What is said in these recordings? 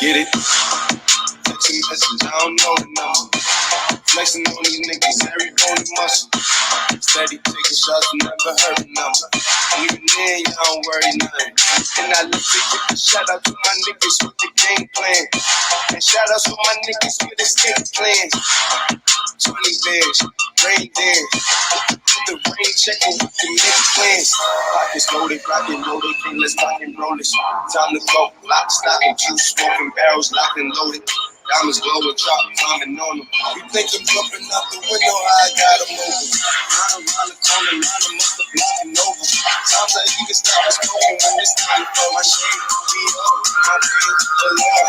Get it? Text a message, I don't know the number. Flexing on these niggas, every bone and muscle. Steady taking shots, never heard a number. Even then, you don't worry nothing. And I look to get the shout out to my niggas with the game plan. And shout out to my niggas with escape plans. 20 bands, rain dance. The rain checking with the nigga plans. Pockets loaded, rocket loaded, can't lock and roll this. Time to go, lock, stock, and juice, smoking barrels, locked and loaded. Diamonds glowing, drop, climbing on them. You think I'm jumping out the window, I got them over. Round around the corner, line them up, the blocking over. Times I even start smoking when it's time to throw my shame. Be up, my pain, the love,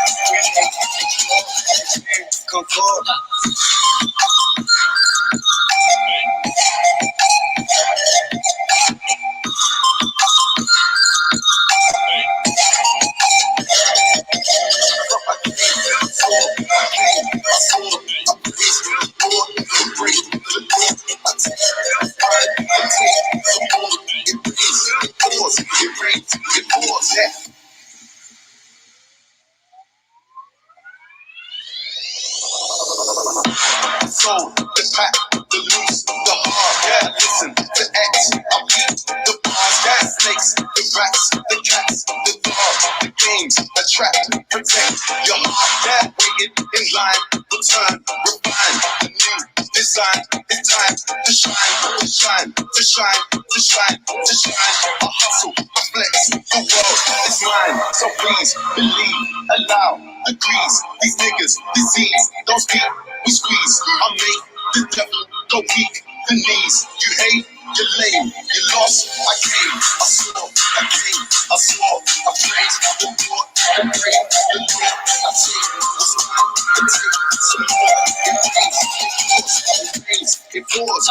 come forward. Soul, the pack, the loose, the hard, yeah. Listen to X, I beat the bars, yeah. Snakes, the rats, the cats, the dogs, the games, attract, protect your heart, yeah. Waited in line, return, refine, the new design. It's time to shine, to shine, to shine, to shine, to shine. I hustle, I flex, the world is mine. So please believe, allow degrees. These niggas, disease, don't speak. We squeeze, I make the devil go weak, the knees. You hate, you're lame, you lost, I came, I swore, I came, I swore, I praise the Lord, I pray, the Lord, I take what's mine, I take some more, it rains, it pours.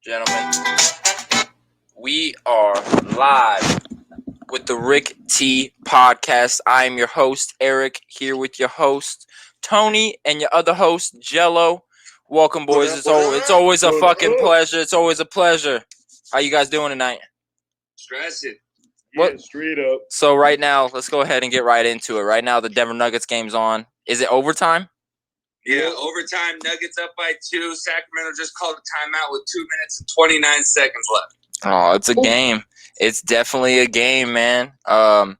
Gentlemen, we are live with the Rick T podcast. I am your host, Eric, here with your host, Tony, and your other host, Jello. Welcome, boys. It's always a fucking pleasure. It's always a pleasure. How you guys doing tonight? Stressing. Yeah, straight up. So right now, let's go ahead and get right into it. Right now, the Denver Nuggets game's on. Is it overtime? Yeah, overtime. Nuggets up by 2. Sacramento just called a timeout with 2 minutes and 29 seconds left. Oh, it's a game. It's definitely a game, man. Well,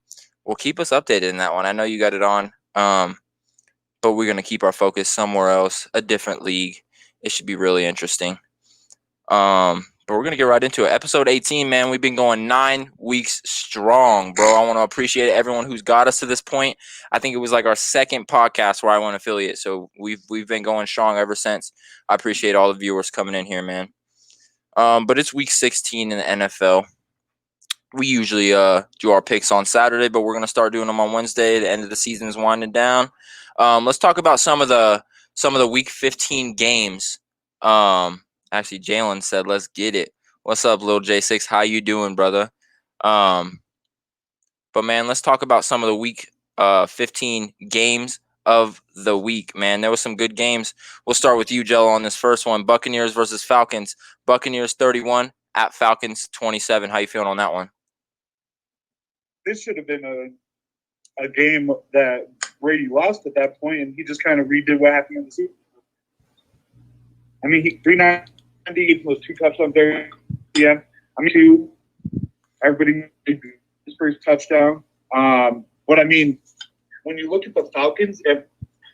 keep us updated in that one. I know you got it on, but we're going to keep our focus somewhere else, a different league. It should be really interesting. But we're going to get right into it. Episode 18, man. We've been going 9 weeks strong, bro. I want to appreciate everyone who's got us to this point. I think it was like our second podcast where I went affiliate, so we've been going strong ever since. I appreciate all the viewers coming in here, man. But it's week 16 in the NFL. We usually do our picks on Saturday, but we're going to start doing them on Wednesday. The end of the season is winding down. Let's talk about some of the week 15 games. Actually, Jalen said, let's get it. What's up, Lil J6? How you doing, brother? But, man, let's talk about some of the week 15 games of the week, man. There were some good games. We'll start with you, Jello, on this first one. Buccaneers versus Falcons. Buccaneers 31 at Falcons 27. How you feeling on that one? This should have been a game that Brady lost at that point, and he just kind of redid what happened in the Super Bowl. I mean, he 390 was 2 touchdowns there at the end. I mean, 2. Everybody made his first touchdown. But I mean, when you look at the Falcons, if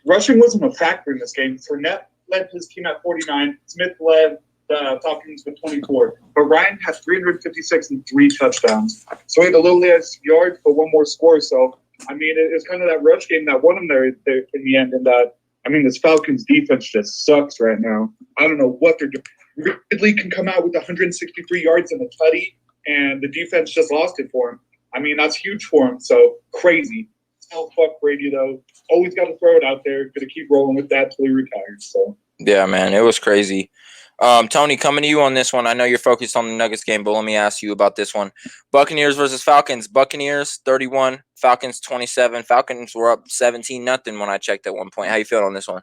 rushing wasn't a factor in this game, Fournette led his team at 49. Smith led the Falcons with 24. But Ryan had 356 and 3 touchdowns. So he had a little less yards, but one more score. So, I mean, it's kind of that rush game that won him there in the end. And I mean, this Falcons defense just sucks right now. I don't know what they're doing. Ridley can come out with 163 yards and a tutty, and the defense just lost it for him. I mean, that's huge for him, so crazy. Still fuck Brady, though. Always got to throw it out there. Going to keep rolling with that till he retires. So. Yeah, man, it was crazy. Tony, coming to you on this one. I know you're focused on the Nuggets game, but let me ask you about this one. Buccaneers versus Falcons. Buccaneers 31, Falcons 27. Falcons were up 17-0 when I checked at one point. How you feeling on this one?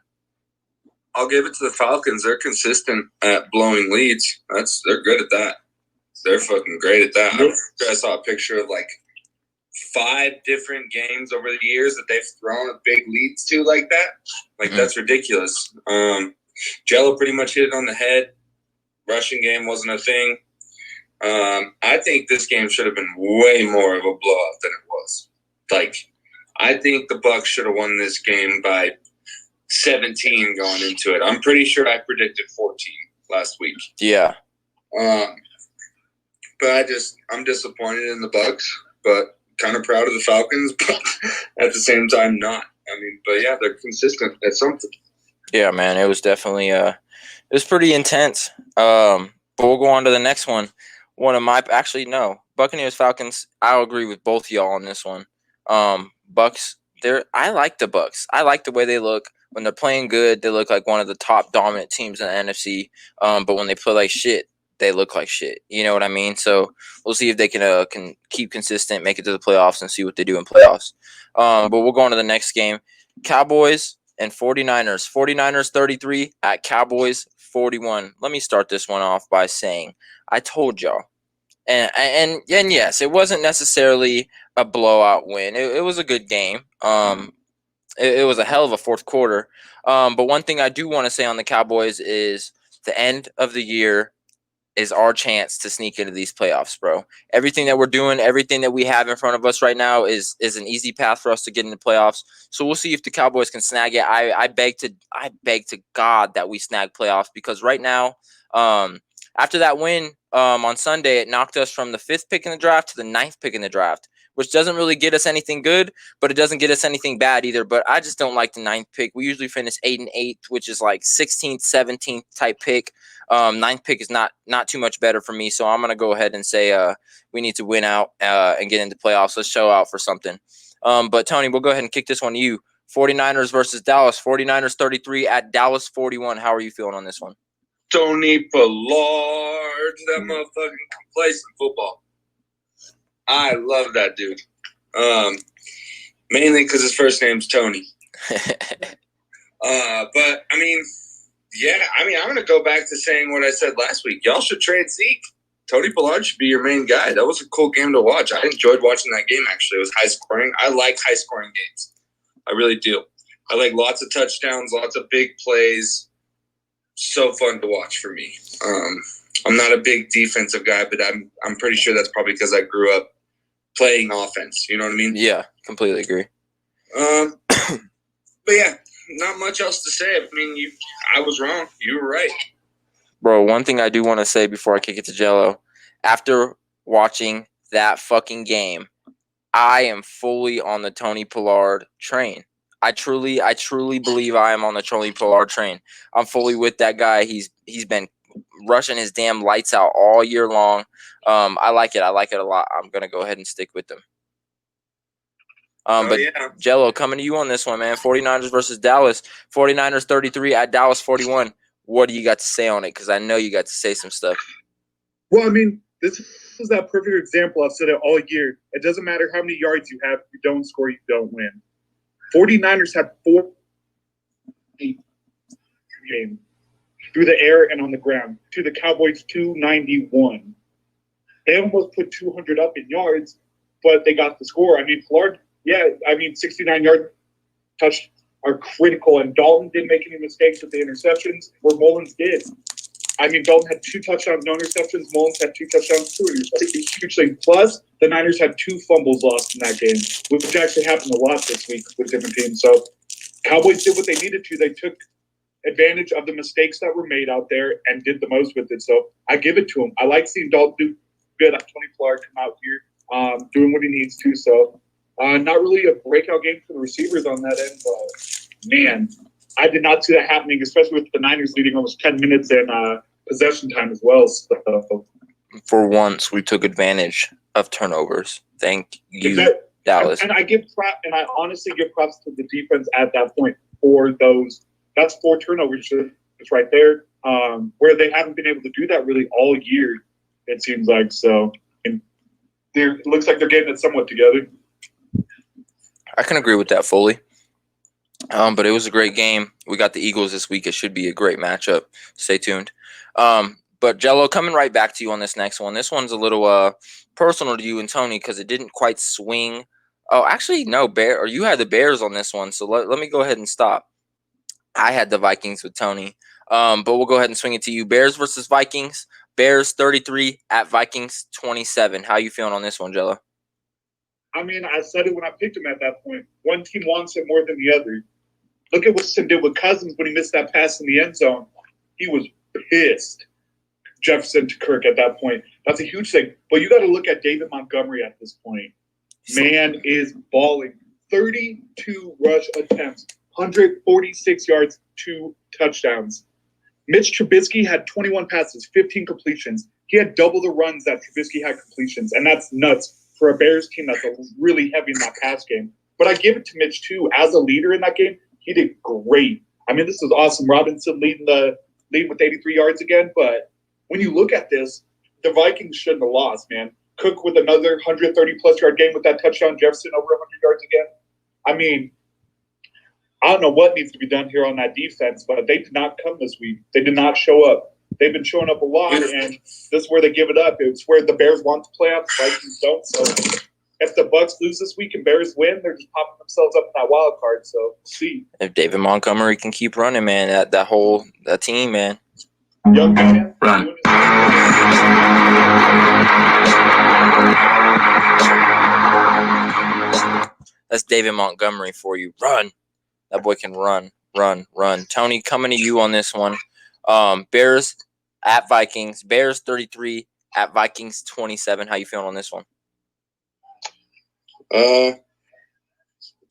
I'll give it to the Falcons. They're consistent at blowing leads. They're good at that. They're fucking great at that. I saw a picture of like 5 different games over the years that they've thrown a big leads to like that. Like that's ridiculous. Jello pretty much hit it on the head. Rushing game wasn't a thing. I think this game should have been way more of a blowout than it was. Like, I think the Bucs should have won this game by 17 going into it. I'm pretty sure I predicted 14 last week. Yeah. But I'm disappointed in the Bucs, but kind of proud of the Falcons, but at the same time not. I mean, but yeah, they're consistent at something. Yeah, man, it was definitely it was pretty intense. But we'll go on to the next one. Buccaneers Falcons. I'll agree with both of y'all on this one. Bucs. I like the Bucs. I like the way they look when they're playing good. They look like one of the top dominant teams in the NFC. But when they play like shit, they look like shit. You know what I mean? So we'll see if they can keep consistent, make it to the playoffs, and see what they do in playoffs. But we'll go on to the next game. Cowboys and 49ers. 49ers 33 at Cowboys 41. Let me start this one off by saying I told y'all. And yes, it wasn't necessarily a blowout win. It was a good game. It was a hell of a fourth quarter. But one thing I do want to say on the Cowboys is the end of the year is our chance to sneak into these playoffs, bro. Everything that we're doing, everything that we have in front of us right now is an easy path for us to get into playoffs. So we'll see if the Cowboys can snag it. I beg to God that we snag playoffs, because right now, after that win on Sunday, it knocked us from the 5th pick in the draft to the 9th pick in the draft, which doesn't really get us anything good, but it doesn't get us anything bad either. But I just don't like the 9th pick. We usually finish 8 and 8, which is like 16th, 17th type pick. 9th pick is not too much better for me, so I'm gonna go ahead and say we need to win out and get into playoffs. Let's show out for something. But Tony, we'll go ahead and kick this one to you. 49ers versus Dallas. 49ers 33 at Dallas 41. How are you feeling on this one? Tony Pollard, that motherfucking complacent football. I love that dude. Mainly because his first name's Tony. But I mean, yeah, I'm going to go back to saying what I said last week. Y'all should trade Zeke. Tony Pollard should be your main guy. That was a cool game to watch. I enjoyed watching that game, actually. It was high scoring. I like high scoring games. I really do. I like lots of touchdowns, lots of big plays. So fun to watch for me. I'm not a big defensive guy, but I'm pretty sure that's probably because I grew up playing offense. You know what I mean? Yeah, completely agree. But yeah, not much else to say. I mean, I was wrong. You were right. Bro, one thing I do want to say before I kick it to Jello, after watching that fucking game, I am fully on the Tony Pollard train. I truly believe I am on the Tony Pollard train. I'm fully with that guy. He's been rushing his damn lights out all year long. I like it. I like it a lot. I'm gonna go ahead and stick with them. Yeah. Jello, coming to you on this one, man. 49ers versus Dallas. 49ers 33 at Dallas 41. What do you got to say on it? Because I know you got to say some stuff. Well, I mean, this is that perfect example. I've said it all year. It doesn't matter how many yards you have. If you don't score, you don't win. 49ers had 4 game through the air and on the ground to the Cowboys 291. They almost put 200 up in yards, but they got the score. I mean, Pollard, 69-yard touch are critical, and Dalton didn't make any mistakes with the interceptions, where Mullins did. I mean, Dalton had 2 touchdowns, no interceptions. Mullins had 2 touchdowns, 2 interceptions. Huge thing. Plus, the Niners had 2 fumbles lost in that game, which actually happened a lot this week with different teams. So, Cowboys did what they needed to. They took advantage of the mistakes that were made out there and did the most with it. So, I give it to them. I like seeing Dalton do good. Tony Pollard come out here doing what he needs to. So, not really a breakout game for the receivers on that end, but man, I did not see that happening, especially with the Niners leading almost 10 minutes in possession time as well. So, For once, we took advantage of turnovers. Thank you, that, Dallas. and I honestly give props to the defense at that point for those. That's 4 turnovers. It's right there, where they haven't been able to do that really all year. It seems like so. And it looks like they're getting it somewhat together. I can agree with that fully. But it was a great game. We got the Eagles this week. It should be a great matchup. Stay tuned. But Jello, coming right back to you on this next one. This one's a little personal to you and Tony because it didn't quite swing. Oh, actually, no, you had the Bears on this one. So let me go ahead and stop. I had the Vikings with Tony. But we'll go ahead and swing it to you. Bears versus Vikings. Bears 33 at Vikings 27. How you feeling on this one, Jello? I mean, I said it when I picked him at that point. One team wants it more than the other. Look at what Sim did with Cousins when he missed that pass in the end zone. He was pissed. Jefferson to Kirk at that point. That's a huge thing. But you got to look at David Montgomery at this point. Man is balling. 32 rush attempts, 146 yards, 2 touchdowns. Mitch Trubisky had 21 passes, 15 completions. He had double the runs that Trubisky had completions, and that's nuts for a Bears team that's really heavy in that pass game. But I give it to Mitch, too. As a leader in that game, he did great. I mean, this is awesome. Robinson leading with 83 yards again. But when you look at this, the Vikings shouldn't have lost, man. Cook with another 130-plus yard game with that touchdown. Jefferson over 100 yards again. I mean, I don't know what needs to be done here on that defense, but they did not come this week. They did not show up. They've been showing up a lot, and this is where they give it up. It's where the Bears want to play out, the Vikings don't. So if the Bucs lose this week and Bears win, they're just popping themselves up in that wild card. So we'll see. If David Montgomery can keep running, man, that team, man. Young man, Run. That's David Montgomery for you. Run. That boy can run. Tony, coming to you on this one. Bears at Vikings. Bears 33 at Vikings 27. How you feeling on this one?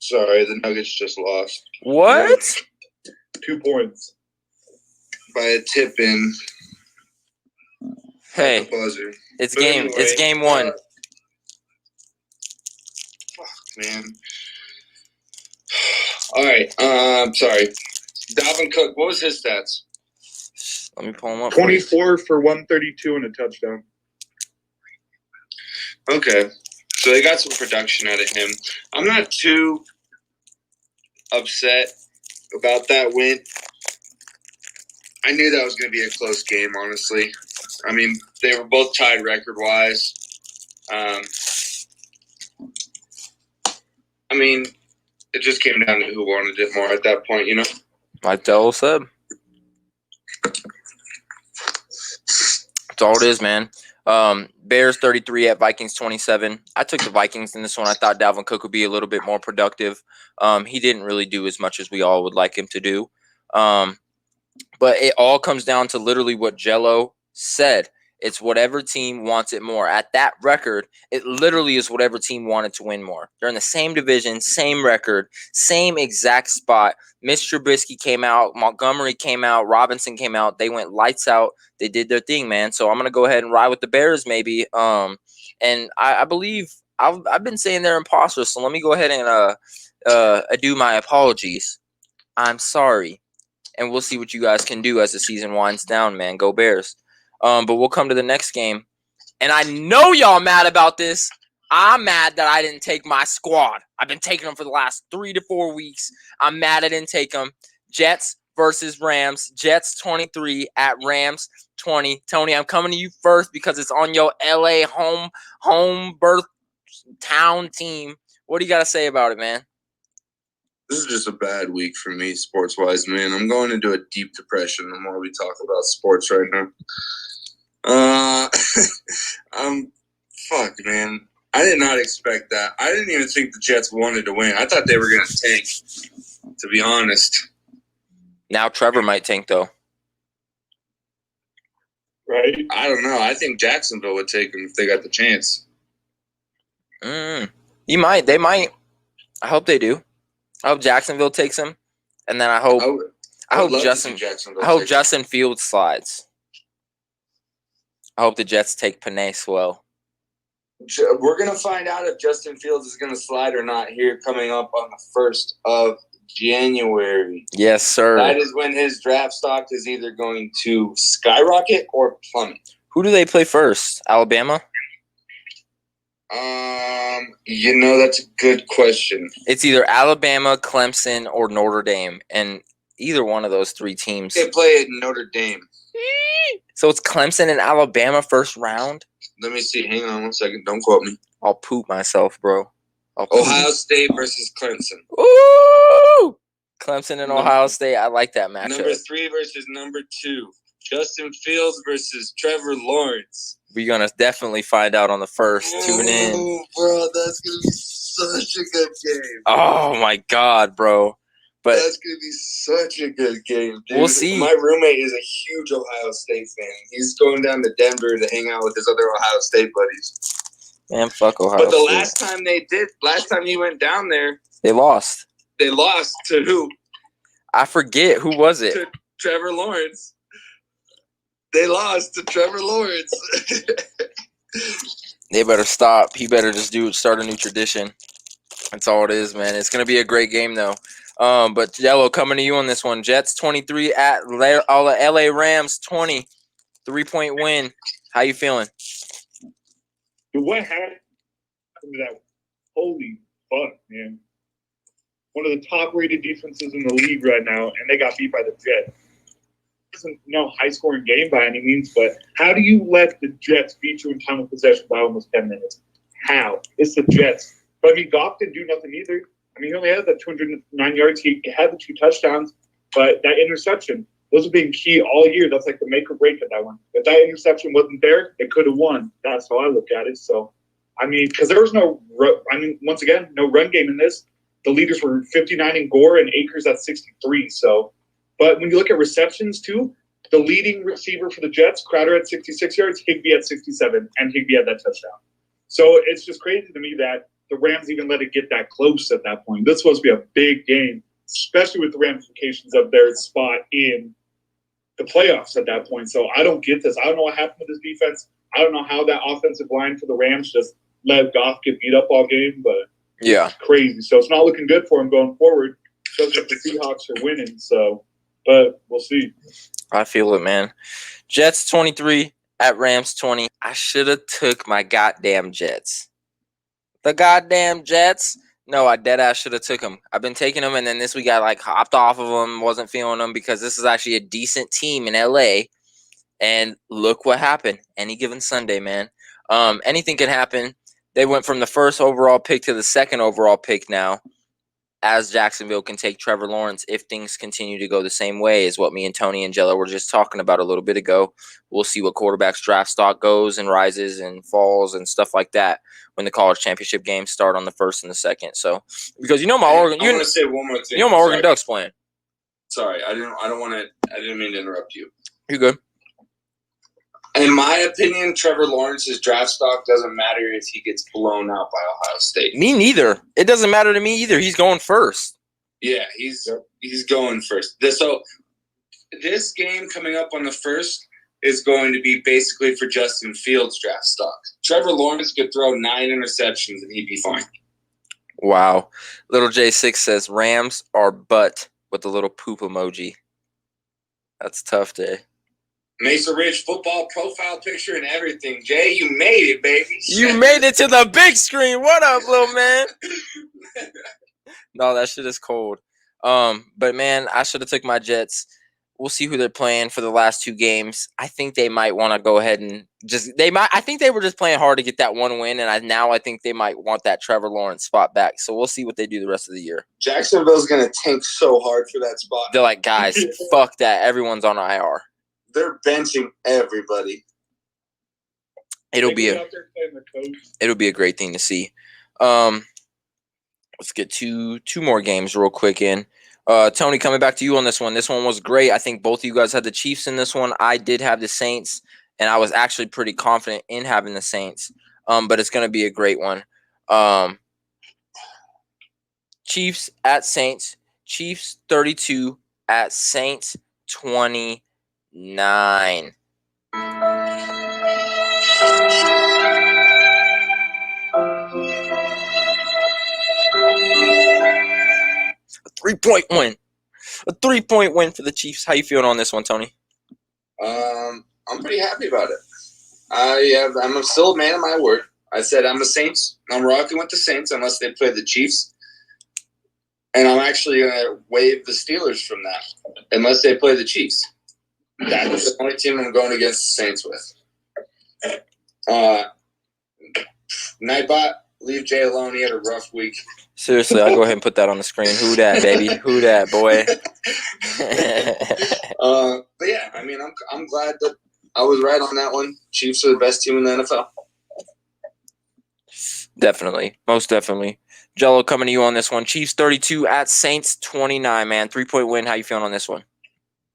Sorry, the Nuggets just lost. What? 2 points. By a tip in. Hey, The buzzer. it's But game. anyway, It's game 1. Man. All right. Sorry. Dalvin Cook, what was his stats? Let me pull him up. 24 for 132 and a touchdown. Okay. So they got some production out of him. I'm not too upset about that win. I knew that was going to be a close game, honestly. I mean, they were both tied record-wise. I mean, it just came down to who wanted it more at that point, you know? Like Dello said. That's all it is, man. Bears 33 at Vikings 27. I took the Vikings in this one. I thought Dalvin Cook would be a little bit more productive. He didn't really do as much as we all would like him to do. But it all comes down to literally what Jello said. It's whatever team wants it more. At that record, it literally is whatever team wanted to win more. They're in the same division, same record, same exact spot. Mitch Trubisky came out. Montgomery came out. Robinson came out. They went lights out. They did their thing, man. So I'm going to go ahead and ride with the Bears maybe. And I believe I've been saying they're imposters. So let me go ahead and do my apologies. I'm sorry. And we'll see what you guys can do as the season winds down, man. Go Bears. But we'll come to the next game. And I know y'all mad about this. I'm mad that I didn't take my squad. I've been taking them for the last 3 to 4 weeks. I'm mad I didn't take them. Jets versus Rams. Jets 23 at Rams 20. Tony, I'm coming to you first because it's on your LA home birth town team. What do you got to say about it, man? This is just a bad week for me, sports-wise, man. I'm going into a deep depression the more we talk about sports right now. Fuck, man. I did not expect that. I didn't even think the Jets wanted to win. I thought they were going to tank, to be honest. Now Trevor might tank, though. Right? I don't know. I think Jacksonville would take them if they got the chance. You might. They might. I hope they do. I hope Jacksonville takes him. And then I I would hope love to see Justin Jacksonville I hope take it. Justin Fields slides. I hope the Jets take Penei Sewell. We're going to find out if Justin Fields is going to slide or not here coming up on the 1st of January. Yes, sir. That is when his draft stock is either going to skyrocket or plummet. Who do they play first? Alabama? That's a good question. It's either Alabama, Clemson, or Notre Dame. And either one of those three teams. They play at Notre Dame. So it's Clemson and Alabama first round? Let me see. Hang on 1 second. Don't quote me. I'll poop myself, bro. I'll poop. Ohio State versus Clemson. Ooh! Clemson and Ohio State. I like that matchup. Number 3 versus number 2. Justin Fields versus Trevor Lawrence. We're going to definitely find out on the first. Tune in. Oh, bro, that's going to be such a good game. Oh, my God, bro. But That's going to be such a good game, dude. We'll see. My roommate is a huge Ohio State fan. He's going down to Denver to hang out with his other Ohio State buddies. Man, fuck Ohio But the State. last time he went down there, They lost. they lost to who? I forget. Who was it? To Trevor Lawrence. They lost to Trevor Lawrence. They better stop. He better just start a new tradition. That's all it is, man. It's going to be a great game, though. But Jello, coming to you on this one. Jets 23 at LA Rams 20. 3-point win. How you feeling? Dude, what happened to that? Holy fuck, man. One of the top-rated defenses in the league right now, and they got beat by the Jets. It isn't no high-scoring game by any means, but how do you let the Jets beat you in time of possession by almost 10 minutes? How? It's the Jets. But, I mean, Goff didn't do nothing either. I mean, he only had that 209 yards. He had the 2 touchdowns, but that interception, those have been key all year. That's like the make or break of that one. If that interception wasn't there, they could have won. That's how I look at it. So, I mean, because there was once again, no run game in this. The leaders were 59 in Gore and Akers at 63. So, but when you look at receptions too, the leading receiver for the Jets, Crowder at 66 yards, Higbee at 67, and Higbee had that touchdown. So it's just crazy to me that the Rams even let it get that close at that point. This was supposed to be a big game, especially with the ramifications of their spot in the playoffs at that point. So I don't get this. I don't know what happened with this defense. I don't know how that offensive line for the Rams just let Goff get beat up all game, but Yeah. it's crazy. So it's not looking good for him going forward, especially if the Seahawks are winning. So, but we'll see. I feel it, man. Jets 23 at Rams 20. I should have took my goddamn Jets. The goddamn Jets. No, I deadass should have took them. I've been taking them, and then this week I hopped off of them, wasn't feeling them because this is actually a decent team in LA. And look what happened. Any given Sunday, man. Anything can happen. They went from the first overall pick to the second overall pick now, as Jacksonville can take Trevor Lawrence if things continue to go the same way as what me and Tony and Jello were just talking about a little bit ago. We'll see what quarterback's draft stock goes and rises and falls and stuff like that when the college championship games start on the 1st and the 2nd. So, because my Oregon, I want to say one more thing. my Oregon Ducks playing. Sorry, I didn't mean to interrupt you. You good? In my opinion, Trevor Lawrence's draft stock doesn't matter if he gets blown out by Ohio State. Me neither. It doesn't matter to me either. He's going first. Yeah, he's going first. So this game coming up on the 1st is going to be basically for Justin Fields' draft stock. Trevor Lawrence could throw 9 interceptions and he'd be fine. Wow. Little J6 says Rams are butt with a little poop emoji. That's tough, Jay. Mesa Ridge football profile picture and everything. Jay, you made it, baby. You made it to the big screen. What up, little man? No, that shit is cold. But man, I should have took my Jets. We'll see who they're playing for the last 2 games. I think they might want to go ahead and I think they were just playing hard to get that one win, and I think they might want that Trevor Lawrence spot back. So we'll see what they do the rest of the year. Jacksonville's going to tank so hard for that spot. They're like, guys, fuck that. Everyone's on IR. They're benching everybody. It'll be a great thing to see. Let's get two more games real quick in. Tony, coming back to you on this one. This one was great. I think both of you guys had the Chiefs in this one. I did have the Saints, and I was actually pretty confident in having the Saints. But it's going to be a great one. Chiefs at Saints. Chiefs 32 at Saints 29. A 3-point win. A 3-point win for the Chiefs. How you feeling on this one, Tony? I'm pretty happy about it. I'm still a man of my word. I said I'm the Saints. I'm rocking with the Saints unless they play the Chiefs. And I'm actually going to waive the Steelers from that unless they play the Chiefs. That's the only team I'm going against the Saints with. Nightbot, leave Jay alone. He had a rough week. Seriously, I'll go ahead and put that on the screen. Who dat, baby? Who dat, boy? But yeah, I mean, I'm glad that I was right on that one. Chiefs are the best team in the NFL. Definitely. Most definitely. Jello, coming to you on this one. Chiefs 32 at Saints 29, man. 3-point win. How you feeling on this one?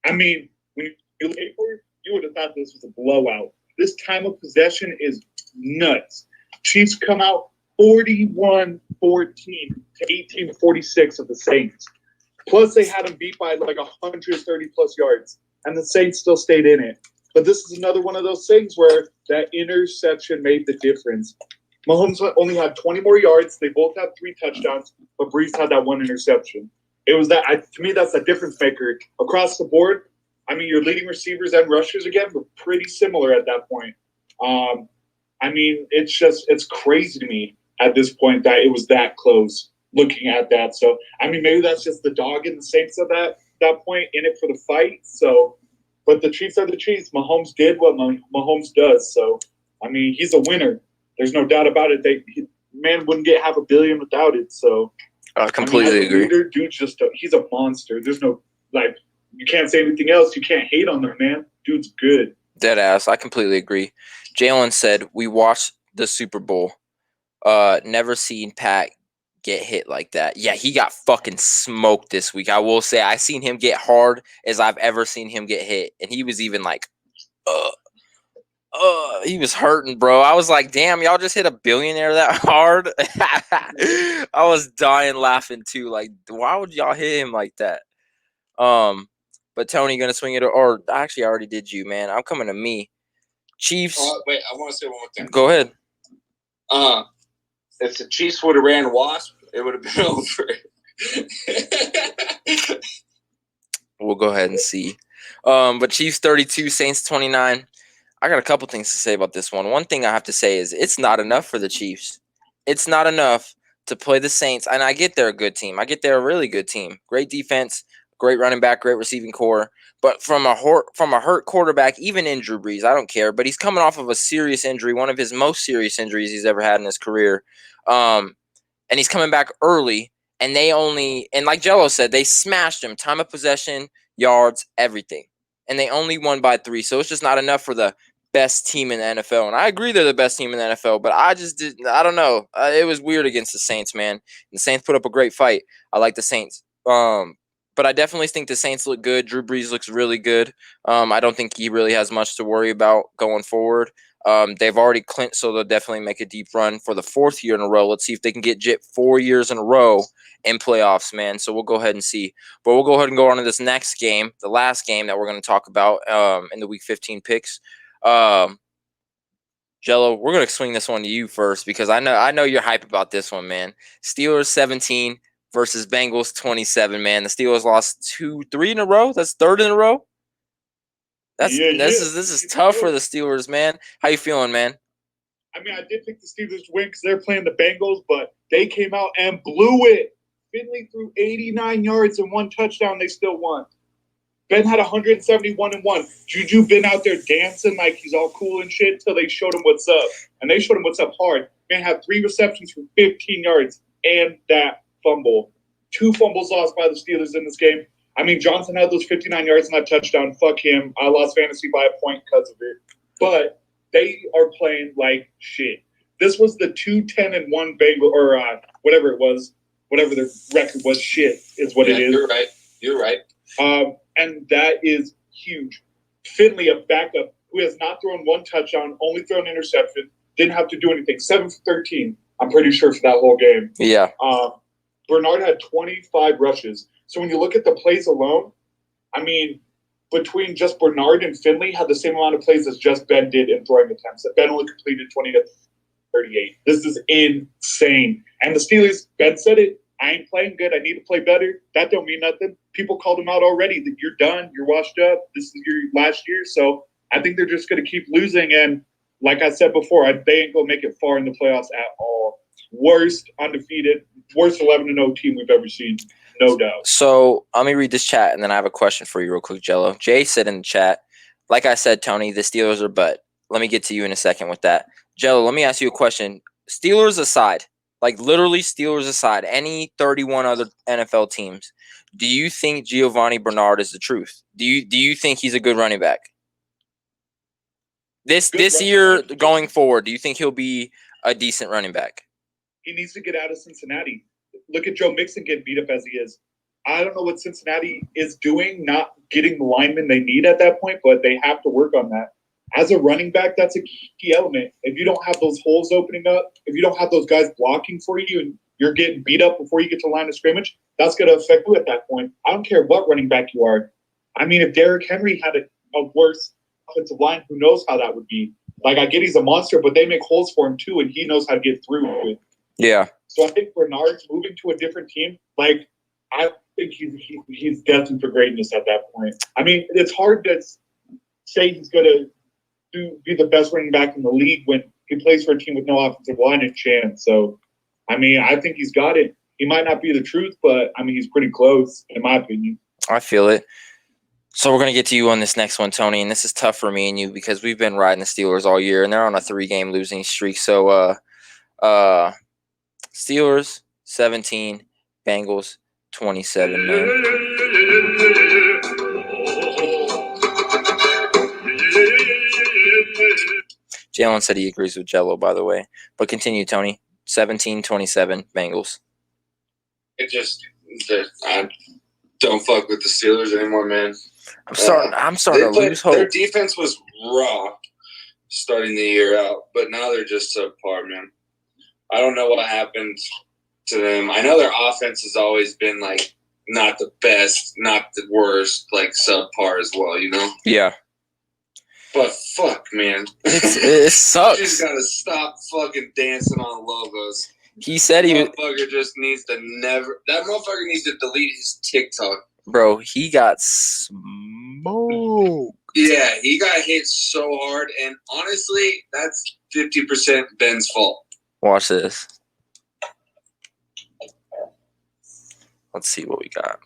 I mean, when you would have thought this was a blowout. This time of possession is nuts. Chiefs come out 41-14 to 18-46 of the Saints. Plus, they had them beat by like 130-plus yards, and the Saints still stayed in it. But this is another one of those things where that interception made the difference. Mahomes only had 20 more yards. They both had 3 touchdowns, but Brees had that 1 interception. It was that. To me, that's a difference maker across the board. I mean, your leading receivers and rushers again were pretty similar at that point. I mean, it's crazy to me at this point that it was that close. Looking at that, so I mean, maybe that's just the dog in the Saints at that point, in it for the fight. So, but the Chiefs are the Chiefs. Mahomes did what Mahomes does. So, I mean, he's a winner. There's no doubt about it. Man wouldn't get $500 million without it. So, I completely agree. Leader, dude's he's a monster. There's no you can't say anything else. You can't hate on the man. Dude's good. Dead ass. I completely agree. Jalen said, we watched the Super Bowl. Never seen Pat get hit like that. Yeah, he got fucking smoked this week. I will say I seen him get hard as I've ever seen him get hit. And he was even like, he was hurting, bro. I was like, damn, y'all just hit a billionaire that hard. I was dying laughing too. Like, why would y'all hit him like that? But Tony gonna swing it, or actually I already did you, man. I'm coming to me. Chiefs. Wait, I want to say one more thing. Go ahead. If the Chiefs would have ran Wasp, it would have been over. We'll go ahead and see. But Chiefs 32, Saints 29. I got a couple things to say about this one. One thing I have to say is it's not enough for the Chiefs. It's not enough to play the Saints. And I get they're a good team. I get they're a really good team. Great defense, great running back, great receiving core. But from a hurt quarterback, even in Drew Brees, I don't care. But he's coming off of a serious injury, one of his most serious injuries he's ever had in his career. And he's coming back early. And and like Jello said, they smashed him. Time of possession, yards, everything. And they only won by 3. So it's just not enough for the best team in the NFL. And I agree they're the best team in the NFL, but I don't know. It was weird against the Saints, man. The Saints put up a great fight. I like the Saints. But I definitely think the Saints look good. Drew Brees looks really good. I don't think he really has much to worry about going forward. They've already clinched, so they'll definitely make a deep run for the 4th year in a row. Let's see if they can get Jit 4 years in a row in playoffs, man. So we'll go ahead and see. But we'll go ahead and go on to this next game, the last game that we're going to talk about in the Week 15 picks. Jello, we're going to swing this one to you first because I know you're hype about this one, man. Steelers 17 versus Bengals 27, man. The Steelers lost 3 in a row. That's 3rd in a row. This is tough for the Steelers, man. How you feeling, man? I mean, I did pick the Steelers to win because they're playing the Bengals, but they came out and blew it. Finley threw 89 yards and 1 touchdown. They still won. Ben had 171 and 1. Juju been out there dancing like he's all cool and shit until they showed him what's up. And they showed him what's up hard. Man had 3 receptions for 15 yards and that fumble. 2 fumbles lost by the Steelers in this game. I mean, Johnson had those 59 yards and that touchdown. Fuck him. I lost fantasy by a point because of it. But they are playing like shit. This was the 2-10-1 Bengal, or whatever it was. Whatever their record was, shit is what it is. You're right. And that is huge. Finley, a backup who has not thrown 1 touchdown, only thrown interception, didn't have to do anything. 7 for 13, I'm pretty sure, for that whole game. Yeah. Bernard had 25 rushes. So when you look at the plays alone, I mean, between just Bernard and Finley had the same amount of plays as just Ben did in throwing attempts. Ben only completed 20 to 38. This is insane. And the Steelers, Ben said it, I ain't playing good. I need to play better. That don't mean nothing. People called him out already that you're done. You're washed up. This is your last year. So I think they're just going to keep losing. And like I said before, they ain't going to make it far in the playoffs at all. Worst undefeated, worst 11-0 team we've ever seen. No doubt. So let me read this chat, and then I have a question for you real quick, Jello. Jay said in the chat, like I said, Tony, the Steelers are butt. Let me get to you in a second with that. Jello, let me ask you a question. Steelers aside, like literally Steelers aside, any 31 other NFL teams, do you think Giovanni Bernard is the truth? Do you think he's a good running back? This year going forward, do you think he'll be a decent running back? He needs to get out of Cincinnati. Look at Joe Mixon get beat up as he is. I don't know what Cincinnati is doing, not getting the linemen they need at that point, but they have to work on that. As a running back, that's a key element. If you don't have those holes opening up, if you don't have those guys blocking for you and you're getting beat up before you get to line of scrimmage, that's going to affect you at that point. I don't care what running back you are. I mean, if Derrick Henry had a worse offensive line, who knows how that would be. Like, I get he's a monster, but they make holes for him too, and he knows how to get through it. Yeah. So I think Bernard's moving to a different team. Like, I think he's destined for greatness at that point. I mean, it's hard to say he's going to be the best running back in the league when he plays for a team with no offensive line and chance. So, I mean, I think he's got it. He might not be the truth, but, I mean, he's pretty close, in my opinion. I feel it. So we're going to get to you on this next one, Tony, and this is tough for me and you because we've been riding the Steelers all year, and they're on a 3-game losing streak. So, Steelers 17, Bengals 27, man. Jalen said he agrees with Jello, by the way. But continue, Tony. 17-27, Bengals. I don't fuck with the Steelers anymore, man. I'm starting to lose hope. Their defense was raw starting the year out, but now they're just subpar, man. I don't know what happened to them. I know their offense has always been, like, not the best, not the worst, like, subpar as well, you know? Yeah. But fuck, man. It sucks. You just gotta stop fucking dancing on logos. He said he was. Motherfucker just needs to that motherfucker needs to delete his TikTok. Bro, he got smoked. Yeah, he got hit so hard, and honestly, that's 50% Ben's fault. Watch this. Let's see what we got.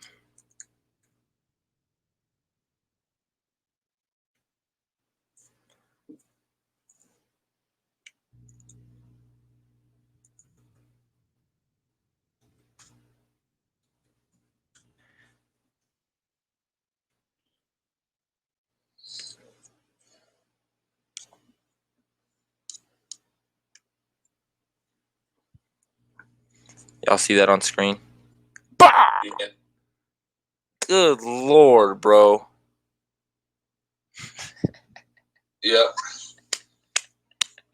Y'all see that on screen? Bah! Yeah. Good Lord, bro. Yep.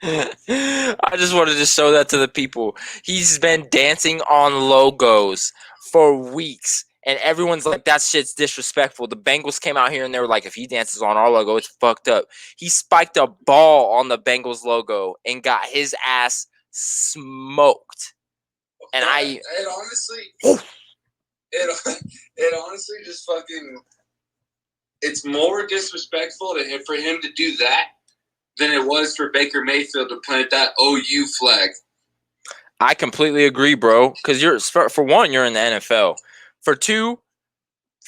I just wanted to show that to the people. He's been dancing on logos for weeks, and everyone's like, that shit's disrespectful. The Bengals came out here, and they were like, if he dances on our logo, it's fucked up. He spiked a ball on the Bengals logo and got his ass smoked. And it honestly, it honestly just fucking, it's more disrespectful for him to do that than it was for Baker Mayfield to plant that OU flag. I completely agree, bro. Because for one, you're in the NFL. For two,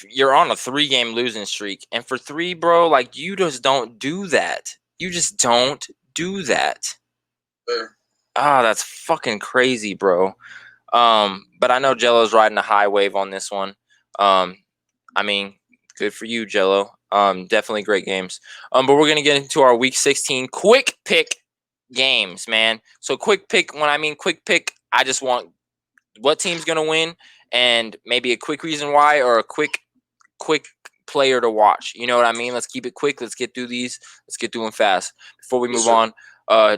you're on a 3-game losing streak. And for 3, bro, like, you just don't do that. You just don't do that. Sure. That's fucking crazy, bro. But I know Jello's riding a high wave on this one. I mean, good for you, Jello. Definitely great games. But we're gonna get into our Week 16 quick pick games, man. So quick pick. When I mean quick pick, I just want what team's gonna win and maybe a quick reason why or a quick player to watch. You know what I mean? Let's keep it quick. Let's get through these. Let's get through them fast. Before we move on.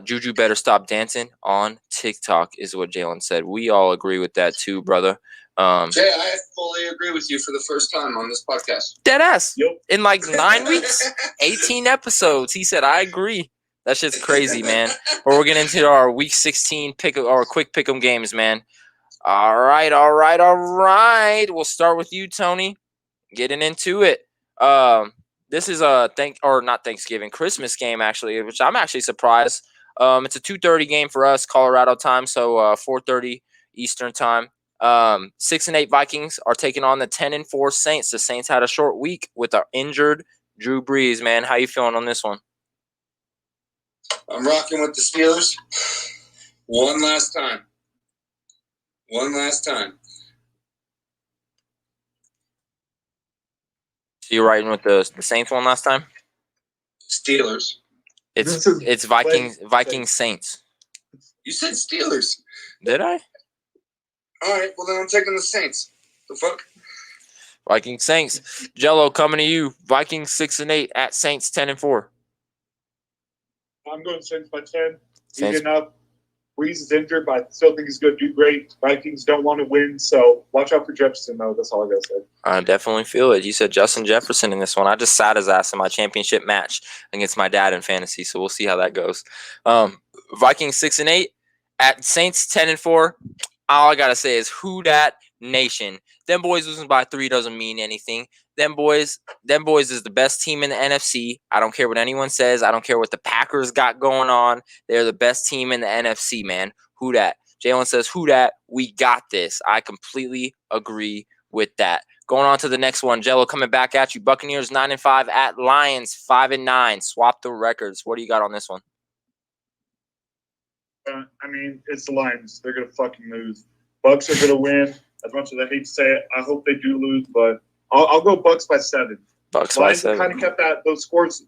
Juju better stop dancing on TikTok is what Jalen said. We all agree with that too, brother. Jay, I fully agree with you for the first time on this podcast. Deadass. Yep. In like 9 weeks, 18 episodes. He said, I agree. That shit's crazy, man. But we're getting into our week 16 quick pick 'em games, man. All right. We'll start with you, Tony. Getting into it. This is a not Thanksgiving, Christmas game actually, which I'm actually surprised. It's a 2:30 game for us, Colorado time, so 4:30 Eastern time. 6-8 Vikings are taking on the 10-4 Saints. The Saints had a short week with our injured Drew Brees. Man, how you feeling on this one? I'm rocking with the Steelers. One last time. So you're riding with the Saints one last time? Steelers. It's Vikings Saints. You said Steelers. Did I? All right, well then I'm taking the Saints. The fuck? Vikings Saints. Jello coming to you. Vikings 6-8 at Saints 10-4. I'm going Saints by 10. Saints. Easy enough. Breeze is injured, but I still think he's going to do great. Vikings don't want to win, so watch out for Jefferson, though. That's all I got to say. I definitely feel it. You said Justin Jefferson in this one. I just sat his ass in my championship match against my dad in fantasy, so we'll see how that goes. Vikings 6-8 at Saints 10-4. All I gotta say is who dat nation. Them boys losing by 3 doesn't mean anything. Them boys is the best team in the NFC. I don't care what anyone says. I don't care what the Packers got going on. They're the best team in the NFC, man. Who dat? Jalen says, who dat? We got this. I completely agree with that. Going on to the next one. Jello coming back at you. Buccaneers 9-5 at Lions 5-9. Swap the records. What do you got on this one? I mean, it's the Lions. They're going to fucking lose. Bucks are going to win. As much as I hate to say it, I hope they do lose, but I'll go Bucks by 7. Bucks by Lions 7. kind of kept those scores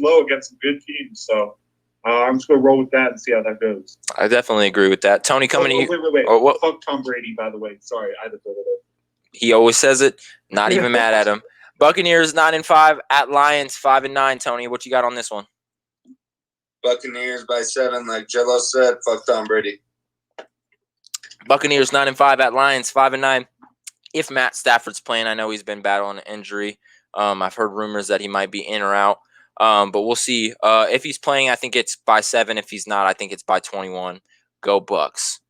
low against some good teams, so I'm just going to roll with that and see how that goes. I definitely agree with that. Tony coming to you. Wait. Oh, what? Fuck Tom Brady, by the way. Sorry, I had to throw that up. He always says it. Not even mad at him. Buccaneers 9-5 at Lions 5-9. Tony, what you got on this one? Buccaneers by 7, like Jello said. Fuck Tom Brady. Buccaneers 9-5 at Lions 5-9. If Matt Stafford's playing, I know he's been battling an injury. I've heard rumors that he might be in or out. But we'll see. If he's playing, I think it's by 7. If he's not, I think it's by 21. Go Bucks.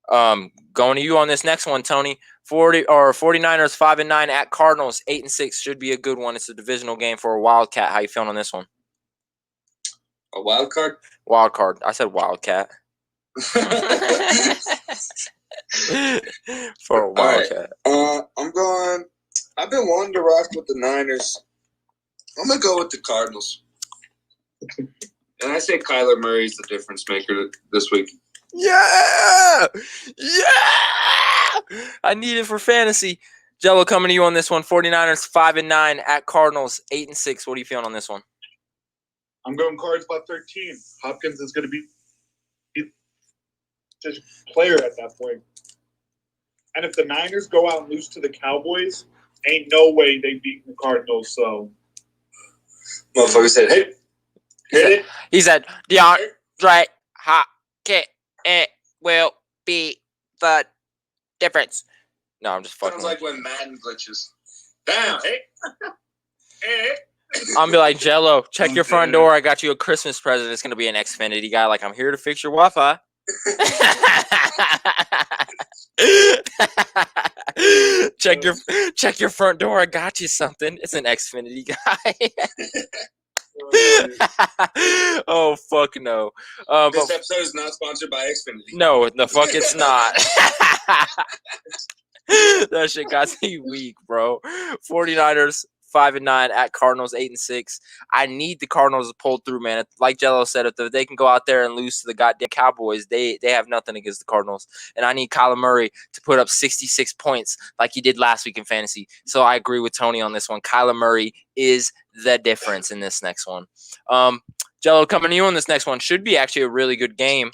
Going to you on this next one, Tony. 49ers 5-9 at Cardinals 8-6 should be a good one. It's a divisional game for a Wildcat. How you feeling on this one? A wild card? Wild card. I said Wildcat. For a Wildcat. Right. I've been wanting to rock with the Niners. I'm going to go with the Cardinals. And I say Kyler Murray's the difference maker this week. Yeah! I need it for fantasy. Jello coming to you on this one. 49ers 5-9 at Cardinals 8-6. What are you feeling on this one? I'm going Cards by 13. Hopkins is going to be just player at that point. And if the Niners go out and lose to the Cowboys, ain't no way they beat the Cardinals. So, Motherfucker said, hey, hit it. He said, DeAndre Hopkins, it will be the difference. No, I'm just fucking. Sounds like when Madden glitches. Damn, hey. Hey. I'm be like, Jello, check your front door. I got you a Christmas present. It's going to be an Xfinity guy. Like, I'm here to fix your Wi-Fi. check your front door. I got you something. It's an Xfinity guy. Oh fuck no. This episode is not sponsored by Xfinity. No, the fuck it's not. That shit got me weak, bro. 49ers 5-9 at Cardinals 8-6. I need the Cardinals to pull through, man. Like Jello said, if they can go out there and lose to the goddamn Cowboys, they have nothing against the Cardinals. And I need Kyler Murray to put up 66 points like he did last week in fantasy. So I agree with Tony on this one. Kyler Murray is the difference in this next one. Jello, coming to you on this next one. Should be actually a really good game.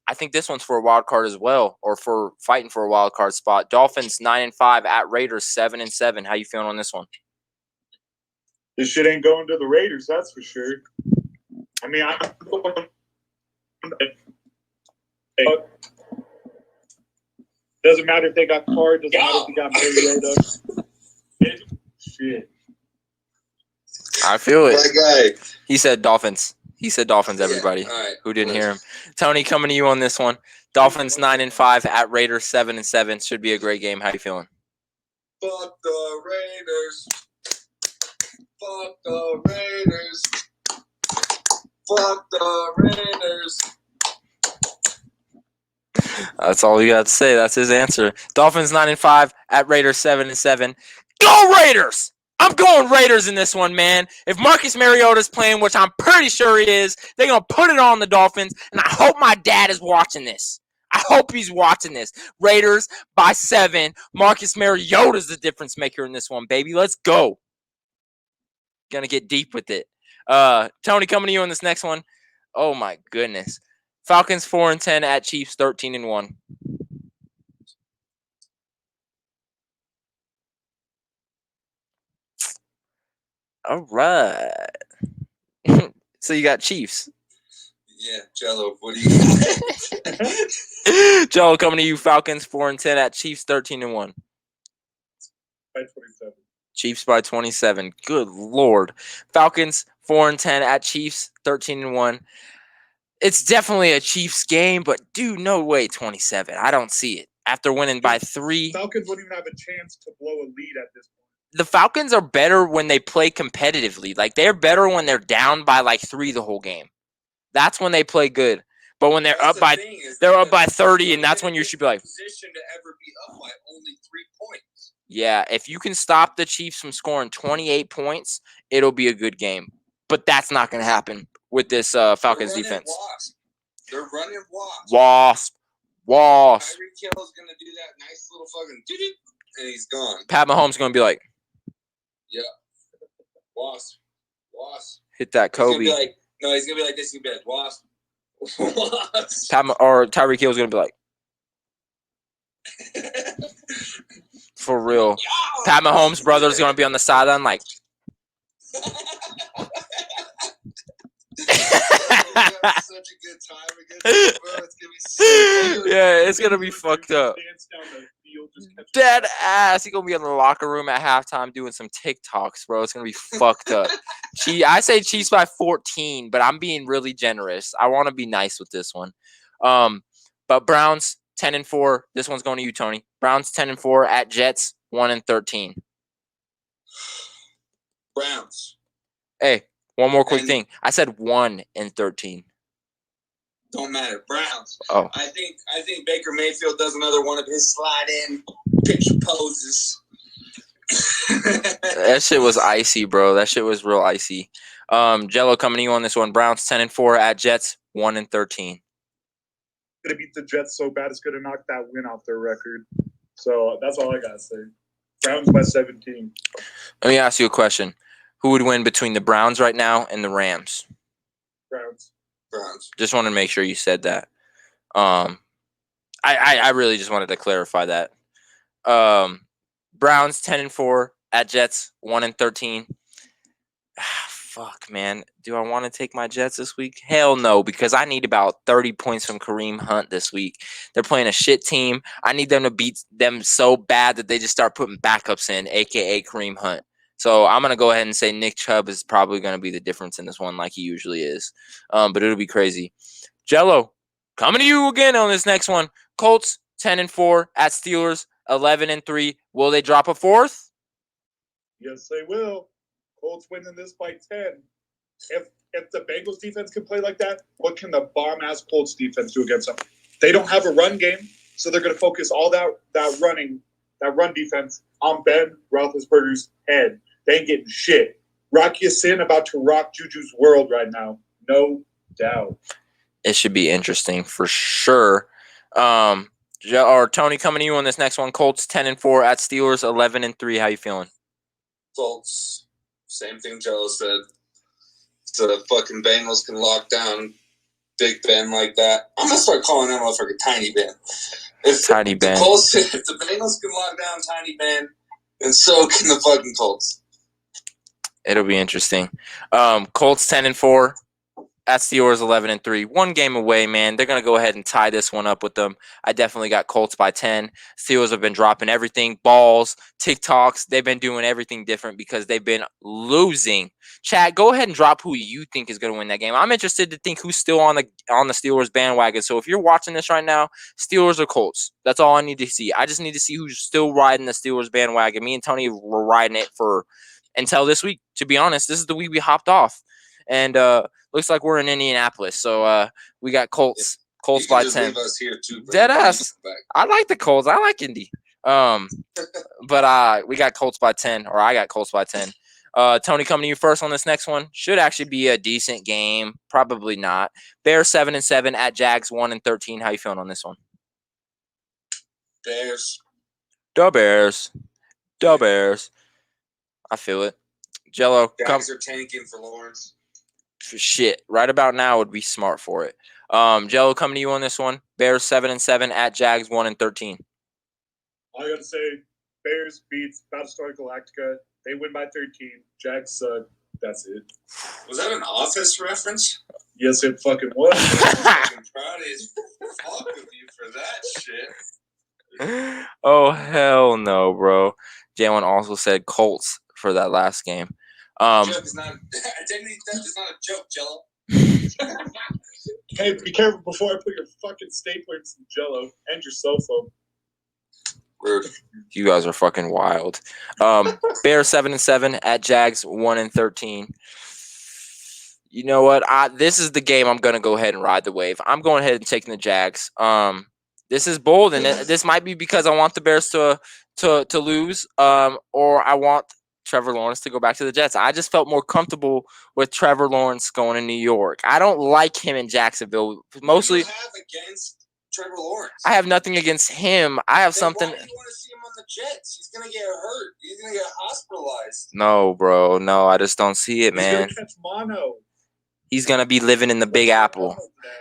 I think this one's for a wild card as well, or for fighting for a wild card spot. Dolphins 9-5 at Raiders 7-7. How you feeling on this one? This shit ain't going to the Raiders, that's for sure. I mean, Doesn't matter if they got Carr. Doesn't matter if they got Mariota. Shit. I feel it. That guy. He said Dolphins. He said Dolphins, everybody. Yeah, all right. Who didn't hear him. Tony, coming to you on this one. Dolphins 9-5 at Raiders 7-7. Should be a great game. How you feeling? Fuck the Raiders. Fuck the Raiders. Fuck the Raiders. That's all you got to say. That's his answer. Dolphins 9-5 at Raiders 7-7. Go Raiders! I'm going Raiders in this one, man. If Marcus Mariota's playing, which I'm pretty sure he is, they're going to put it on the Dolphins, and I hope my dad is watching this. I hope he's watching this. Raiders by 7. Marcus Mariota's the difference maker in this one, baby. Let's go. Gonna get deep with it. Tony, coming to you on this next one. Oh, my goodness. Falcons 4-10 at Chiefs 13-1. All right. So you got Chiefs. Yeah, Jello, what do you got? Joe, coming to you. Falcons 4-10 at Chiefs 13-1. By 27. Chiefs by 27. Good Lord. Falcons 4-10 at Chiefs 13-1. It's definitely a Chiefs game, but dude, no way 27. I don't see it. After winning by 3. Falcons wouldn't even have a chance to blow a lead at this point. The Falcons are better when they play competitively. Like, they're better when they're down by like 3 the whole game. That's when they play good. But when they're up by 30, and that's when you should be like, position to ever be up by only 3 points. yeah, if you can stop the Chiefs from scoring 28 points, it'll be a good game. But that's not going to happen with this Falcons defense. They're running Wasp. Tyreek Hill's going to do that nice little fucking and he's gone. Pat Mahomes going to be like, yeah. Wasp. hit that Kobe. He's going to be like this. He's going to be like, Wasp. Or Tyreek Hill's going to be like, for real. Pat Mahomes' brother's going to be on the sideline like, such a good time against bro. It's gonna be so good. yeah, it's gonna be fucked up. Dead ass. He gonna be in the locker room at halftime doing some TikToks, bro. It's gonna be fucked up. I say Chiefs by 14, but I'm being really generous. I want to be nice with this one. But Browns 10-4. This one's going to you, Tony. Browns 10-4 at Jets 1-13. Browns. Hey, one more quick thing. I said 1-13. Don't matter. Browns. Oh. I think Baker Mayfield does another one of his slide in picture poses. That shit was icy, bro. That shit was real icy. Jello, coming to you on this one. Browns 10-4 at Jets 1-13. Gonna beat the Jets so bad it's gonna knock that win off their record. So that's all I gotta say. Browns by 17. Let me ask you a question. Who would win between the Browns right now and the Rams? Browns. Just wanted to make sure you said that. I really just wanted to clarify that. Browns 10-4 at Jets 1-13. Fuck, man. Do I want to take my Jets this week? Hell no, because I need about 30 points from Kareem Hunt this week. They're playing a shit team. I need them to beat them so bad that they just start putting backups in, a.k.a. Kareem Hunt. So I'm going to go ahead and say Nick Chubb is probably going to be the difference in this one like he usually is. But it'll be crazy. Jello, coming to you again on this next one. Colts 10-4 at Steelers 11-3. Will they drop a fourth? Yes, they will. Colts winning this by 10. If the Bengals defense can play like that, what can the bomb-ass Colts defense do against them? They don't have a run game, so they're going to focus all that run defense on Ben Roethlisberger's head. They ain't getting shit. Rock Ya-Sin about to rock Juju's world right now. No doubt. It should be interesting for sure. Or Tony, coming to you on this next one. Colts 10-4 at Steelers 11-3. How you feeling? Colts. Same thing Jello said. So the fucking Bengals can lock down Big Ben like that. I'm gonna start calling that motherfucker Tiny Ben. Tiny Ben. If the Bengals can lock down Tiny Ben, then so can the fucking Colts. It'll be interesting. Colts 10-4 at Steelers 11-3. 1 game away, man. They're going to go ahead and tie this one up with them. I definitely got Colts by 10. Steelers have been dropping everything. Balls, TikToks. They've been doing everything different because they've been losing. Chad, go ahead and drop who you think is going to win that game. I'm interested to think who's still on the Steelers bandwagon. So if you're watching this right now, Steelers or Colts. That's all I need to see. I just need to see who's still riding the Steelers bandwagon. Me and Tony were riding it for until this week. To be honest, this is the week we hopped off. And looks like we're in Indianapolis. So we got Colts. Colts by 10. Leave us here too, Dead ass. I like the Colts. I like Indy. But we got Colts by 10, or I got Colts by 10. Tony, coming to you first on this next one. Should actually be a decent game. Probably not. Bears 7-7 at Jags 1-13. How you feeling on this one? Bears. The Bears. The Bears. I feel it. Jello, come. Jags are tanking for Lawrence. Shit. Right about now would be smart for it. Jello, coming to you on this one. Bears 7-7 at Jags 1-13. All I gotta say, Bears beats Battlestar Galactica. They win by 13. Jags suck. That's it. Was that an Office reference? Yes, it fucking was. I'm proud as fuck of you for that shit. Oh, hell no, bro. Jalen also said Colts for that last game. Joke is not, identity theft is not a joke, Jello. Hey, be careful before I put your fucking stapler in some Jello and your cell phone. Rude. You guys are fucking wild. Bears 7-7 at Jags 1-13. You know what? This is the game I'm gonna go ahead and ride the wave. I'm going ahead and taking the Jags. This is bold, and this might be because I want the Bears to lose, or I want Trevor Lawrence to go back to the Jets. I just felt more comfortable with Trevor Lawrence going to New York. I don't like him in Jacksonville. Mostly, What do you have against Trevor Lawrence? I have nothing against him. I have Then something. Why do you want to see him on the Jets? He's gonna get hurt. He's gonna get hospitalized. No, bro. No, I just don't see it, man. He's gonna catch mono. He's going to be living in the Big Apple.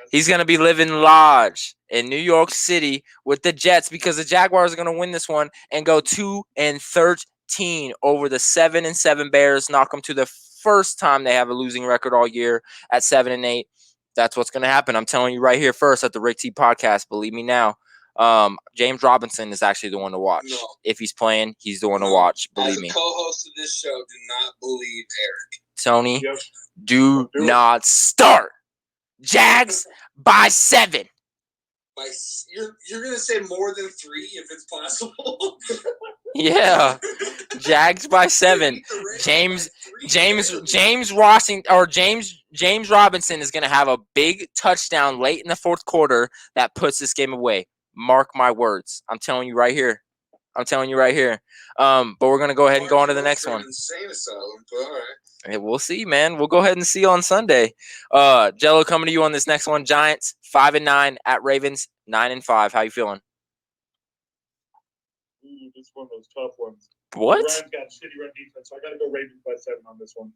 He's going to be living large in New York City with the Jets because the Jaguars are going to win this one and go 2-13 over the 7-7 Bears, knock them to the first time they have a losing record all year at 7-8. That's what's going to happen. I'm telling you right here first at the Rick T podcast. Believe me now. James Robinson is actually the one to watch. No. If he's playing, he's the one to watch. Believe As me. a co-host of this show, do not believe Eric. Tony, Yep. do not start. Jags by 7. You're gonna say more than 3 if it's possible. Yeah, Jags by 7. James Robinson is gonna have a big touchdown late in the fourth quarter that puts this game away. Mark my words. I'm telling you right here. But we're gonna go ahead and go on to the next one. Insane asylum, but all right. Hey, we'll see, man. We'll go ahead and see on Sunday. Jello, coming to you on this next one. Giants 5-9 at Ravens 9-5. How you feeling? Ooh, this is one of those tough ones. What? Ryan's got shitty run defense, so I got to go Ravens by 7 on this one.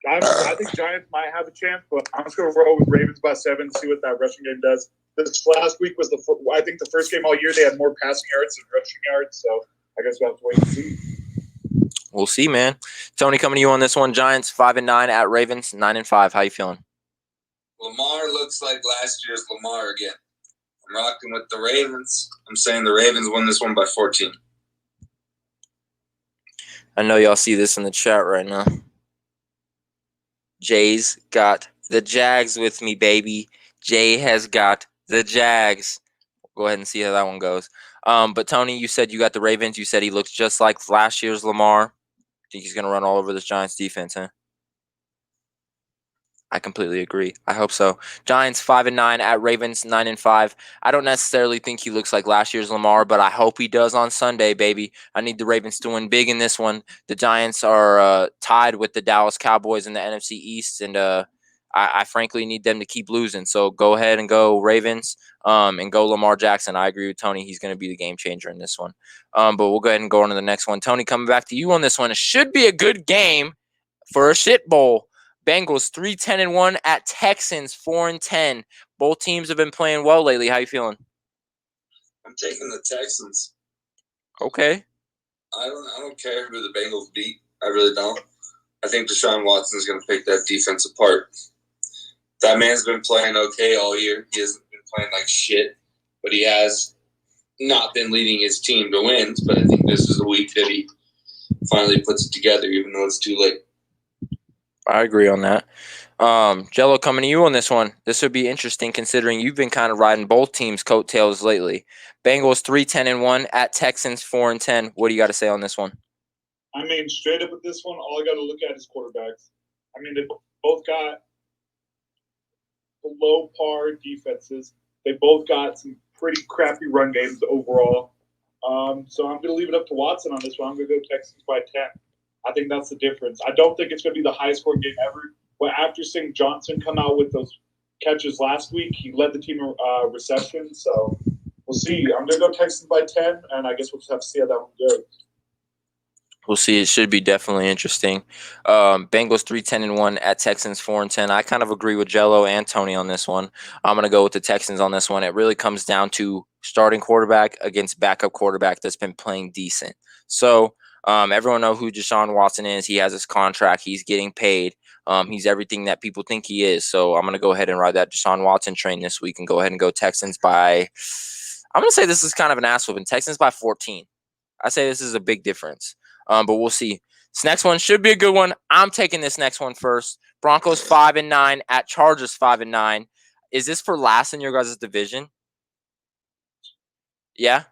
I think Giants might have a chance, but I'm just going to roll with Ravens by 7, see what that rushing game does. This last week was I think the first game all year they had more passing yards than rushing yards, so I guess we'll have to wait and see. We'll see, man. Tony, coming to you on this one. Giants 5-9 at Ravens 9-5. How you feeling? Lamar looks like last year's Lamar again. I'm rocking with the Ravens. I'm saying the Ravens win this one by 14. I know y'all see this in the chat right now. Jay's got the Jags with me, baby. Jay has got the Jags. Go ahead and see how that one goes. But Tony, you said you got the Ravens. You said he looks just like last year's Lamar. Think he's going to run all over this Giants defense, huh? I completely agree. I hope so. Giants 5-9 at Ravens 9-5. I don't necessarily think he looks like last year's Lamar, but I hope he does on Sunday, baby. I need the Ravens to win big in this one. The Giants are tied with the Dallas Cowboys in the NFC East, and I frankly need them to keep losing. So go ahead and go Ravens and go Lamar Jackson. I agree with Tony. He's going to be the game changer in this one. But we'll go ahead and go on to the next one. Tony, coming back to you on this one. It should be a good game for a shit bowl. Bengals 3-10-1 at Texans 4-10. Both teams have been playing well lately. How you feeling? I'm taking the Texans. Okay. I don't care who the Bengals beat. I really don't. I think Deshaun Watson is going to pick that defense apart. That man's been playing okay all year. He hasn't been playing like shit, but he has not been leading his team to wins. But I think this is the week that he finally puts it together, even though it's too late. I agree on that. Jello, coming to you on this one. This would be interesting considering you've been kind of riding both teams' coattails lately. Bengals 3-10-1 at Texans 4-10. What do you got to say on this one? I mean, straight up with this one, all I got to look at is quarterbacks. I mean, they both got below par defenses. They both got some pretty crappy run games overall. So I'm going to leave it up to Watson on this one. I'm going to go Texans by 10. I think that's the difference. I don't think it's going to be the highest scoring game ever. But after seeing Johnson come out with those catches last week, he led the team in reception. So we'll see. I'm going to go Texans by 10, and I guess we'll just have to see how that one goes. We'll see. It should be definitely interesting. Bengals 3-10-1 at Texans 4-10. I kind of agree with Jello and Tony on this one. I'm going to go with the Texans on this one. It really comes down to starting quarterback against backup quarterback that's been playing decent. So everyone know who Deshaun Watson is. He has his contract. He's getting paid. He's everything that people think he is. So I'm going to go ahead and ride that Deshaun Watson train this week and go ahead and go Texans by – I'm going to say this is kind of an ass whooping. Texans by 14. I say this is a big difference. But we'll see. This next one should be a good one. I'm taking this next one first. Broncos 5-9 at Chargers 5-9. Is this for last in your guys' division? Yeah?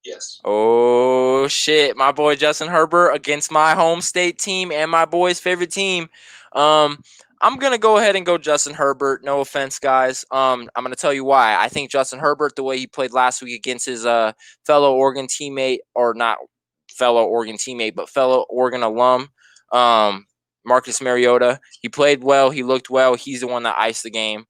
Yes. Oh, shit. My boy Justin Herbert against my home state team and my boy's favorite team. I'm going to go ahead and go Justin Herbert. No offense, guys. I'm going to tell you why. I think Justin Herbert, the way he played last week against his fellow Oregon teammate, or not fellow Oregon teammate, but fellow Oregon alum, Marcus Mariota. He played well. He looked well. He's the one that iced the game.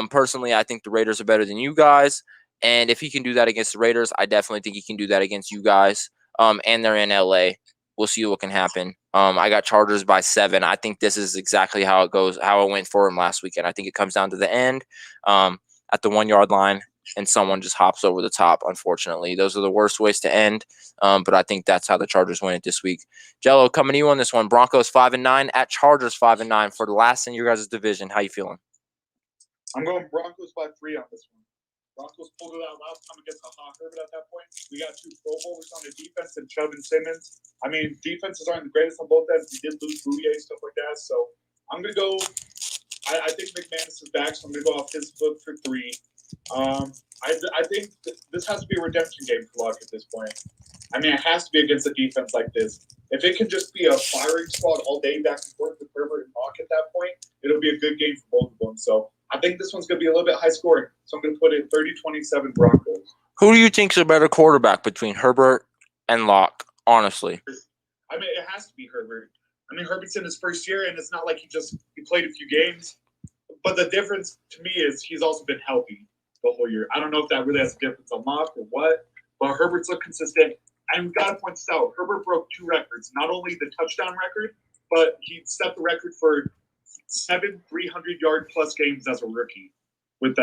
Personally, I think the Raiders are better than you guys. And if he can do that against the Raiders, I definitely think he can do that against you guys. And they're in LA. We'll see what can happen. I got Chargers by 7. I think this is exactly how it goes, how it went for him last weekend. I think it comes down to the end at the 1-yard line, and someone just hops over the top, unfortunately. Those are the worst ways to end, but I think that's how the Chargers win it this week. Jello, coming to you on this one. Broncos 5-9 at Chargers 5-9 for the last in your guys' division. How you feeling? I'm going Broncos by 3 on this one. Broncos pulled it out last time against the Hawk Herbert at that point. We got 2 Pro Bowlers on the defense and Chubb and Simmons. I mean, defenses aren't the greatest on both ends. We did lose Bouye, stuff like that. So I'm going to go – I think McManus is back, so I'm going to go off his foot for 3. I think this has to be a redemption game for Locke at this point. I mean, it has to be against a defense like this. If it can just be a firing squad all day back and forth with Herbert and Locke at that point, it'll be a good game for both of them. So I think this one's going to be a little bit high scoring. So I'm going to put it 30-27 Broncos. Who do you think is a better quarterback between Herbert and Locke, honestly? I mean, it has to be Herbert. I mean, Herbert's in his first year, and it's not like he played a few games. But the difference to me is he's also been healthy the whole year. I don't know if that really has a difference on Locke or what, but Herbert's looked consistent. And we've got to point this out. Herbert broke 2 records, not only the touchdown record, but he set the record for 7 300-yard-plus games as a rookie with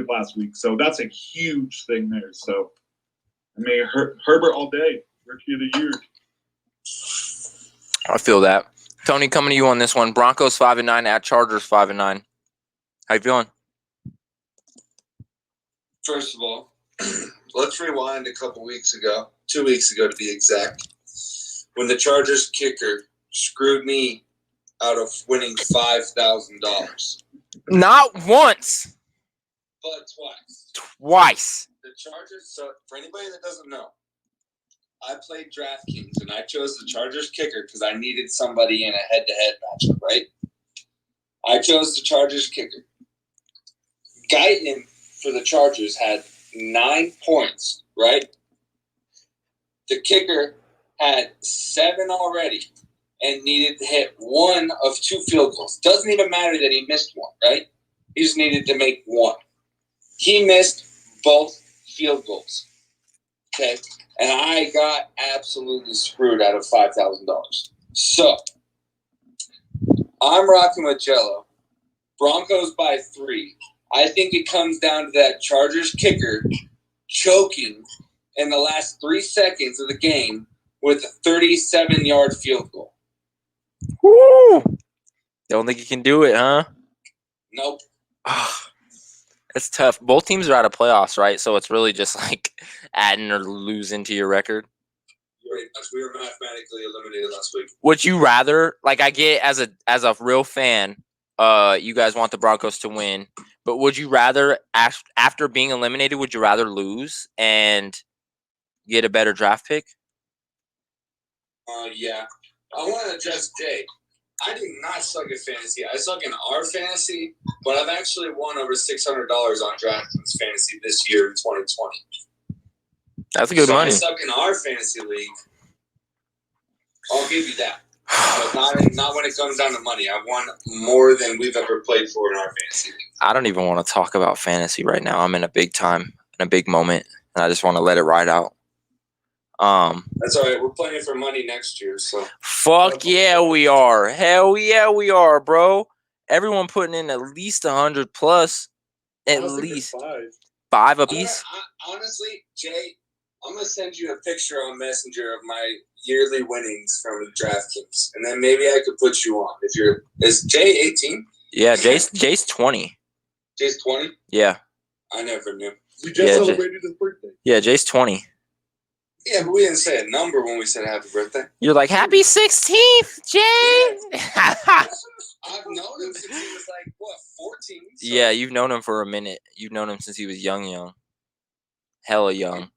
last week. So that's a huge thing there. So, I mean, Herbert all day, rookie of the year. I feel that. Tony, coming to you on this one. Broncos 5-9 at Chargers 5-9. How you feeling? First of all, let's rewind a couple weeks ago, 2 weeks ago to be exact, when the Chargers kicker screwed me out of winning $5,000. Not once. But twice. Twice. The Chargers, so for anybody that doesn't know, I played DraftKings, and I chose the Chargers kicker because I needed somebody in a head-to-head matchup, right? I chose the Chargers kicker. Guyton for the Chargers had 9 points, right? The kicker had 7 already and needed to hit 1 of 2 field goals. Doesn't even matter that he missed 1, right? He just needed to make 1. He missed both field goals, okay? And I got absolutely screwed out of $5,000. So, I'm rocking with Jello. Broncos by 3. I think it comes down to that Chargers kicker choking in the last 3 seconds of the game with a 37-yard field goal. Woo! Don't think you can do it, huh? Nope. It's tough. Both teams are out of playoffs, right? So it's really just like adding or losing to your record. We were mathematically eliminated last week. Would you rather, like, I get as a real fan, you guys want the Broncos to win, but would you rather after being eliminated, would you rather lose and get a better draft pick? Yeah. I want to address Jay. I do not suck at fantasy. I suck in our fantasy, but I've actually won over $600 on DraftKings fantasy this year in 2020. That's good money. I suck in our fantasy league. I'll give you that. But not when it comes down to money. I've won more than we've ever played for in our fantasy league. I don't even want to talk about fantasy right now. I'm in a big moment, and I just want to let it ride out. That's all right. We're playing for money next year, so. Fuck yeah, we are. Hell yeah, we are, bro. Everyone putting in at least 100 plus. At least five apiece. Honestly, Jay, I'm gonna send you a picture on Messenger of my yearly winnings from DraftKings, and then maybe I could put you on. Is Jay 18? Yeah, Jay's 20. Jay's 20? Yeah. I never knew. We just celebrated his birthday. Yeah, Jay's 20. Yeah, but we didn't say a number when we said happy birthday. You're like, happy 16th, Jay! Yeah. I've known him since he was like, 14? So. Yeah, you've known him for a minute. You've known him since he was young. Hella young.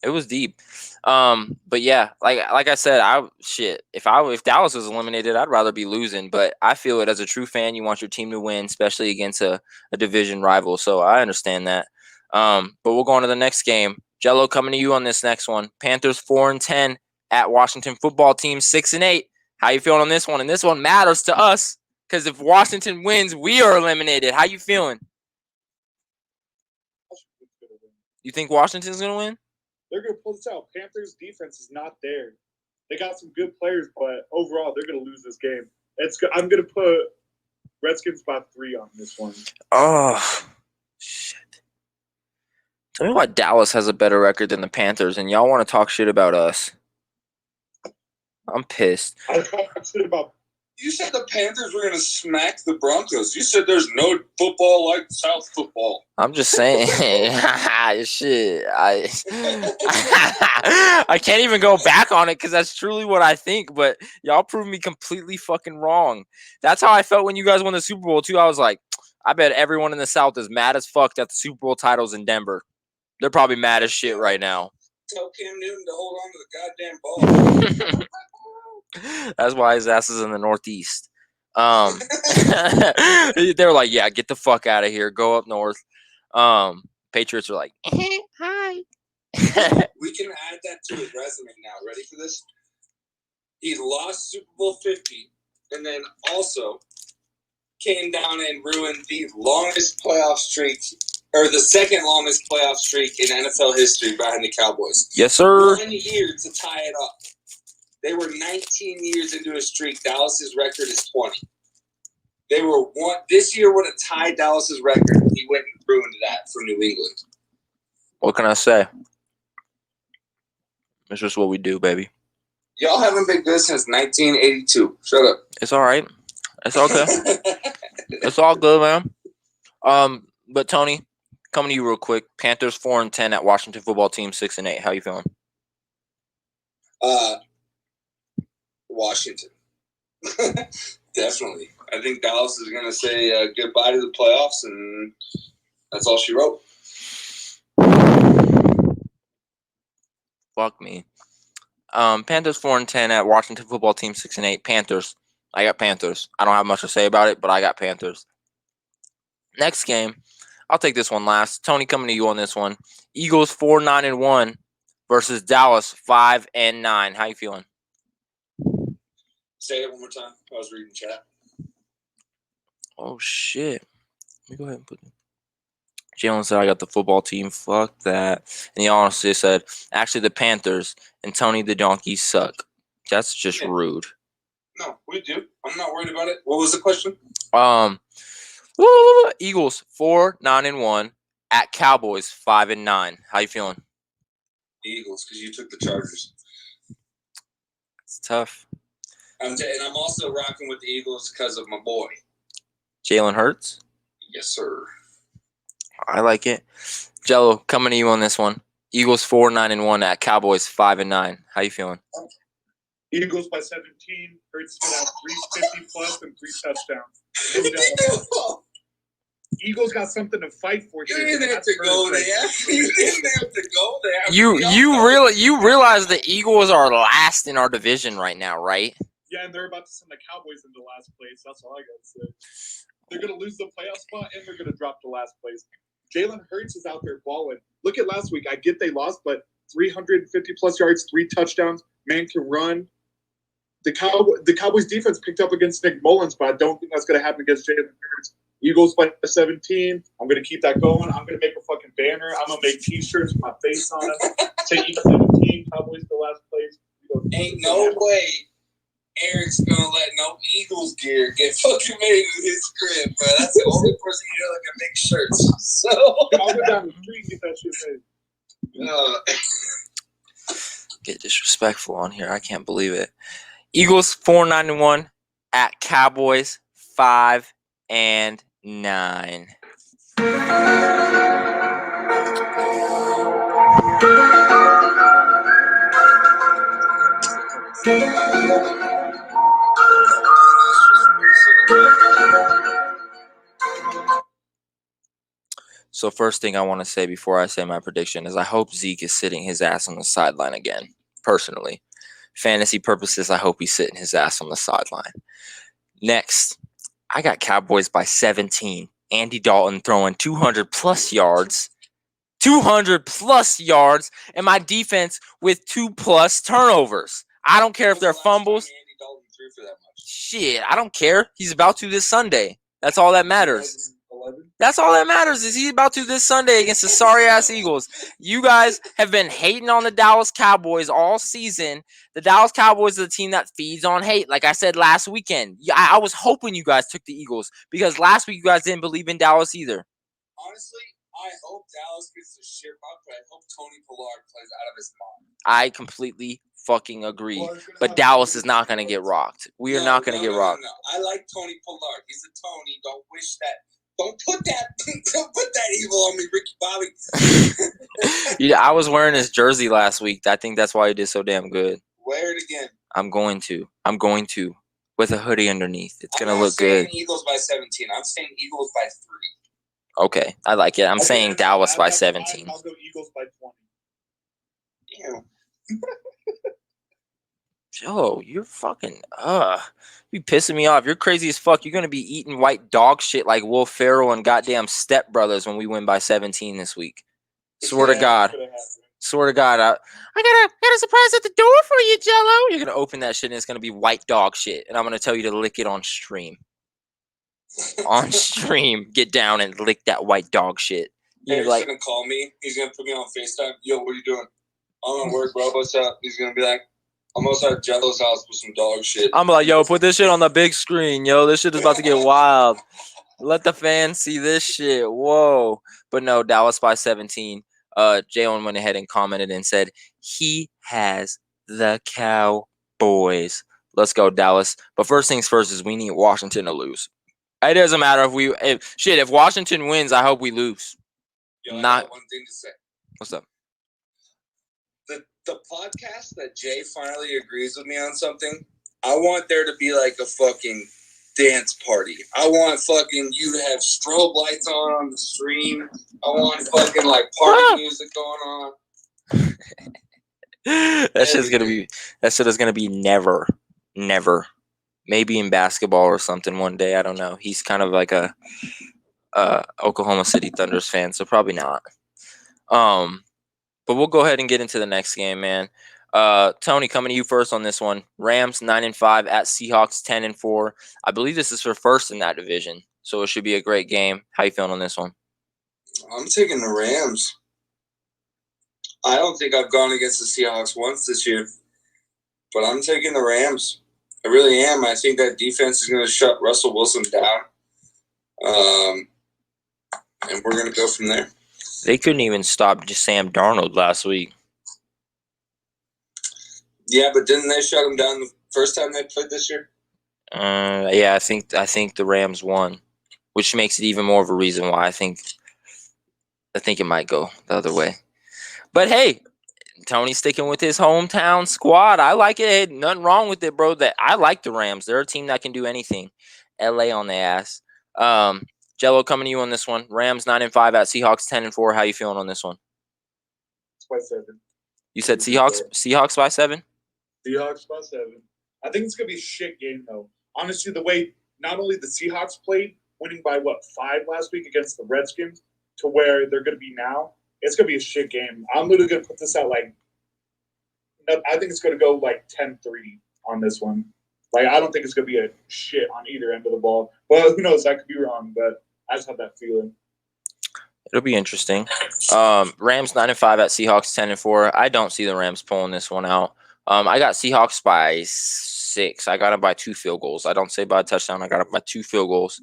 It was deep. But yeah, like I said, if Dallas was eliminated, I'd rather be losing. But I feel it as a true fan, you want your team to win, especially against a division rival. So I understand that. But we'll go on to the next game. Jello, coming to you on this next one. Panthers 4-10 at Washington Football Team 6-8. How you feeling on this one? And this one matters to us because if Washington wins, we are eliminated. How you feeling? You think Washington's gonna win? They're gonna pull this out. Panthers defense is not there. They got some good players, but overall they're gonna lose this game. I'm gonna put Redskins by 3 on this one. Oh shit. Tell me why Dallas has a better record than the Panthers, and y'all want to talk shit about us. I'm pissed. I talk shit about. You said the Panthers were going to smack the Broncos. You said there's no football like South football. I'm just saying. Shit. I can't even go back on it because that's truly what I think, but y'all proved me completely fucking wrong. That's how I felt when you guys won the Super Bowl, too. I was like, I bet everyone in the South is mad as fuck that the Super Bowl title's in Denver. They're probably mad as shit right now. Tell Cam Newton to hold on to the goddamn ball. That's why his ass is in the Northeast. They're like, yeah, get the fuck out of here. Go up north. Patriots are like, hi. We can add that to his resume now. Ready for this? He lost Super Bowl 50 and then also came down and ruined the longest playoff streak, or the second longest playoff streak in NFL history behind the Cowboys. Yes, sir. 1 year to tie it up. They were 19 years into a streak. Dallas's record is 20. They were this year would have tied Dallas's record. He went and ruined that for New England. What can I say? It's just what we do, baby. Y'all haven't been good since 1982. Shut up. It's all right. It's all good. It's all good, man. But Tony, coming to you real quick. Panthers 4-10 at Washington Football Team 6-8. How you feeling? Washington. Definitely. I think Dallas is going to say goodbye to the playoffs, and that's all she wrote. Fuck me. Panthers 4-10 at Washington Football Team 6-8. Panthers. I got Panthers. I don't have much to say about it, but I got Panthers. Next game. I'll take this one last. Tony, coming to you on this one. Eagles 4-9-1 versus Dallas 5-9. How you feeling? Say it one more time. I was reading chat. Oh, shit. Let me go ahead and put it. Jalen said I got the football team. Fuck that. And he honestly said, actually, the Panthers and Tony the Donkey suck. That's just rude. No, we do. I'm not worried about it. What was the question? Eagles 4-9-1 at Cowboys 5-9. How you feeling? Eagles, because you took the Chargers. It's tough. And I'm also rocking with the Eagles because of my boy. Jalen Hurts? Yes, sir. I like it. Jello, coming to you on this one. Eagles 4-9-1 at Cowboys 5-9. How you feeling? Eagles by 17. Hurts gonna have 350 plus and 3 touchdowns. Eagles got something to fight for You here. didn't have to go there. You didn't have to go there. You realize the Eagles are last in our division right now, right? Yeah, and they're about to send the Cowboys into last place. That's all I gotta say. They're gonna lose the playoff spot and they're gonna drop to last place. Jalen Hurts is out there balling. Look at last week. I get they lost, but 350 plus yards, 3 touchdowns. Man can run. The Cowboys defense picked up against Nick Mullins, but I don't think that's gonna happen against Jalen Hurts. Eagles by 17. I'm gonna keep that going. I'm gonna make a fucking banner. I'm gonna make T-shirts with my face on them. Take Eagles 17. Cowboys to last place. Ain't no way Eric's gonna let no Eagles gear get fucking made in his crib, bro. That's the only person you know that can make shirts. So I'll go down the street and get that shit made. Get disrespectful on here. I can't believe it. Eagles 4-9-1 at Cowboys 5-9. So first thing I want to say before I say my prediction is I hope Zeke is sitting his ass on the sideline again, personally. Fantasy purposes, I hope he's sitting his ass on the sideline. Next, I got Cowboys by 17. Andy Dalton throwing 200 plus yards. 200 plus yards, and my defense with 2+ turnovers. I don't care if they're fumbles. Andy Dalton threw for that much. Shit, I don't care. He's about to this Sunday. That's all that matters. 11. That's all that matters is he's about to this Sunday against the sorry-ass Eagles. You guys have been hating on the Dallas Cowboys all season. The Dallas Cowboys are the team that feeds on hate. Like I said last weekend, I was hoping you guys took the Eagles because last week you guys didn't believe in Dallas either. Honestly, I hope Dallas gets the shit rocked, but I hope Tony Pollard plays out of his mind. I completely fucking agree. But Dallas is not going to get rocked. We are not going to get rocked. No. I like Tony Pollard. He's a Tony. Don't wish that. Don't put that evil on me, Ricky Bobby. Yeah, I was wearing his jersey last week. I think that's why he did so damn good. Wear it again. I'm going to. With a hoodie underneath. It's going to look good. I'm good. saying Eagles by 17. I'm saying Eagles by 3. Okay, I like it. I'm saying Dallas by 17. I'll go Eagles by 20. Damn. Joe, you're fucking you pissing me off. You're crazy as fuck. You're gonna be eating white dog shit like Will Ferrell and goddamn Step Brothers when we win by 17 this week. Swear to God. Swear to God. I got a surprise at the door for you, Jello. You're gonna open that shit and it's gonna be white dog shit. And I'm gonna tell you to lick it on stream. On stream. Get down and lick that white dog shit. He's gonna call me. He's gonna put me on FaceTime. Yo, what are you doing? I'm gonna work, bro. What's up? He's gonna be like, I'm outside Jello's house with some dog shit. I'm like, yo, put this shit on the big screen, yo. This shit is about to get wild. Let the fans see this shit. Whoa. But no, Dallas by 17. Jalen went ahead and commented and said he has the Cowboys. Let's go, Dallas. But first things first is we need Washington to lose. It doesn't matter if Washington wins, I hope we lose. Yo, I got one thing to say. What's up? The podcast that Jay finally agrees with me on something, I want there to be like a fucking dance party. I want fucking you to have strobe lights on the stream. I want fucking like party music going on. That shit is gonna be never. Maybe in basketball or something one day. I don't know. He's kind of like a Oklahoma City Thunders fan, so probably not. But we'll go ahead and get into the next game, man. Tony, coming to you first on this one. Rams 9-5 at Seahawks 10-4. I believe this is for first in that division, so it should be a great game. How you feeling on this one? I'm taking the Rams. I don't think I've gone against the Seahawks once this year, but I'm taking the Rams. I really am. I think that defense is going to shut Russell Wilson down, and we're going to go from there. They couldn't even stop just Sam Darnold last week. Yeah, but didn't they shut him down the first time they played this year? Yeah, I think the Rams won which makes it even more of a reason why I think it might go the other way. But hey, Tony's sticking with his hometown squad. I like it. Hey, nothing wrong with it, bro. That I like the Rams. They're a team that can do anything. LA on the ass. Jello, coming to you on this one. Rams 9-5 at Seahawks 10-4. How you feeling on this one? By 7. You said Seahawks. Seahawks by 7. Seahawks by 7. I think it's gonna be a shit game though. Honestly, the way not only the Seahawks played, winning by 5 last week against the Redskins, to where they're gonna be now, it's gonna be a shit game. I'm literally gonna put this out I think it's gonna go 10-3 on this one. I don't think it's gonna be a shit on either end of the ball. Well, who knows? I could be wrong, but I just have that feeling. It'll be interesting. Rams 9-5 at Seahawks 10-4. I don't see the Rams pulling this one out. I got Seahawks by 6. I got it by 2 field goals. I don't say by a touchdown. I got it by 2 field goals.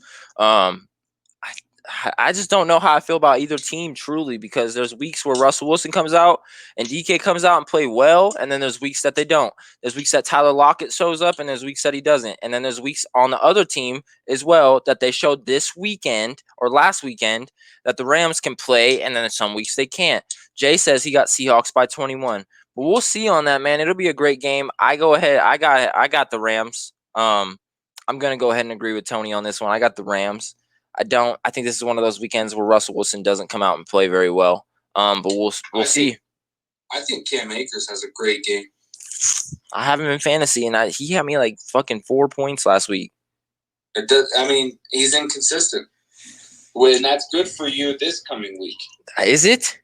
I just don't know how I feel about either team truly, because there's weeks where Russell Wilson comes out and DK comes out and play well, and then there's weeks that they don't. There's weeks that Tyler Lockett shows up, and there's weeks that he doesn't. And then there's weeks on the other team as well that they showed this weekend or last weekend that the Rams can play, and then some weeks they can't. Jay says he got Seahawks by 21. But we'll see on that, man. It'll be a great game. I go ahead. I got the Rams. I'm gonna go ahead and agree with Tony on this one. I got the Rams. I think this is one of those weekends where Russell Wilson doesn't come out and play very well. But we'll see. I think Cam Akers has a great game. I have him in fantasy, and he had me fucking 4 points last week. It does. I mean, he's inconsistent. And that's good for you this coming week. Is it?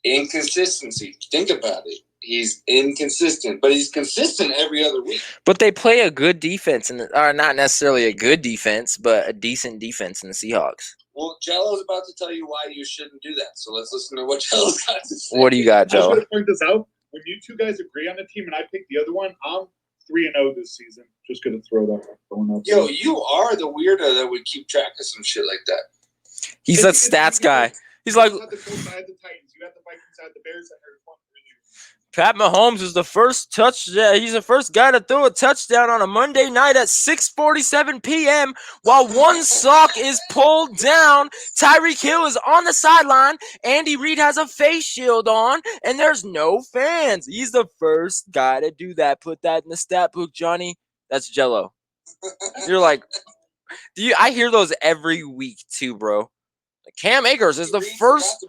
Inconsistency. Think about it. He's inconsistent, but he's consistent every other week. But they play a good defense, or not necessarily a good defense, but a decent defense in the Seahawks. Well, Jello's about to tell you why you shouldn't do that. So let's listen to what Jello's got to say. What do you got, I was Jello? going to point this out. When you two guys agree on a team and I pick the other one, I'm 3-0 this season. Just going to throw that going up. Yo, you are the weirdo that would keep track of some shit like that. He's that stats guy. He's like, you had the Colts, I had the Titans. You had the Vikings, I had the Bears. I heard one earlier. Pat Mahomes is the first he's the first guy to throw a touchdown on a Monday night at 6:47 p.m. while one sock is pulled down. Tyreek Hill is on the sideline. Andy Reid has a face shield on, and there's no fans. He's the first guy to do that. Put that in the stat book, Johnny. That's Jello. You're like, I hear those every week too, bro. Cam Akers is the first.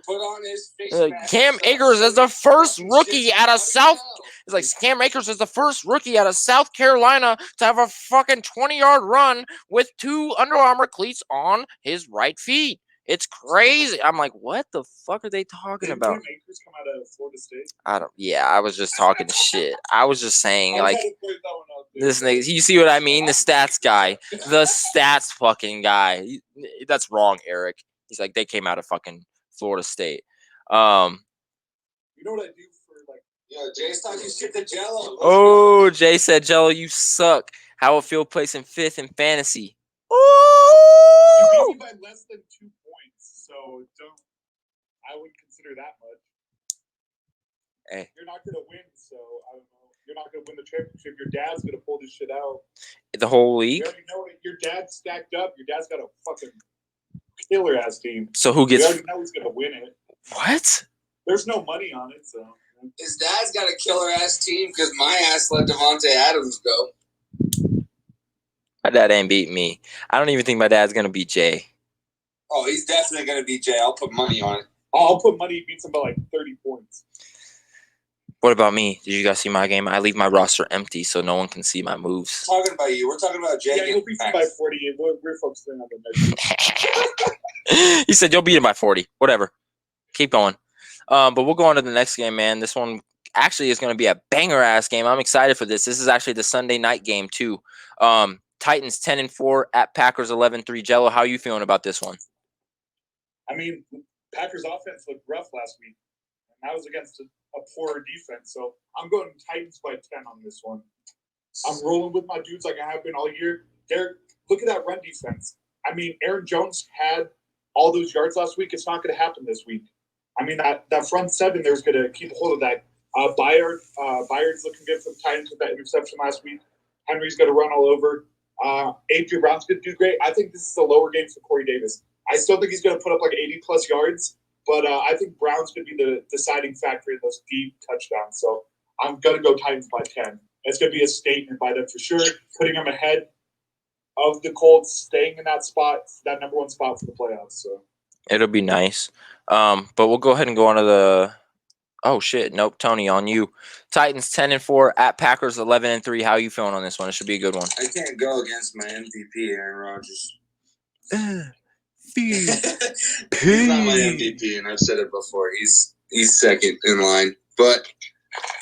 Cam Akers is the first rookie out of South. It's like Cam Akers is the first rookie out of South Carolina to have a fucking 20-yard run with 2 Under Armour cleats on his right feet. It's crazy. I'm like, what the fuck are they talking about? Cam Akers come out of Florida State? I was just talking shit. I was just saying, this nigga. You see what I mean? The stats guy, the stats fucking guy. That's wrong, Eric. He's like, they came out of fucking Florida State. You know what I do for Jay's talking shit to Jello. Oh, Jay said, Jello, you suck. How will feel placing 5th in fantasy? Oh! You beat me by less than 2 points, so I wouldn't consider that much. Hey. You're not gonna win, so I don't know. You're not gonna win the championship. Your dad's gonna pull this shit out. The whole league? You already know it. Your dad's stacked up. Your dad's got a fucking killer ass team. So who gets? You already know he's gonna win it. What? There's no money on it, so. His dad's got a killer ass team because my ass let Devontae Adams go. My dad ain't beat me. I don't even think my dad's gonna beat Jay. Oh, he's definitely gonna beat Jay. I'll put money on it. I'll put money he beats him by 30 points. What about me? Did you guys see my game? I leave my roster empty so no one can see my moves. We're talking about you. We're talking about Jay. Yeah, you'll beat him by 40. We're focusing on the next. He said you'll beat him by 40. Whatever. Keep going. But we'll go on to the next game, man. This one actually is going to be a banger-ass game. I'm excited for this. This is actually the Sunday night game, too. Titans 10-4 at Packers 11-3. Jello, how are you feeling about this one? I mean, Packers offense looked rough last week. And that was against a poor defense. So I'm going Titans by 10 on this one. I'm rolling with my dudes like I have been all year. Look at that run defense. I mean, Aaron Jones had all those yards last week. It's not going to happen this week. I mean, that front seven there's going to keep hold of that. Byard's looking good for the Titans with that interception last week. Henry's going to run all over. A.J. Brown's going to do great. I think this is a lower game for Corey Davis. I still think he's going to put up like 80-plus yards, but I think Brown's going to be the deciding factor in those deep touchdowns. So I'm going to go Titans by 10. It's going to be a statement by them for sure, putting them ahead of the Colts, staying in that spot, that number one spot for the playoffs. So It'll be nice. But we'll go ahead and go on to the – oh, shit. Nope, Tony, on you. Titans 10-4 at Packers 11-3. How are you feeling on this one? It should be a good one. I can't go against my MVP, Aaron Rodgers. He's He's not my MVP, and I've said it before. He's second in line. But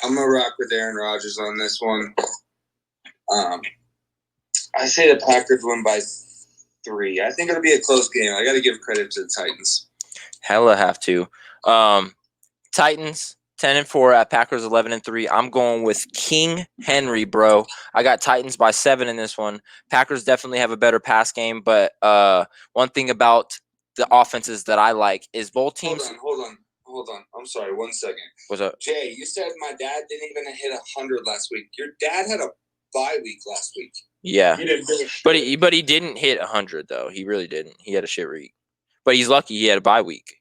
I'm going to rock with Aaron Rodgers on this one. I say the Packers win by 3. I think it'll be a close game. I got to give credit to the Titans. Hella have to. Titans 10-4 at Packers 11-3. I'm going with King Henry, bro. I got Titans by 7 in this one. Packers definitely have a better pass game, but one thing about the offenses that I like is both teams. Hold on. I'm sorry. 1 second. What's up? Jay, you said my dad didn't even hit 100 last week. Your dad had a bye week last week. Yeah, he didn't do it. but he didn't hit 100 though. He really didn't. He had a shit week, but he's lucky he had a bye week.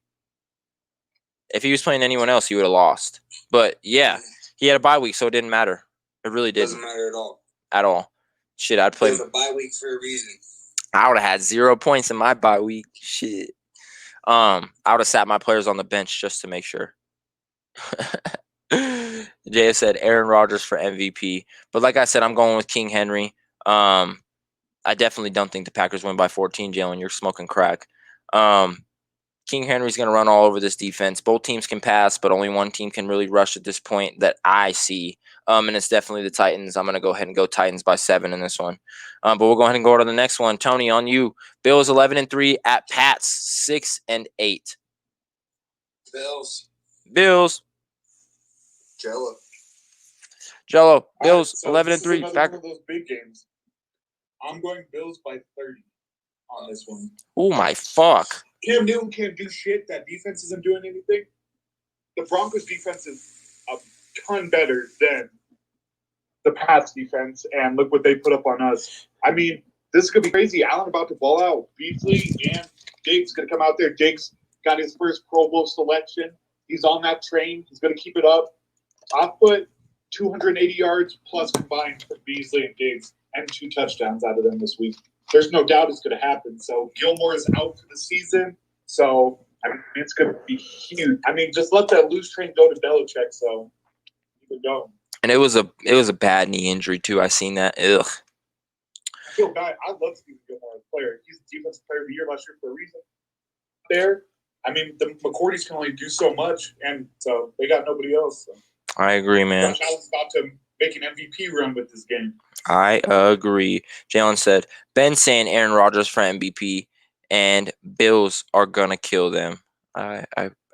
If he was playing anyone else, he would have lost. But yeah, he had a bye week, so it didn't matter. It really didn't. Doesn't matter at all. At all. Shit, I'd play. It was a bye week for a reason. I would have had 0 points in my bye week. Shit. I would have sat my players on the bench just to make sure. Jay said Aaron Rodgers for MVP. But like I said, I'm going with King Henry. I definitely don't think the Packers win by 14, Jalen. You're smoking crack. King Henry's going to run all over this defense. Both teams can pass, but only one team can really rush at this point that I see. And it's definitely the Titans. I'm going to go ahead and go Titans by 7 in this one. But we'll go ahead and go to the next one. Tony, on you. Bills 11-3 at Pats 6-8. Bills. Jello. Bills All right, so 11-3. this is another Back. one of those big games. I'm going Bills by 30 on this one. Oh my fuck. Cam Newton can't do shit. That defense isn't doing anything. The Broncos defense is a ton better than the Pats defense, and look what they put up on us. I mean, this is going to be crazy. Allen about to ball out. Beasley and Diggs going to come out there. Diggs got his first Pro Bowl selection. He's on that train. He's going to keep it up. I'll put 280 yards plus combined for Beasley and Diggs and 2 touchdowns out of them this week. There's no doubt it's going to happen. So Gilmore is out for the season. So I mean, it's going to be huge. I mean, just let that loose train go to Belichick. So you can go. And it was a bad knee injury too. I seen that. Ugh. I feel bad. I love Stephen Gilmore as a player. He's the defensive player of the year last year for a reason. There, I mean, the McCourties can only do so much, and so they got nobody else. So. I agree, man. Josh Allen's about to make an MVP run with this game. I agree. Jalen said, Ben saying Aaron Rodgers for MVP, and Bills are going to kill them. I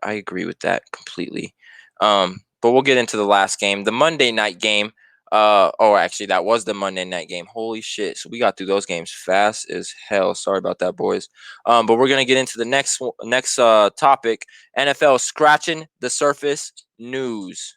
agree with that completely. But we'll get into the last game. The Monday night game. Actually, that was the Monday night game. Holy shit. So we got through those games fast as hell. Sorry about that, boys. But we're going to get into the next topic. NFL scratching the surface news.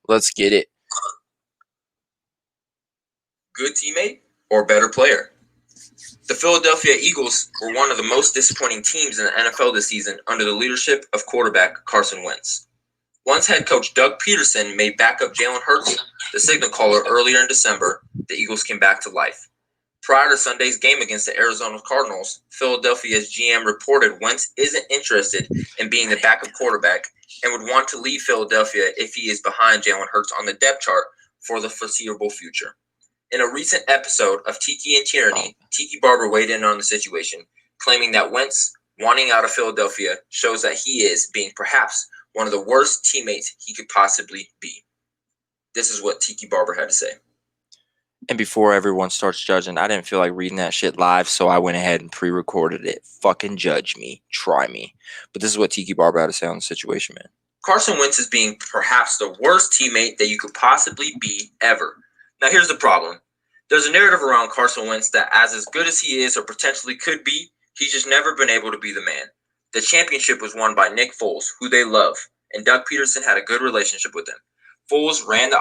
Let's get it. Good teammate or better player? The Philadelphia Eagles were one of the most disappointing teams in the NFL this season under the leadership of quarterback Carson Wentz. Once head coach Doug Peterson made backup Jalen Hurts the signal caller earlier in December, the Eagles came back to life. Prior to Sunday's game against the Arizona Cardinals, Philadelphia's GM reported Wentz isn't interested in being the backup quarterback and would want to leave Philadelphia if he is behind Jalen Hurts on the depth chart for the foreseeable future. In a recent episode of Tiki and Tyranny, Tiki Barber weighed in on the situation, claiming that Wentz wanting out of Philadelphia shows that he is being perhaps one of the worst teammates he could possibly be. This is what Tiki Barber had to say. And before everyone starts judging, I didn't feel like reading that shit live, so I went ahead and pre-recorded it. Fucking judge me. Try me. But this is what Tiki Barber had to say on the situation, man. Carson Wentz is being perhaps the worst teammate that you could possibly be ever. Now, here's the problem. There's a narrative around Carson Wentz that as good as he is or potentially could be, he's just never been able to be the man. The championship was won by Nick Foles, who they love, and Doug Peterson had a good relationship with him. Foles ran the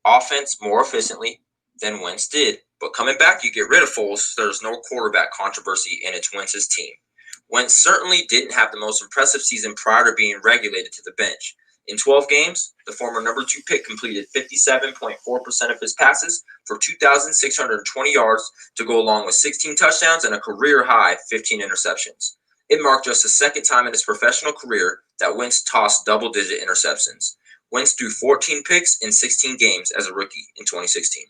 offense more efficiently than Wentz did, but coming back, you get rid of Foles, so there's no quarterback controversy, and it's Wentz's team. Wentz certainly didn't have the most impressive season prior to being regulated to the bench. In 12 games, the former number 2 pick completed 57.4% of his passes for 2,620 yards to go along with 16 touchdowns and a career-high 15 interceptions. It marked just the second time in his professional career that Wentz tossed double-digit interceptions. Wentz threw 14 picks in 16 games as a rookie in 2016.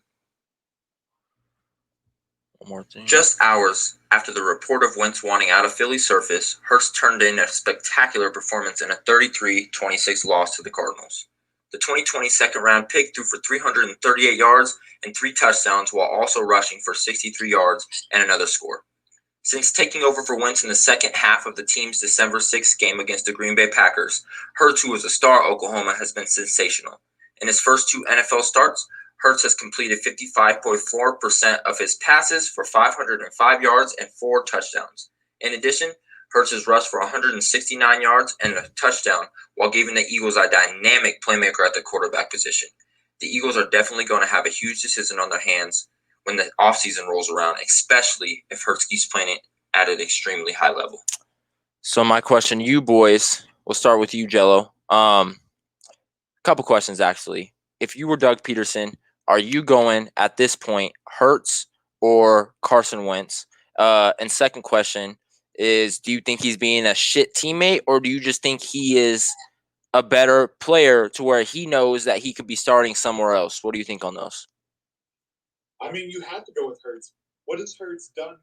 One more thing. Just hours after the report of Wentz wanting out of Philly surfaced, Hurts turned in a spectacular performance in a 33-26 loss to the Cardinals. The 2020 second-round pick threw for 338 yards and 3 touchdowns while also rushing for 63 yards and another score. Since taking over for Wentz in the second half of the team's December 6th game against the Green Bay Packers, Hurts, who was a star at Oklahoma, has been sensational. In his first 2 NFL starts, Hurts has completed 55.4% of his passes for 505 yards and 4 touchdowns. In addition, Hurts has rushed for 169 yards and a touchdown while giving the Eagles a dynamic playmaker at the quarterback position. The Eagles are definitely going to have a huge decision on their hands when the offseason rolls around, especially if Hurts keeps playing it at an extremely high level. So my question to you boys, we'll start with you, Jello. Couple questions, actually. If you were Doug Peterson, are you going at this point Hurts or Carson Wentz? And second question is, do you think he's being a shit teammate, or do you just think he is a better player to where he knows that he could be starting somewhere else? What do you think on those? I mean, you have to go with Hurts. What has Hurts done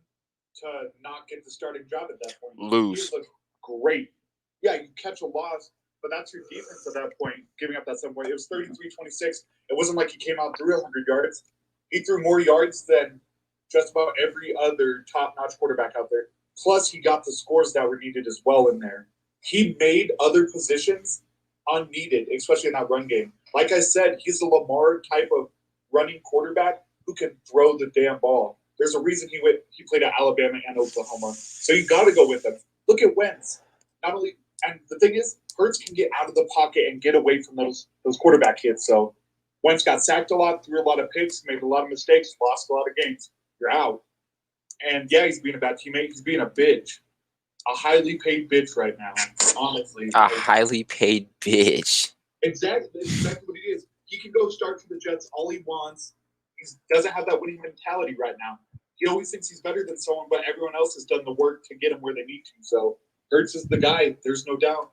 to not get the starting job at that point? Lose. He looked great. Yeah, you catch a loss, but that's your defense at that point, giving up that 7 point. It was 33-26. It wasn't like he came out threw 100 yards. He threw more yards than just about every other top-notch quarterback out there. Plus, he got the scores that were needed as well in there. He made other positions unneeded, especially in that run game. Like I said, he's a Lamar type of running quarterback who can throw the damn ball. There's a reason he played at Alabama and Oklahoma. So you got to go with him. Look at Wentz. Not only, and the thing is, Hurts can get out of the pocket and get away from those quarterback hits. So Wentz got sacked a lot, threw a lot of picks, made a lot of mistakes, lost a lot of games. You're out. And yeah, he's being a bad teammate. He's being a bitch. A highly paid bitch right now, honestly. A highly paid bitch. Exactly. That's exactly what he is. He can go start for the Jets all he wants. He doesn't have that winning mentality right now. He always thinks he's better than someone, but everyone else has done the work to get him where they need to. So Hurts is the guy. There's no doubt.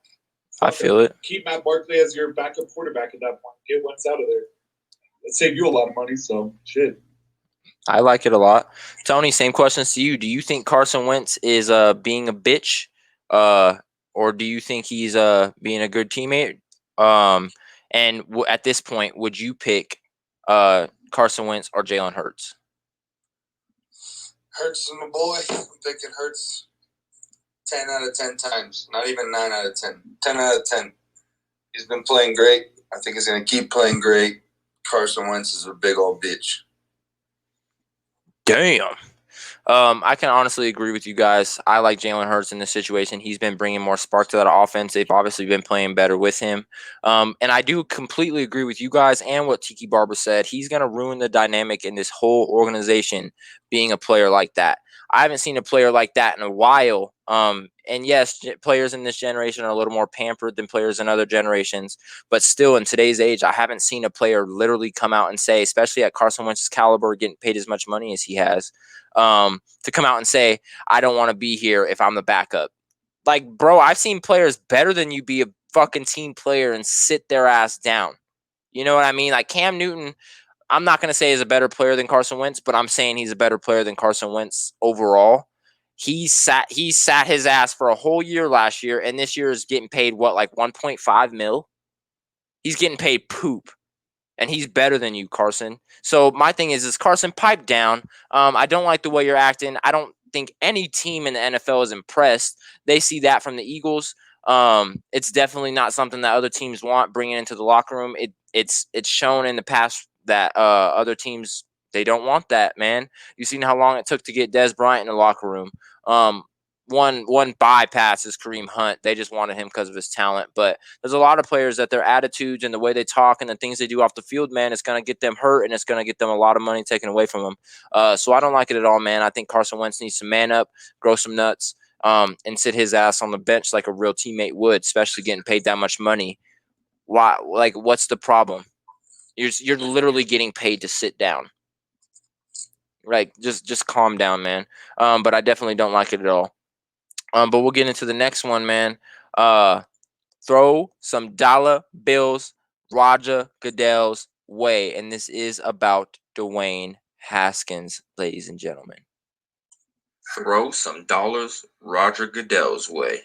I feel it. Keep Matt Barkley as your backup quarterback at that point. Get Wentz out of there. It'd save you a lot of money, so shit. I like it a lot. Tony, same questions to you. Do you think Carson Wentz is being a bitch, or do you think he's being a good teammate? And at this point, would you pick Carson Wentz or Jalen Hurts? Hurts is my boy. I'm picking Hurts 10 out of 10 times. Not even 9 out of 10. 10 out of 10. He's been playing great. I think he's going to keep playing great. Carson Wentz is a big old bitch. Damn. I can honestly agree with you guys. I like Jalen Hurts in this situation. He's been bringing more spark to that offense. They've obviously been playing better with him. And I do completely agree with you guys and what Tiki Barber said. He's going to ruin the dynamic in this whole organization being a player like that. I haven't seen a player like that in a while. And yes, players in this generation are a little more pampered than players in other generations. But still, in today's age, I haven't seen a player literally come out and say, especially at Carson Wentz's caliber, getting paid as much money as he has, to come out and say, I don't want to be here if I'm the backup. Like, bro, I've seen players better than you be a fucking team player and sit their ass down. You know what I mean? Like Cam Newton, I'm not going to say he's a better player than Carson Wentz, but I'm saying he's a better player than Carson Wentz overall. He sat his ass for a whole year last year, and this year is getting paid, what, like 1.5 mil? He's getting paid poop, and he's better than you, Carson. So my thing is Carson, pipe down. I don't like the way you're acting. I don't think any team in the NFL is impressed. They see that from the Eagles. It's definitely not something that other teams want bringing into the locker room. It's shown in the past that other teams They don't want that, man. You seen how long it took to get Des Bryant in the locker room. One bypass is Kareem Hunt. They just wanted him because of his talent. But there's a lot of players that their attitudes and the way they talk and the things they do off the field, man, it's going to get them hurt and it's going to get them a lot of money taken away from them. So I don't like it at all, man. I think Carson Wentz needs to man up, grow some nuts, and sit his ass on the bench like a real teammate would, especially getting paid that much money. Why? Like, what's the problem? You're literally getting paid to sit down. Like, just calm down, man. But I definitely don't like it at all. But we'll get into the next one, man. Throw some dollar bills Roger Goodell's way. And this is about Dwayne Haskins, ladies and gentlemen. Throw some dollars Roger Goodell's way.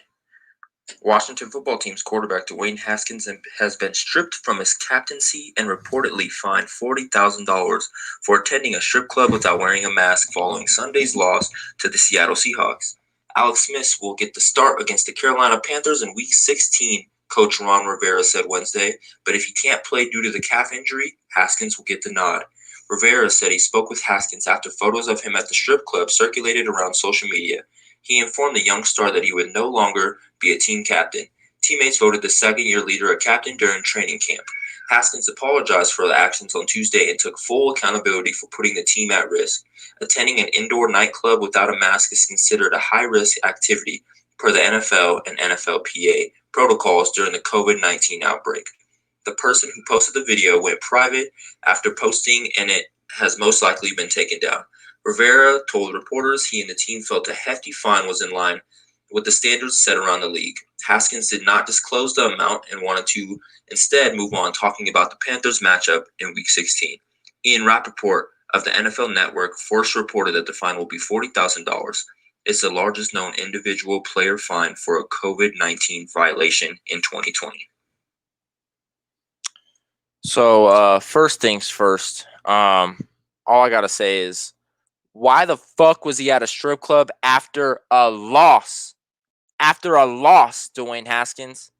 Washington football team's quarterback Dwayne Haskins has been stripped from his captaincy and reportedly fined $40,000 for attending a strip club without wearing a mask following Sunday's loss to the Seattle Seahawks. Alex Smith will get the start against the Carolina Panthers in Week 16, Coach Ron Rivera said Wednesday, but if he can't play due to the calf injury, Haskins will get the nod. Rivera said he spoke with Haskins after photos of him at the strip club circulated around social media. He informed the young star that he would no longer be a team captain. Teammates voted the second-year leader a captain during training camp. Haskins apologized for the actions on Tuesday and took full accountability for putting the team at risk. Attending an indoor nightclub without a mask is considered a high-risk activity per the NFL and NFLPA protocols during the COVID-19 outbreak. The person who posted the video went private after posting, and it has most likely been taken down. Rivera told reporters he and the team felt a hefty fine was in line with the standards set around the league. Haskins did not disclose the amount and wanted to instead move on talking about the Panthers matchup in Week 16. Ian Rappaport of the NFL Network first reported that the fine will be $40,000. It's the largest known individual player fine for a COVID-19 violation in 2020. So first things first, all I got to say is, why the fuck was he at a strip club after a loss? After a loss, Dwayne Haskins.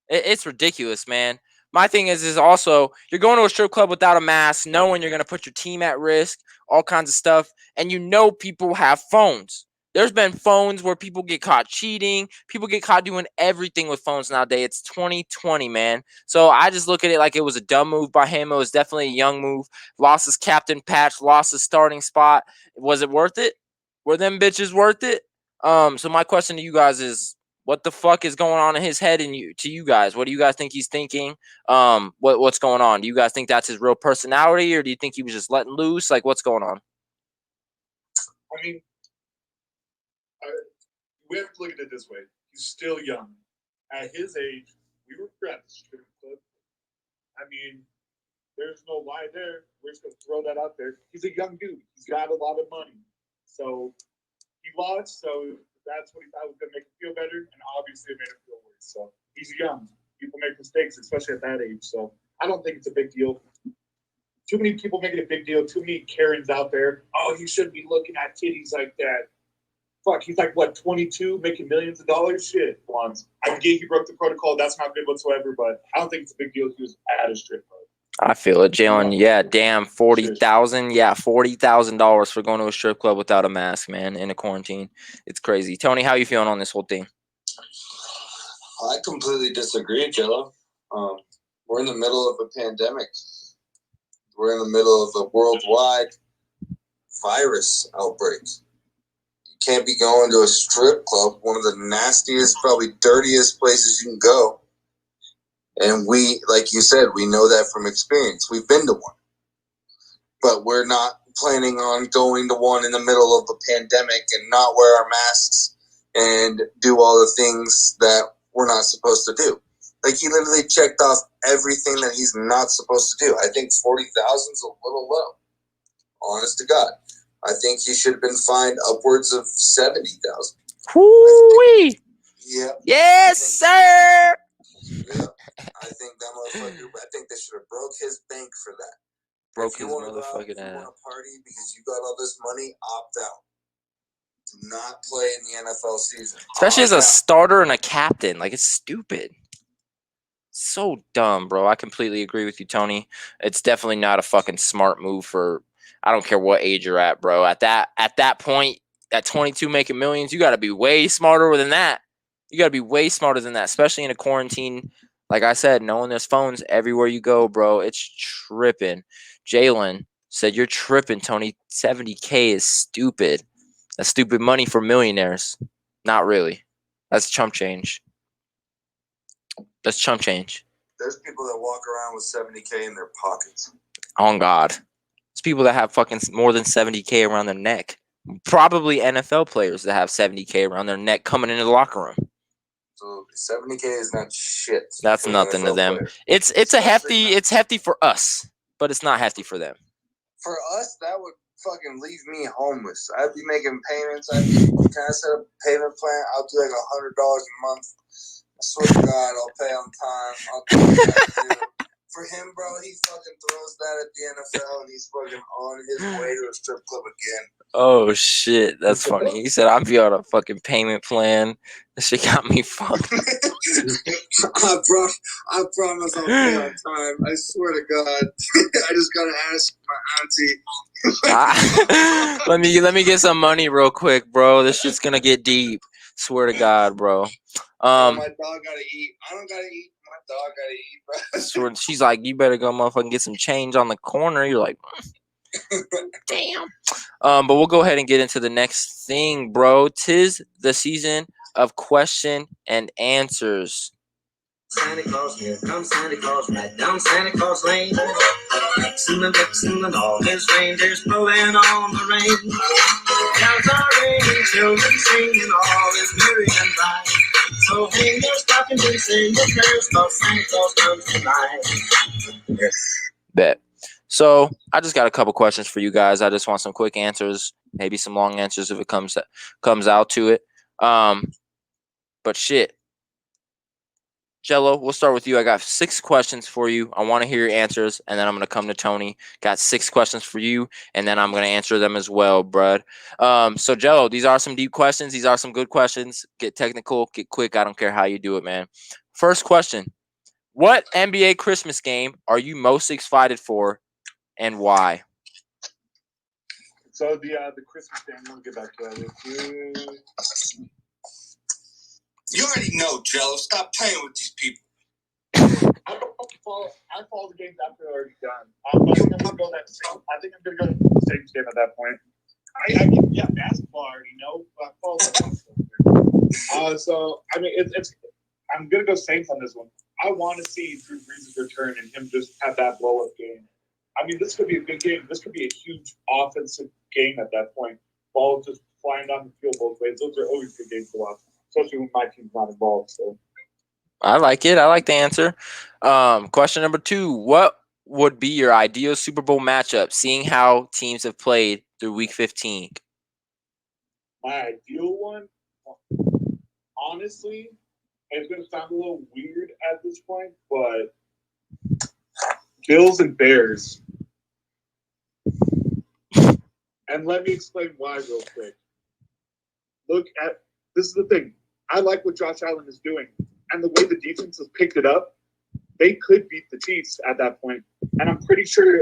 It's ridiculous, man. My thing is also, you're going to a strip club without a mask, knowing you're going to put your team at risk, all kinds of stuff, and you know people have phones. There's been phones where people get caught cheating. People get caught doing everything with phones nowadays. It's 2020, man. So I just look at it like it was a dumb move by him. It was definitely a young move. Lost his captain patch, lost his starting spot. Was it worth it? Were them bitches worth it? So my question to you guys is, what the fuck is going on in his head and to you guys? What do you guys think he's thinking? What's going on? Do you guys think that's his real personality, or do you think he was just letting loose? Like, what's going on? I mean, we have to look at it this way. He's still young. At his age, we were friends. I mean, there's no lie there. We're just going to throw that out there. He's a young dude. He's got a lot of money. So he lost, so that's what he thought was going to make him feel better, and obviously it made him feel worse. So he's young. People make mistakes, especially at that age. So I don't think it's a big deal. Too many people make it a big deal. Too many Karens out there. Oh, you shouldn't be looking at titties like that. Fuck, he's like, what, 22, making millions of dollars? Shit, once. I get he broke the protocol. That's not good whatsoever, but I don't think it's a big deal if he was at a strip club. I feel it, Jalen. Yeah, damn, $40,000. Yeah, $40,000 for going to a strip club without a mask, man, in a quarantine. It's crazy. Tony, how you feeling on this whole thing? I completely disagree, Jello. We're in the middle of a pandemic. We're in the middle of a worldwide virus outbreak. You can't be going to a strip club, one of the nastiest, probably dirtiest places you can go. And we, like you said, we know that from experience. We've been to one. But we're not planning on going to one in the middle of a pandemic and not wear our masks and do all the things that we're not supposed to do. Like, he literally checked off everything that he's not supposed to do. I think 40,000 is a little low. Honest to God. I think he should have been fined upwards of 70,000. Whoo-wee! Yeah. Yes, sir! Yeah. I think that motherfucker, I think they should have broke his bank for that. Broke if you his want to go out, motherfucking if you ass. want to party because you got all this money, opt out. Do not play in the NFL season. Especially as a Opt out. starter and a captain. Like, it's stupid. So dumb, bro. I completely agree with you, Tony. It's definitely not a fucking smart move for I don't care what age you're at, bro. At that point, at 22 making millions, you got to be way smarter than that. You got to be way smarter than that, especially in a quarantine. Like I said, knowing there's phones everywhere you go, bro, it's tripping. Jalen said, you're tripping, Tony. 70K is stupid. That's stupid money for millionaires. Not really. That's chump change. That's chump change. There's people that walk around with 70K in their pockets. On God. There's people that have fucking more than 70K around their neck. Probably NFL players that have 70K around their neck coming into the locker room. So 70K is not shit. That's for an nothing to NFL them. player. It's Especially hefty for us, but it's not hefty for them. For us, that would fucking leave me homeless. I'd be making payments. Can I set up a payment plan? I'll do like $100 a month. I swear to God, I'll pay on time. I'll do that, dude. For him, bro, he fucking throws that at the NFL, and he's fucking on his way to a strip club again. Oh shit, that's funny. He said I'd be on a fucking payment plan. This shit got me fucked. I promise I'll pay on time. I swear to God. I just gotta ask my auntie. Let me get some money real quick, bro. This shit's gonna get deep. Swear to God, bro. My dog gotta eat. I don't gotta eat. My dog gotta eat, bro. She's like, you better go motherfucking get some change on the corner. You're like, damn. But we'll go ahead and get into the next thing, bro. 'Tis the season of question and answers. Santa Claus, here comes Santa Claus, right down Santa Claus Lane. Vixen and Vixen and all his reindeers pulling on the rein. Bells are ringing, children singing, all is merry and bright. So hang your stockings and sing your prayers, 'cause Santa Claus comes tonight. Bet. So I just got a couple questions for you guys. I just want some quick answers, maybe some long answers if it comes out to it. But shit. Jello, we'll start with you. I got 6 questions for you. I want to hear your answers, and then I'm going to come to Tony. Got 6 questions for you, and then I'm going to answer them as well, bud. So, Jello, these are some deep questions. These are some good questions. Get technical, get quick. I don't care how you do it, man. First question. What NBA Christmas game are you most excited for, and why? So the Christmas game, I'm gonna get back to that. You already know, Jello. Stop playing with these people. I follow the games after they're already done. I think I'm gonna go to the Saints game at that point. Basketball I already know, but I follow that. So I mean, I'm gonna go Saints on this one. I want to see Drew Brees' return and him just have that blow-up game. I mean, this could be a good game. This could be a huge offensive game at that point. Ball just flying down the field both ways. Those are always good games to watch, especially when my team's not involved. So I like it. I like the answer. Question number 2. What would be your ideal Super Bowl matchup, seeing how teams have played through Week 15? my ideal one, honestly, it's going to sound a little weird at this point, but Bills and Bears. And let me explain why real quick. This is the thing. I like what Josh Allen is doing. And the way the defense has picked it up, they could beat the Chiefs at that point. And I'm pretty sure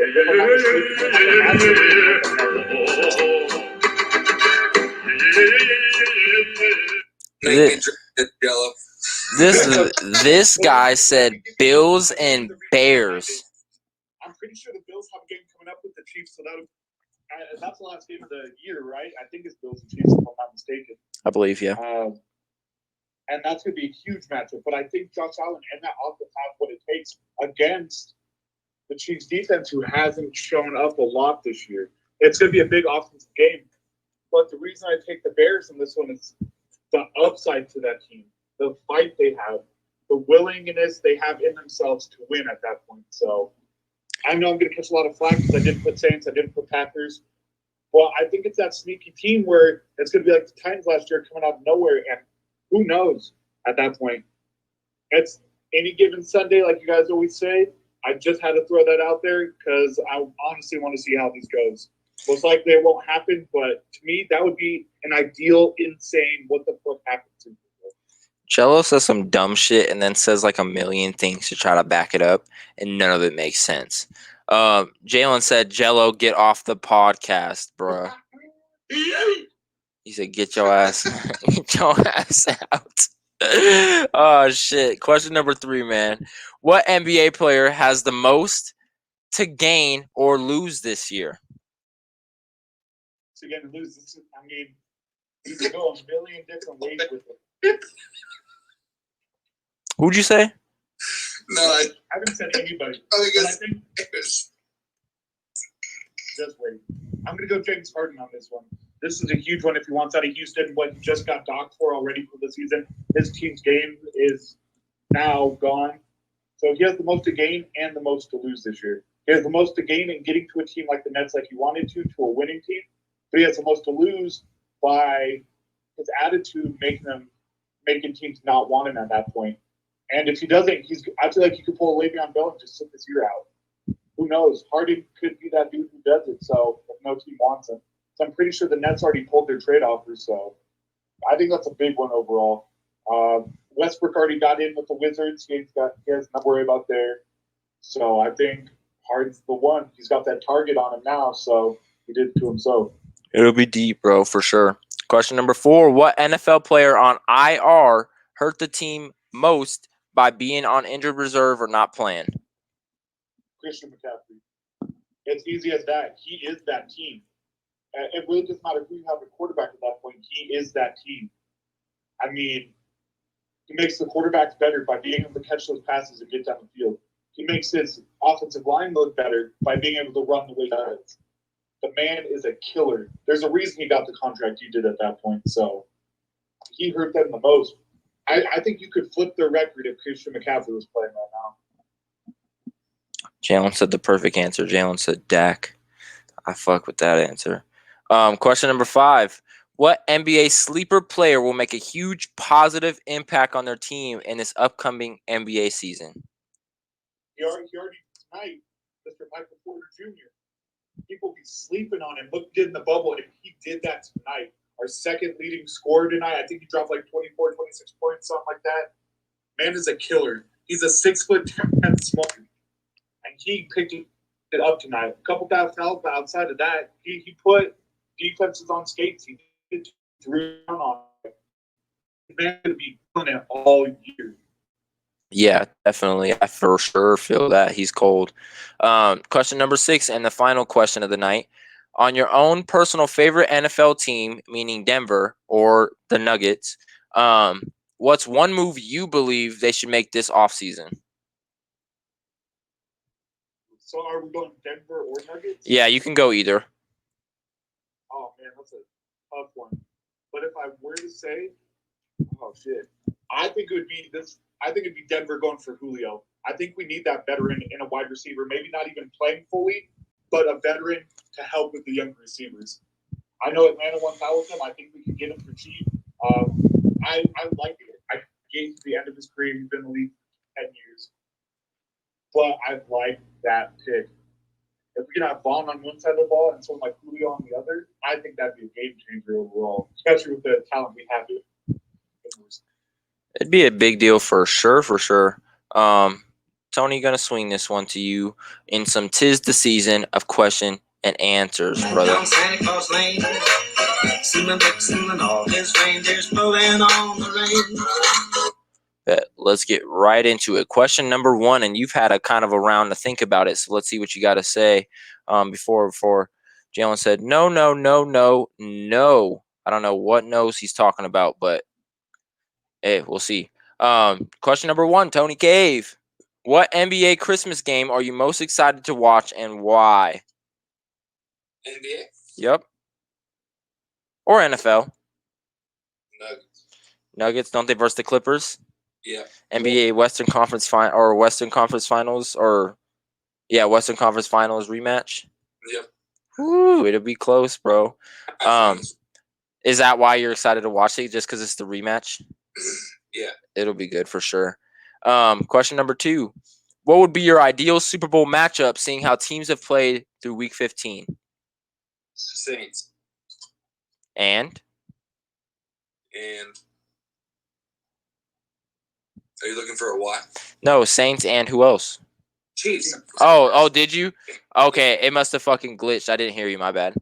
This guy said Bills and Bears. I'm pretty sure the Bills have a game coming up with the Chiefs, so that's the last game of the year, right? I think it's Bills and Chiefs, if I'm not mistaken. I believe, yeah. And that's going to be a huge matchup. But I think Josh Allen and that offense have what it takes against the Chiefs defense, who hasn't shown up a lot this year. It's going to be a big offensive game. But the reason I take the Bears in this one is the upside to that team, the fight they have, the willingness they have in themselves to win at that point. So I know I'm going to catch a lot of flack because I didn't put Saints, I didn't put Packers. Well, I think it's that sneaky team where it's going to be like the Titans last year coming out of nowhere, and who knows at that point. It's any given Sunday, like you guys always say. I just had to throw that out there because I honestly want to see how this goes. Most likely it won't happen, but to me, that would be an ideal, insane, what the fuck happened to me. Jello says some dumb shit and then says like a million things to try to back it up, and none of it makes sense. Jalen said, "Jello, get off the podcast, bro." He said, "Get your ass, get your ass out." Oh shit! Question number 3, man. What NBA player has the most to gain or lose this year? So again, lose. This is, I mean, you can go a million different ways with it. Who'd you say? No, I haven't said anybody. think But I it's think just wait. I'm gonna go James Harden on this one. This is a huge one if he wants out of Houston. What he just got docked for already for the season. His team's game is now gone. So he has the most to gain and the most to lose this year. He has the most to gain in getting to a team like the Nets, like he wanted to a winning team. But he has the most to lose by his attitude making teams not want him at that point. And if he doesn't, I feel like he could pull a Le'Veon Bell and just sit this year out. Who knows? Harden could be that dude who does it. So if no team wants him, so I'm pretty sure the Nets already pulled their trade offers. So I think that's a big one overall. Westbrook already got in with the Wizards. He has nothing to worry about there. So I think Harden's the one. He's got that target on him now. So he did it to himself. It'll be deep, bro, for sure. Question number 4. What NFL player on IR hurt the team most by being on injured reserve or not playing? Christian McCaffrey. It's easy as that. He is that team. It really doesn't matter who you have a quarterback at that point. He is that team. I mean, he makes the quarterbacks better by being able to catch those passes and get down the field. He makes his offensive line look better by being able to run the way he does. The man is a killer. There's a reason he got the contract he did at that point. So he hurt them the most. I think you could flip their record if Christian McCaffrey was playing right now. Jalen said the perfect answer. Jalen said Dak. I fuck with that answer. Question number 5. What NBA sleeper player will make a huge positive impact on their team in this upcoming NBA season? He already tonight, Mr. Michael Porter Jr. People be sleeping on him. Look, did in the bubble, and he did that tonight. Our second leading scorer tonight. I think he dropped like 24, 26 points, something like that. Man is a killer. He's a 6'10" small, and he picked it up tonight. A couple fouls, but outside of that, he put defenses on skates. He drew down on it. He's going to be doing it all year. Yeah, definitely. I for sure feel that he's cold. Question number 6 and the final question of the night. On your own personal favorite NFL team, meaning Denver or the Nuggets, what's one move you believe they should make this offseason? So are we going Denver or Nuggets? Yeah, you can go either. Oh, man, that's a tough one. But if I were to say, oh, shit. I think it'd be Denver going for Julio. I think we need that veteran in a wide receiver, maybe not even playing fully, but a veteran to help with the younger receivers. I know Atlanta wants out with him. I think we can get him for cheap. I like it. I gave to the end of his career. He's been in the league for 10 years. But I like that pick. If we can have Vaughn on one side of the ball and someone like Julio on the other, I think that'd be a game changer overall, especially with the talent we have here. It'd be a big deal for sure, for sure. Tony, gonna swing this one to you in some 'tis the season of question and answers, brother. Down Santa Claus Lane, Seaman Dixon and all his reindeers pulling on the reins. Bet. Let's get right into it. Question number 1, and you've had a kind of a round to think about it, so let's see what you got to say. Before Jalen said no. I don't know what no's he's talking about, but hey, we'll see. Question number 1, Tony Cave. What NBA Christmas game are you most excited to watch and why? NBA? Yep. Or NFL. Nuggets. Don't they versus the Clippers? Yeah. NBA Western Conference Western Conference Finals Western Conference Finals rematch. Yep. Woo, it'll be close, bro. Is that why you're excited to watch it? Just because it's the rematch? Yeah. It'll be good for sure. Question number 2. What would be your ideal Super Bowl matchup, seeing how teams have played through Week 15? Saints. And are you looking for a why? no, Saints and who else? Chiefs. Oh, did you? Okay, it must have fucking glitched. I didn't hear you. My bad.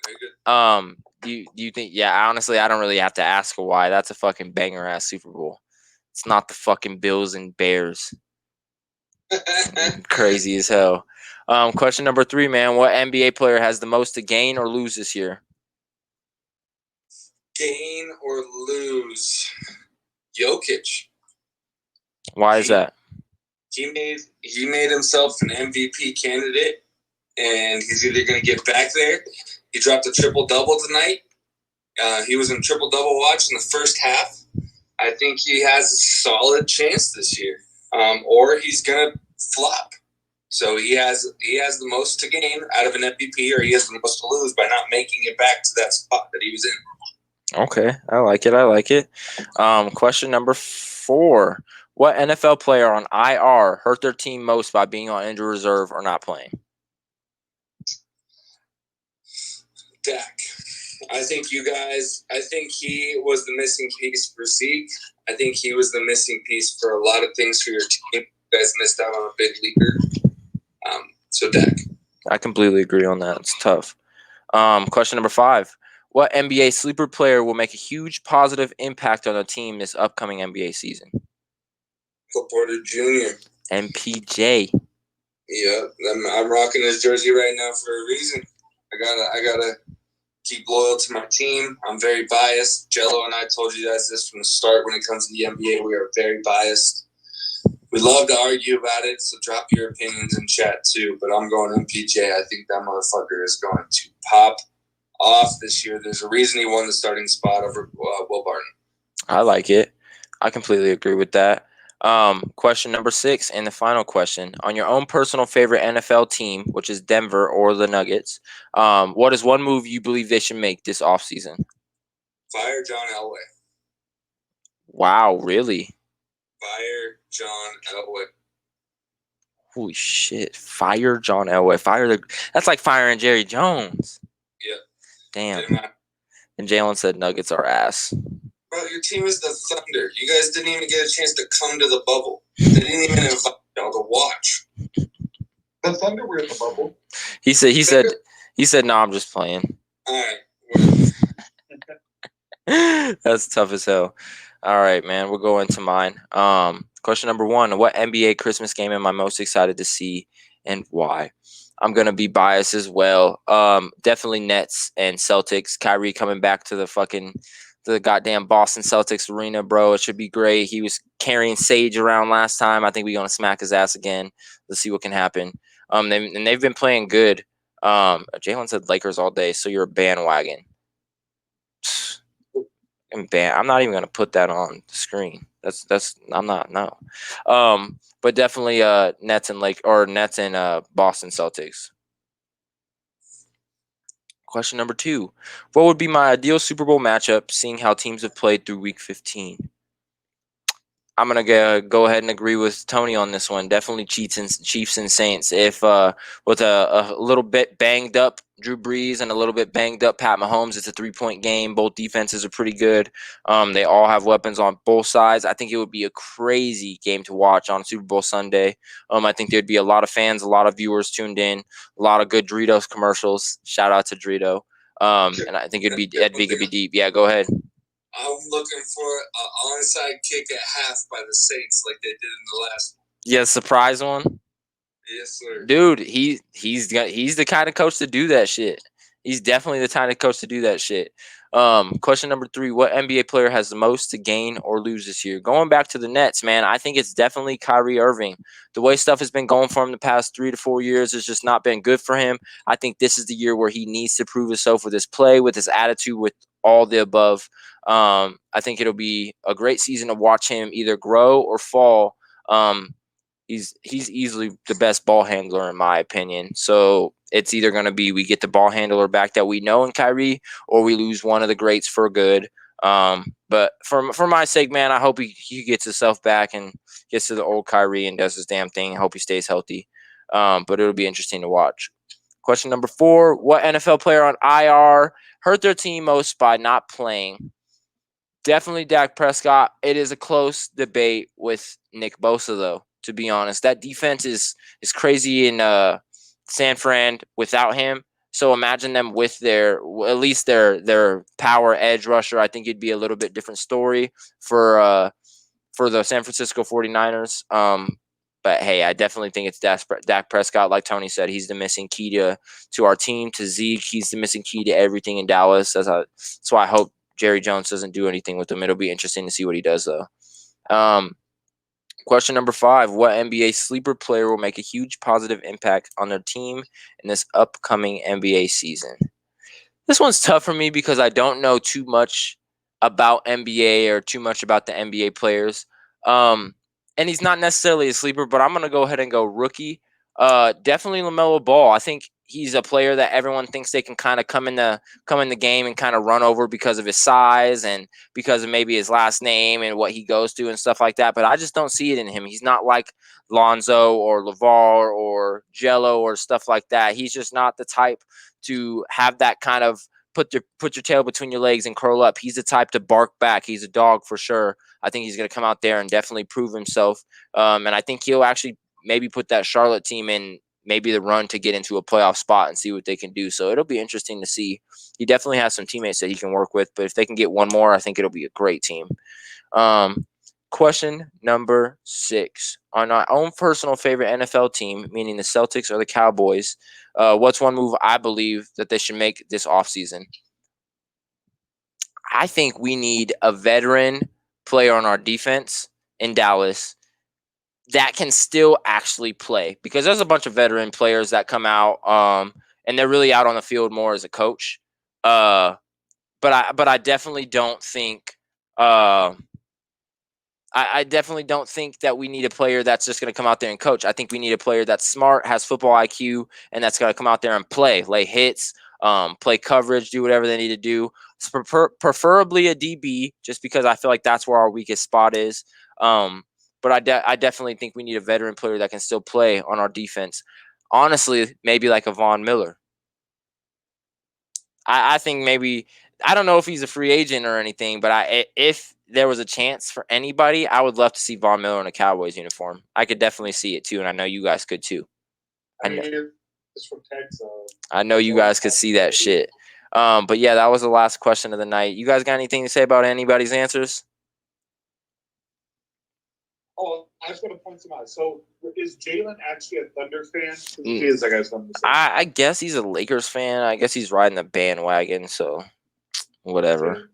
Very good. Do you think? Yeah, honestly, I don't really have to ask why. That's a fucking banger ass Super Bowl. It's not the fucking Bills and Bears. Crazy as hell. Question number 3, man. What NBA player has the most to gain or lose this year? Gain or lose? Jokic. Why is that? He made himself an MVP candidate, and he's either going to get back there. He dropped a triple-double tonight. He was in triple-double watch in the first half. I think he has a solid chance this year, or he's going to flop. So he has the most to gain out of an MVP, or he has the most to lose by not making it back to that spot that he was in. Okay, I like it. Question number 4. What NFL player on IR hurt their team most by being on injured reserve or not playing? Dak. I think he was the missing piece for Zeke. I think he was the missing piece for a lot of things for your team. You guys missed out on a big leader. So Dak. I completely agree on that. It's tough. Question number 5. What NBA sleeper player will make a huge positive impact on a team this upcoming NBA season? Michael Porter Jr. MPJ. Yeah, I'm rocking his jersey right now for a reason. I gotta keep loyal to my team. I'm very biased. Jello and I told you guys this from the start. When it comes to the NBA, we are very biased. We love to argue about it, so drop your opinions in chat too. But I'm going MPJ. I think that motherfucker is going to pop off this year. There's a reason he won the starting spot over Will Barton. I like it. I completely agree with that. Question number 6 and the final question. On your own personal favorite NFL team, which is Denver or the Nuggets, what is one move you believe they should make this offseason? Fire John Elway. Wow, really? Fire John Elway. Holy shit. Fire John Elway. That's like firing Jerry Jones. Yeah. Damn. And Jalen said Nuggets are ass. Bro, your team is the Thunder. You guys didn't even get a chance to come to the bubble. They didn't even invite y'all to watch. The Thunder were in the bubble. He said, no, I'm just playing. All right. That's tough as hell. All right, man. We'll go into mine. Question number 1. What NBA Christmas game am I most excited to see and why? I'm going to be biased as well. Definitely Nets and Celtics. Kyrie coming back to the goddamn Boston Celtics arena, bro. It should be great. He was carrying Sage around last time. I think we're going to smack his ass again. Let's see what can happen. They've been playing good. Jalen said Lakers all day, so you're a bandwagon. I'm not even gonna put that on the screen. I'm not, no. But definitely Nets and Boston Celtics. Question number 2. What would be my ideal Super Bowl matchup, seeing how teams have played through week 15? I'm going to go ahead and agree with Tony on this one. Definitely Chiefs and Saints. If with a little bit banged up Drew Brees and a little bit banged up Pat Mahomes, it's a 3-point game. Both defenses are pretty good. They all have weapons on both sides. I think it would be a crazy game to watch on Super Bowl Sunday. I think there'd be a lot of fans, a lot of viewers tuned in, a lot of good Doritos commercials. Shout out to Dorito. And I think it'd be deep. Yeah, go ahead. I'm looking for an onside kick at half by the Saints like they did in the last one. Yeah, surprise one. Yes, sir. Dude, he's the kind of coach to do that shit. He's definitely the kind of coach to do that shit. Question number 3, what NBA player has the most to gain or lose this year? Going back to the Nets, man, I think it's definitely Kyrie Irving. The way stuff has been going for him the past 3 to 4 years has just not been good for him. I think this is the year where he needs to prove himself with his play, with his attitude, with all the above. I think it'll be a great season to watch him either grow or fall. He's easily the best ball handler in my opinion. So it's either going to be we get the ball handler back that we know in Kyrie, or we lose one of the greats for good. But for my sake, man, I hope he gets himself back and gets to the old Kyrie and does his damn thing. I hope he stays healthy. But it'll be interesting to watch. Question number 4, what NFL player on IR hurt their team most by not playing? Definitely Dak Prescott. It is a close debate with Nick Bosa, though. to be honest. That defense is crazy in San Fran without him. So imagine them with at least their power edge rusher. I think it'd be a little bit different story for the San Francisco 49ers. But hey, I definitely think it's Dak Prescott. Like Tony said, he's the missing key to our team, to Zeke. He's the missing key to everything in Dallas. That's why I hope Jerry Jones doesn't do anything with him. It'll be interesting to see what he does, though. Question number 5. What NBA sleeper player will make a huge positive impact on their team in this upcoming NBA season? This one's tough for me because I don't know too much about NBA or too much about the NBA players. And he's not necessarily a sleeper, but I'm going to go ahead and go rookie. Definitely LaMelo Ball. I think he's a player that everyone thinks they can kind of come in the game and kind of run over because of his size and because of maybe his last name and what he goes to and stuff like that. But I just don't see it in him. He's not like Lonzo or LeVar or Jello or stuff like that. He's just not the type to have that kind of put your tail between your legs and curl up. He's the type to bark back. He's a dog for sure. I think he's going to come out there and definitely prove himself. And I think he'll actually maybe put that Charlotte team in maybe the run to get into a playoff spot and see what they can do. So it'll be interesting to see. He definitely has some teammates that he can work with, but if they can get one more, I think it'll be a great team. Question number 6. On our own personal favorite NFL team, meaning the Celtics or the Cowboys, what's one move I believe that they should make this offseason? I think we need a veteran player on our defense in Dallas that can still actually play, because there's a bunch of veteran players that come out and they're really out on the field more as a coach. But I definitely don't think I definitely don't think that we need a player that's just going to come out there and coach. I think we need a player that's smart, has football IQ, and that's going to come out there and lay hits, play coverage, do whatever they need to do. Preferably a DB, just because I feel like that's where our weakest spot is. But I definitely think we need a veteran player that can still play on our defense. Honestly, maybe like a Von Miller. I think maybe, I don't know if he's a free agent or anything, but if there was a chance for anybody, I would love to see Von Miller in a Cowboys uniform. I could definitely see it too, and I know you guys could too. I mean, it's from Texas. I know you guys could see that shit. But yeah, that was the last question of the night. You guys got anything to say about anybody's answers? Oh, I just want to point some out. So, is Jalen actually a Thunder fan? He is, I guess. I guess he's a Lakers fan. I guess he's riding the bandwagon. So, whatever.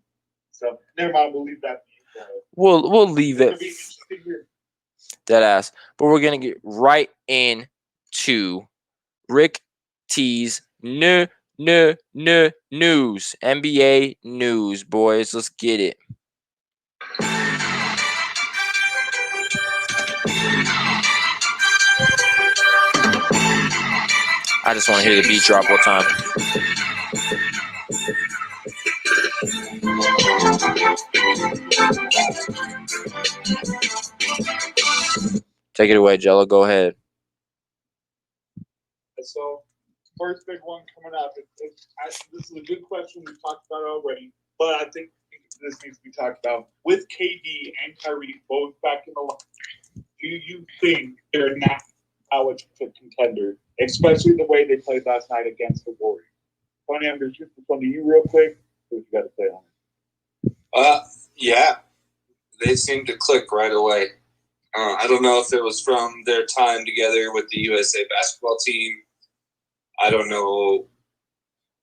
So, never mind. We'll leave that. We'll leave it. Dead ass. But we're gonna get right into Rick T's news. NBA news, boys. Let's get it. I just want to hear the beat drop one time. Take it away, Jello. Go ahead. So, first big one coming up. This is a good question we talked about already, but I think this needs to be talked about. With KD and Kyrie both back in the line, do you think they're not a contender, especially the way they played last night against the Warriors? Tony, I'm going to shoot this one to you real quick. What you got to say on it? Yeah, they seemed to click right away. I don't know if it was from their time together with the USA basketball team. I don't know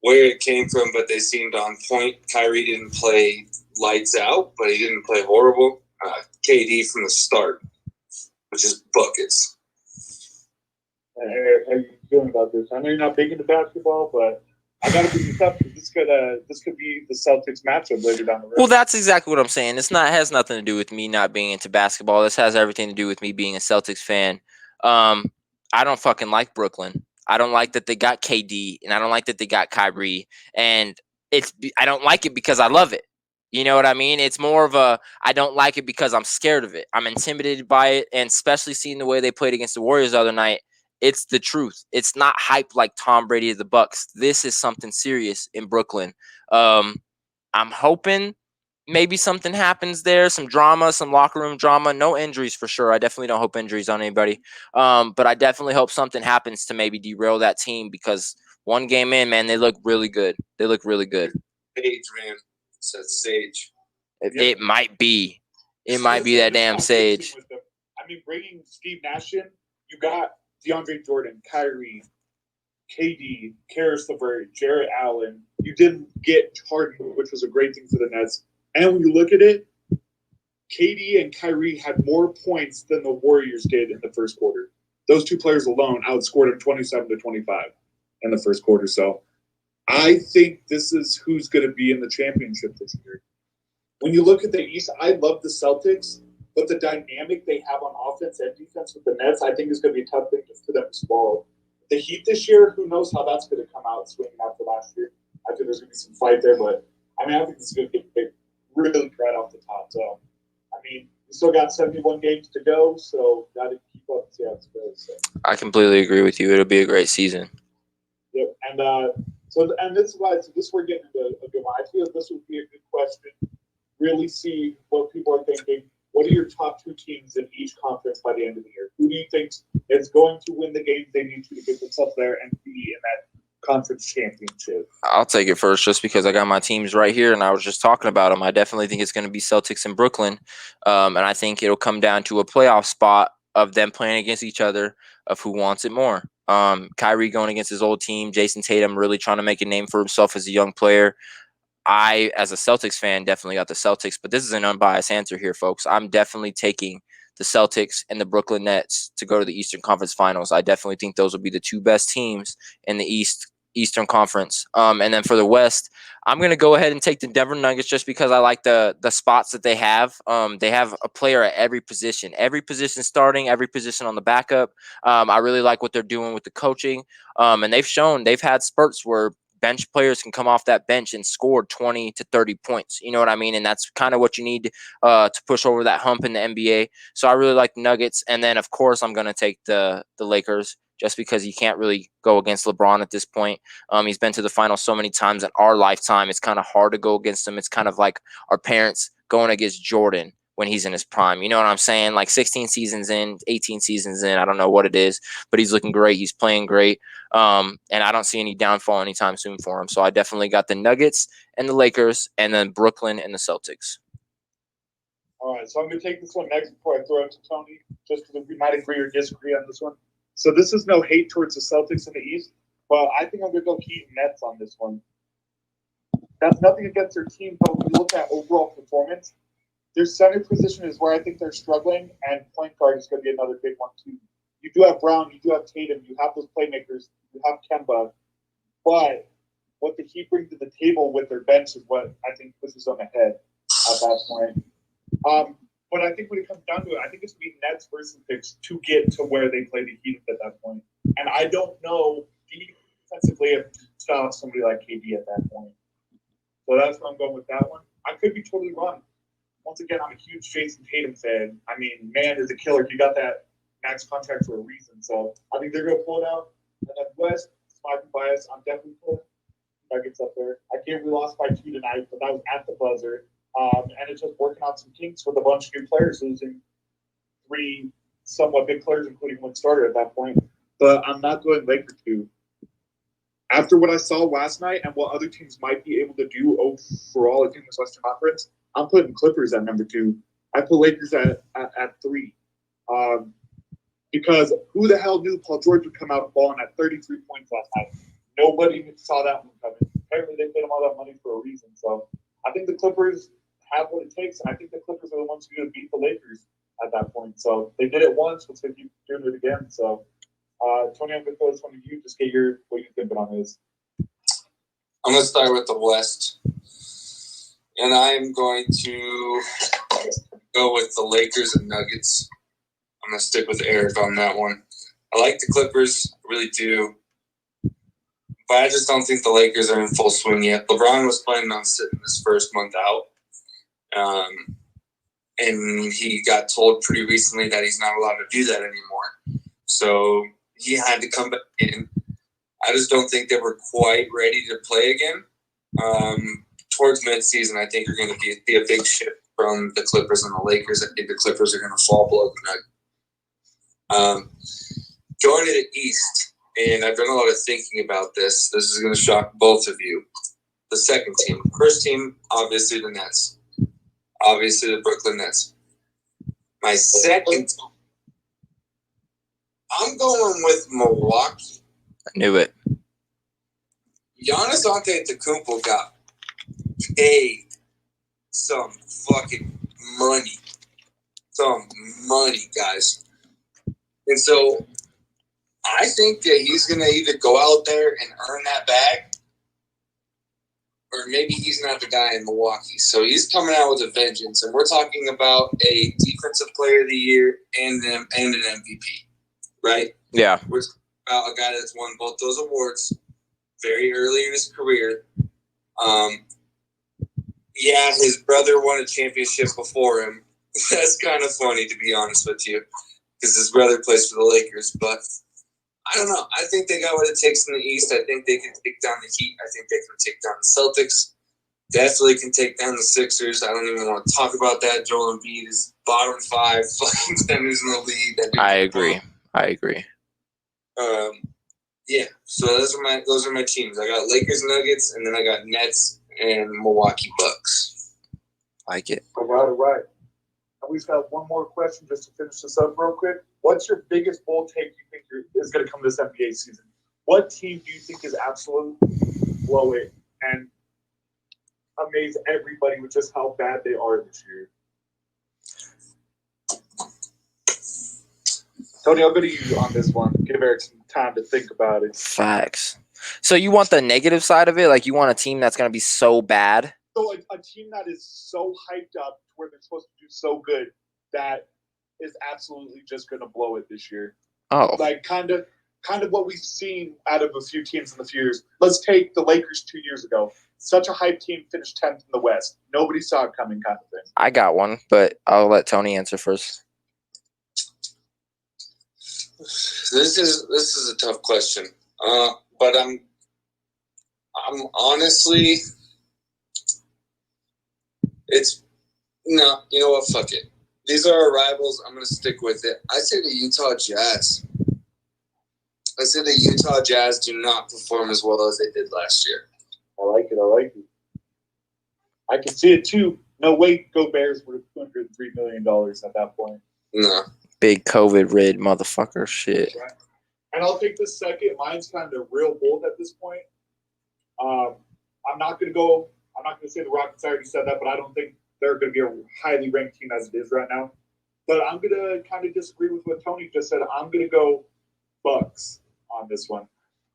where it came from, but they seemed on point. Kyrie didn't play lights out, but he didn't play horrible. KD from the start, which is buckets. How are you feeling about this? I know you're not big into basketball, but I got to bring this up because this could be the Celtics matchup later down the road. Well, that's exactly what I'm saying. It has nothing to do with me not being into basketball. This has everything to do with me being a Celtics fan. I don't fucking like Brooklyn. I don't like that they got KD, and I don't like that they got Kyrie. And I don't like it because I love it. You know what I mean? It's more of I don't like it because I'm scared of it. I'm intimidated by it, and especially seeing the way they played against the Warriors the other night. It's the truth. It's not hype like Tom Brady of the Bucks. This is something serious in Brooklyn. I'm hoping maybe something happens there, some drama, some locker room drama. No injuries for sure. I definitely don't hope injuries on anybody. But I definitely hope something happens to maybe derail that team because one game in, man, they look really good. They look really good. Sage, man. It says Sage. It might be. It might be that damn Sage. I mean, bringing Steve Nash in, you got DeAndre Jordan, Kyrie, KD, Karis LeVert, Jarrett Allen. You didn't get Harden, which was a great thing for the Nets. And when you look at it, KD and Kyrie had more points than the Warriors did in the first quarter. Those two players alone outscored them 27-25 in the first quarter. So I think this is who's going to be in the championship this year. When you look at the East, I love the Celtics, but the dynamic they have on offense and defense with the Nets, I think is going to be a tough thing for them to swallow. The Heat this year, who knows how that's going to come out swinging after last year. I think there's going to be some fight there, but I mean, I think this is going to get really right off the top. So, I mean, we still got 71 games to go, so got to keep up and see how it goes. So. I completely agree with you. It'll be a great season. Yep, and this is why we're getting into a good one. I feel this would be a good question. Really see what people are thinking. What are your top two teams in each conference by the end of the year? Who do you think is going to win the games they need to get themselves there and be in that conference championship? I'll take it first just because I got my teams right here and I was just talking about them. I definitely think it's going to be Celtics and Brooklyn. And I think it'll come down to a playoff spot of them playing against each other of who wants it more. Kyrie going against his old team, Jason Tatum really trying to make a name for himself as a young player. I, as a Celtics fan, definitely got the Celtics, but this is an unbiased answer here, folks. I'm definitely taking the Celtics and the Brooklyn Nets to go to the Eastern Conference Finals. I definitely think those will be the two best teams in the Eastern Conference. And then for the West, I'm going to go ahead and take the Denver Nuggets just because I like the spots that they have. They have a player at every position starting, every position on the backup. I really like what they're doing with the coaching. And they've had spurts where bench players can come off that bench and score 20 to 30 points. You know what I mean? And that's kind of what you need to push over that hump in the NBA. So I really like the Nuggets. And then, of course, I'm going to take the Lakers just because you can't really go against LeBron at this point. He's been to the finals so many times in our lifetime. It's kind of hard to go against him. It's kind of like our parents going against Jordan when he's in his prime. You know what I'm saying? Like 16 seasons in, 18 seasons in, I don't know what it is, but he's looking great. He's playing great. And I don't see any downfall anytime soon for him. So I definitely got the Nuggets and the Lakers and then Brooklyn and the Celtics. All right, so I'm going to take this one next before I throw it to Tony, just because we might agree or disagree on this one. So this is no hate towards the Celtics in the East, but I think I'm going to go Heat and Nets on this one. That's nothing against their team, but when you look at overall performance, their center position is where I think they're struggling, and point guard is going to be another big one too. You do have Brown, you do have Tatum, you have those playmakers, you have Kemba, but what the Heat bring to the table with their bench is what I think pushes them ahead at that point. But I think when it comes down to it, I think it's going to be Nets versus picks to get to where they play the Heat at that point. And I don't know defensively if to stop somebody like KD at that point. So that's where I'm going with that one. I could be totally wrong. Once again, I'm a huge Jason Tatum fan. I mean, man is a killer. He got that max contract for a reason. So I think they're going to pull it out. And then West, my bias, I'm definitely pulling Nuggets up there. I can't we lost by 2 tonight, but that was at the buzzer. And it's just working out some kinks with a bunch of new players, losing 3 somewhat big players, including one starter at that point. But I'm not going Lakers 2. After what I saw last night and what other teams might be able to do overall in this Western Conference, I'm putting Clippers at number 2. I put Lakers at 3. Because who the hell knew Paul George would come out balling at 33 points last night? Nobody saw that one coming. Apparently, they paid him all that money for a reason. So I think the Clippers have what it takes, and I think the Clippers are the ones who are going to beat the Lakers at that point. So they did it once, let's keep doing it again. So, Tony, I'm going to throw this one to you. Just get what you're thinking on this. I'm going to start with the West, and I'm going to go with the Lakers and Nuggets. I'm going to stick with Eric on that one. I like the Clippers, I really do. But I just don't think the Lakers are in full swing yet. LeBron was planning on sitting this first month out. And he got told pretty recently that he's not allowed to do that anymore. So he had to come back in. I just don't think they were quite ready to play again towards midseason, I think are going to be a big shift from the Clippers and the Lakers. I think the Clippers are going to fall below the Nuggets. Going to the East, and I've done a lot of thinking about this. This is going to shock both of you. The second team. First team, obviously the Nets. Obviously the Brooklyn Nets. My second, I'm going with Milwaukee. I knew it. Giannis Antetokounmpo got paid some fucking money. Some money, guys. And so I think that he's going to either go out there and earn that bag, or maybe he's not the guy in Milwaukee. So he's coming out with a vengeance. And we're talking about a defensive player of the year and an MVP, right? Yeah. We're talking about a guy that's won both those awards very early in his career. Yeah, his brother won a championship before him. That's kind of funny, to be honest with you, because his brother plays for the Lakers. But I don't know. I think they got what it takes in the East. I think they can take down the Heat. I think they can take down the Celtics. Definitely can take down the Sixers. I don't even want to talk about that. Joel Embiid is bottom 5 fucking centers in the league. I agree. Yeah. So those are my teams. I got Lakers, Nuggets, and then I got Nets and Milwaukee Bucks. Like it. All right. And we've got one more question just to finish this up real quick. What's your biggest bold take you think is going to come this NBA season? What team do you think is absolute blow it and amaze everybody with just how bad they are this year? Tony, I'll go to you on this one. Give Eric some time to think about it. Facts. So you want the negative side of it? Like you want a team that's going to be so bad? So a team that is so hyped up to where they're supposed to do so good that is absolutely just going to blow it this year. Oh. Like kind of what we've seen out of a few teams in the few years. Let's take the Lakers 2 years ago. Such a hype team finished 10th in the West. Nobody saw it coming, kind of thing. I got one, but I'll let Tony answer first. This is a tough question, but I'm honestly, it's no. You know what? Fuck it. These are our rivals. I'm gonna stick with it. I say the Utah Jazz. I say the Utah Jazz do not perform as well as they did last year. I like it. I can see it too. No way, go Bears were $203 million at that point. No. Big COVID-rid motherfucker shit. Right. And I'll take this second. Mine's kind of real bold at this point. I'm not going to say the Rockets. I already said that, but I don't think they're going to be a highly ranked team as it is right now. But I'm going to kind of disagree with what Tony just said. I'm going to go Bucks on this one.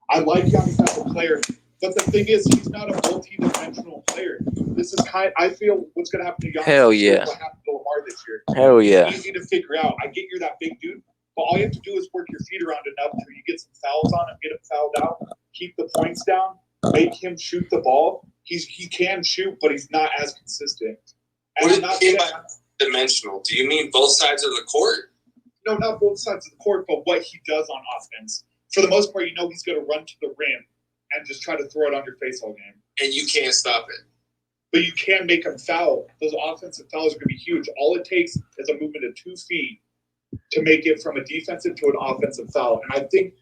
I like Giannis as a player, but the thing is, he's not a multi-dimensional player. This is I feel what's going to happen to Giannis. Hell yeah. What happened to Lamar this year. Hell yeah. It's easy to figure out. I get you're that big dude, but all you have to do is work your feet around enough till you get some fouls on him, get him fouled out, keep the points down, make him shoot the ball. He can shoot, but he's not as consistent. And What do you mean by dimensional? Do you mean both sides of the court? No, not both sides of the court, but what he does on offense. For the most part, he's going to run to the rim and just try to throw it on your face all game. And you can't stop it. But you can make him foul. Those offensive fouls are going to be huge. All it takes is a movement of 2 feet to make it from a defensive to an offensive foul. And I think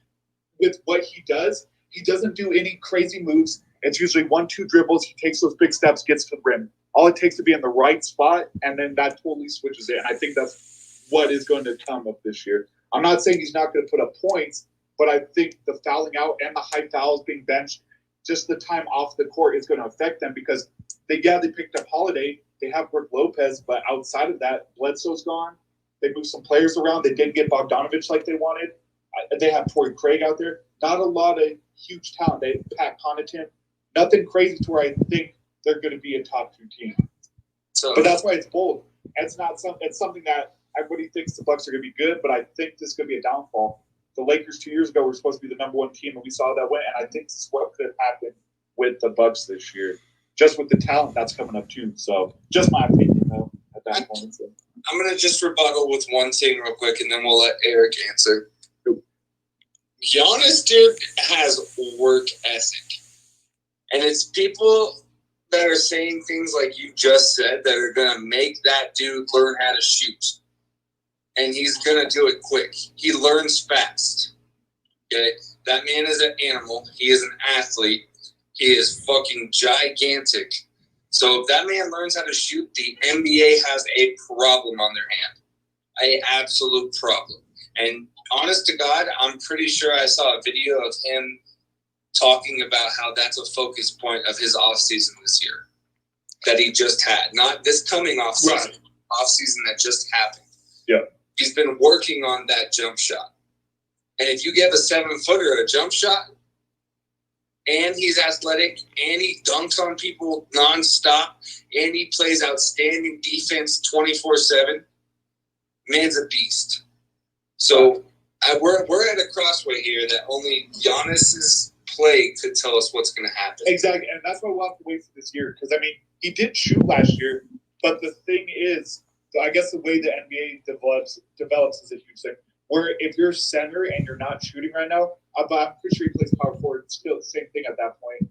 with what he does, he doesn't do any crazy moves. It's usually 1-2 dribbles. He takes those big steps, gets to the rim. All it takes to be in the right spot, and then that totally switches it. And I think that's what is going to come up this year. I'm not saying he's not going to put up points, but I think the fouling out and the high fouls being benched, just the time off the court is going to affect them because they picked up Holiday. They have Brook Lopez, but outside of that, Bledsoe's gone. They moved some players around. They didn't get Bogdanovich like they wanted. They have Torrey Craig out there. Not a lot of huge talent. They Pat Connaughton. Nothing crazy to where I think they're going to be a top 2 team. But that's why it's bold. It's something that everybody thinks the Bucks are going to be good, but I think this is going to be a downfall. The Lakers 2 years ago were supposed to be the number 1 team, and we saw that way. And I think this is what could happen with the Bucks this year, just with the talent that's coming up too. So, just my opinion, though, at that point. So. I'm going to just rebuttal with one thing real quick, and then we'll let Eric answer. Giannis, dude, has work ethic. And it's people that are saying things like you just said that are going to make that dude learn how to shoot. And he's going to do it quick. He learns fast. Okay? That man is an animal. He is an athlete. He is fucking gigantic. So if that man learns how to shoot, the NBA has a problem on their hand. An absolute problem. And honest to God, I'm pretty sure I saw a video of him talking about how that's a focus point of his offseason this year that he just had. Not this coming offseason, right. Offseason that just happened. Yeah. He's been working on that jump shot. And if you give a 7-footer a jump shot, and he's athletic, and he dunks on people nonstop, and he plays outstanding defense 24/7, man's a beast. So we're at a crossway here that only Giannis's play could tell us what's going to happen. Exactly, and that's why we'll have to wait for this year. Because, I mean, he did shoot last year, but the thing is, I guess the way the NBA develops is a huge thing. Where if you're center and you're not shooting right now, I'm pretty sure he plays power forward. It's still the same thing at that point.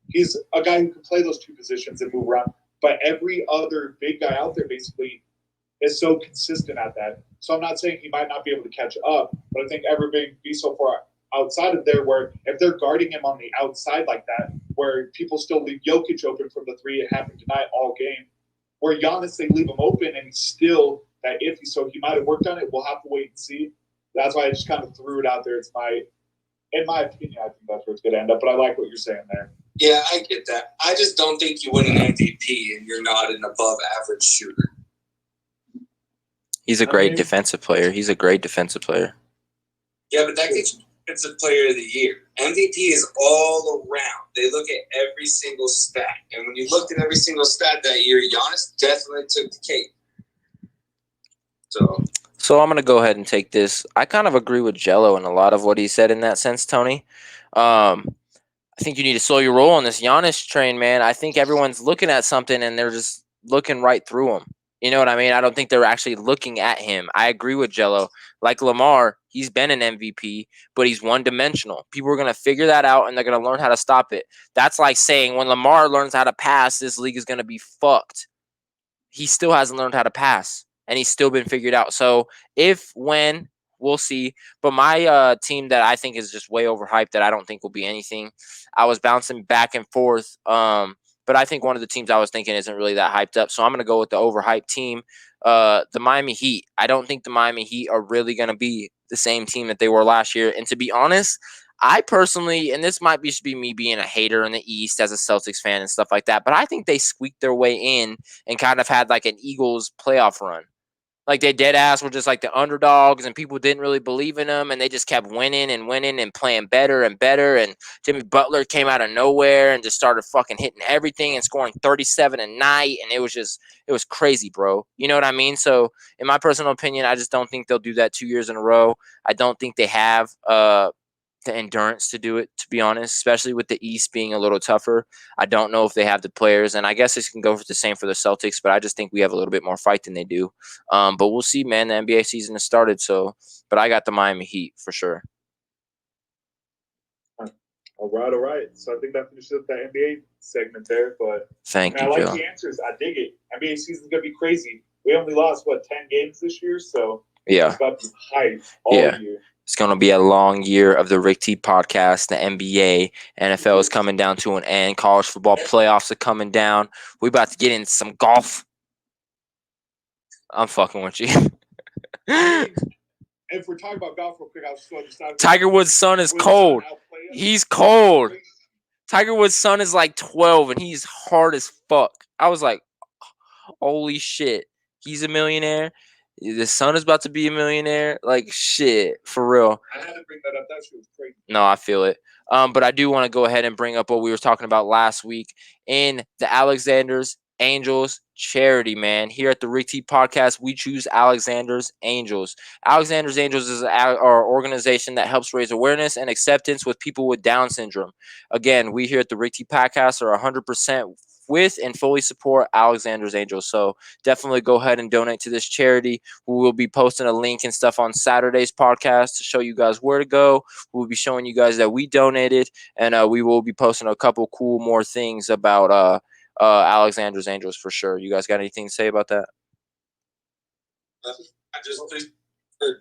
He's a guy who can play those two positions and move around. But every other big guy out there basically is so consistent at that. So I'm not saying he might not be able to catch up, but I think everybody be so far outside of there where if they're guarding him on the outside like that, where people still leave Jokic open from the three, it happened tonight all game, where Giannis, they leave him open and he's still that iffy. So he might have worked on it. We'll have to wait and see. That's why I just kind of threw it out there. In my opinion, I think that's where it's going to end up. But I like what you're saying there. Yeah, I get that. I just don't think you win an MVP and you're not an above-average shooter. He's a great defensive player. He's a great defensive player. Yeah, but that gets you Defensive Player of the Year. MVP is all around. They look at every single stat. And when you looked at every single stat that year, Giannis definitely took the cake. So I'm going to go ahead and take this. I kind of agree with Jello in a lot of what he said in that sense, Tony. I think you need to slow your roll on this Giannis train, man. I think everyone's looking at something and they're just looking right through him. You know what I mean? I don't think they're actually looking at him. I agree with Jello. Like Lamar, he's been an MVP, but he's one-dimensional. People are going to figure that out, and they're going to learn how to stop it. That's like saying when Lamar learns how to pass, this league is going to be fucked. He still hasn't learned how to pass, and he's still been figured out. So when, we'll see. But my team that I think is just way overhyped that I don't think will be anything, I was bouncing back and forth. But I think one of the teams I was thinking isn't really that hyped up. So I'm going to go with the overhyped team, the Miami Heat. I don't think the Miami Heat are really going to be the same team that they were last year. And to be honest, I personally, and this might just be me being a hater in the East as a Celtics fan and stuff like that, but I think they squeaked their way in and kind of had like an Eagles playoff run. Like they dead ass were just like the underdogs and people didn't really believe in them and they just kept winning and playing better and better. And Jimmy Butler came out of nowhere and just started fucking hitting everything and scoring 37 a night. And it was crazy, bro. You know what I mean? So in my personal opinion, I just don't think they'll do that 2 years in a row. I don't think they have the endurance to do it, to be honest, especially with the East being a little tougher. I don't know if they have the players, and I guess this can go for the same for the Celtics, but I just think we have a little bit more fight than they do. But we'll see, man. The NBA season has started, but I got the Miami Heat for sure. All right. So I think that finishes up that NBA segment there. But thank you, I like Joe. the answers. I dig it. NBA season's gonna be crazy. We only lost 10 games this year, so yeah, it's about to be hype all year. It's going to be a long year of the Rick T podcast, the NBA. NFL is coming down to an end. College football playoffs are coming down. We about to get into some golf. I'm fucking with you. If we're talking about golf real quick, I'll just go to Tiger Woods' son is cold. He's cold. Tiger Woods' son is like 12, and he's hard as fuck. I was like, holy shit. He's a millionaire. The son is about to be a millionaire. Like, shit, for real. I had to bring that up. That shit was crazy. No, I feel it. But I do want to go ahead and bring up what we were talking about last week in the Alexander's Angels charity, man. Here at the Rick T podcast, we choose Alexander's Angels. Alexander's Angels is our organization that helps raise awareness and acceptance with people with Down syndrome. Again, we here at the Rick T podcast are 100% with and fully support Alexander's Angels. So definitely go ahead and donate to this charity. We will be posting a link and stuff on Saturday's podcast to show you guys where to go. We'll be showing you guys that we donated, and we will be posting a couple cool more things about Alexander's Angels for sure. You guys got anything to say about that? I just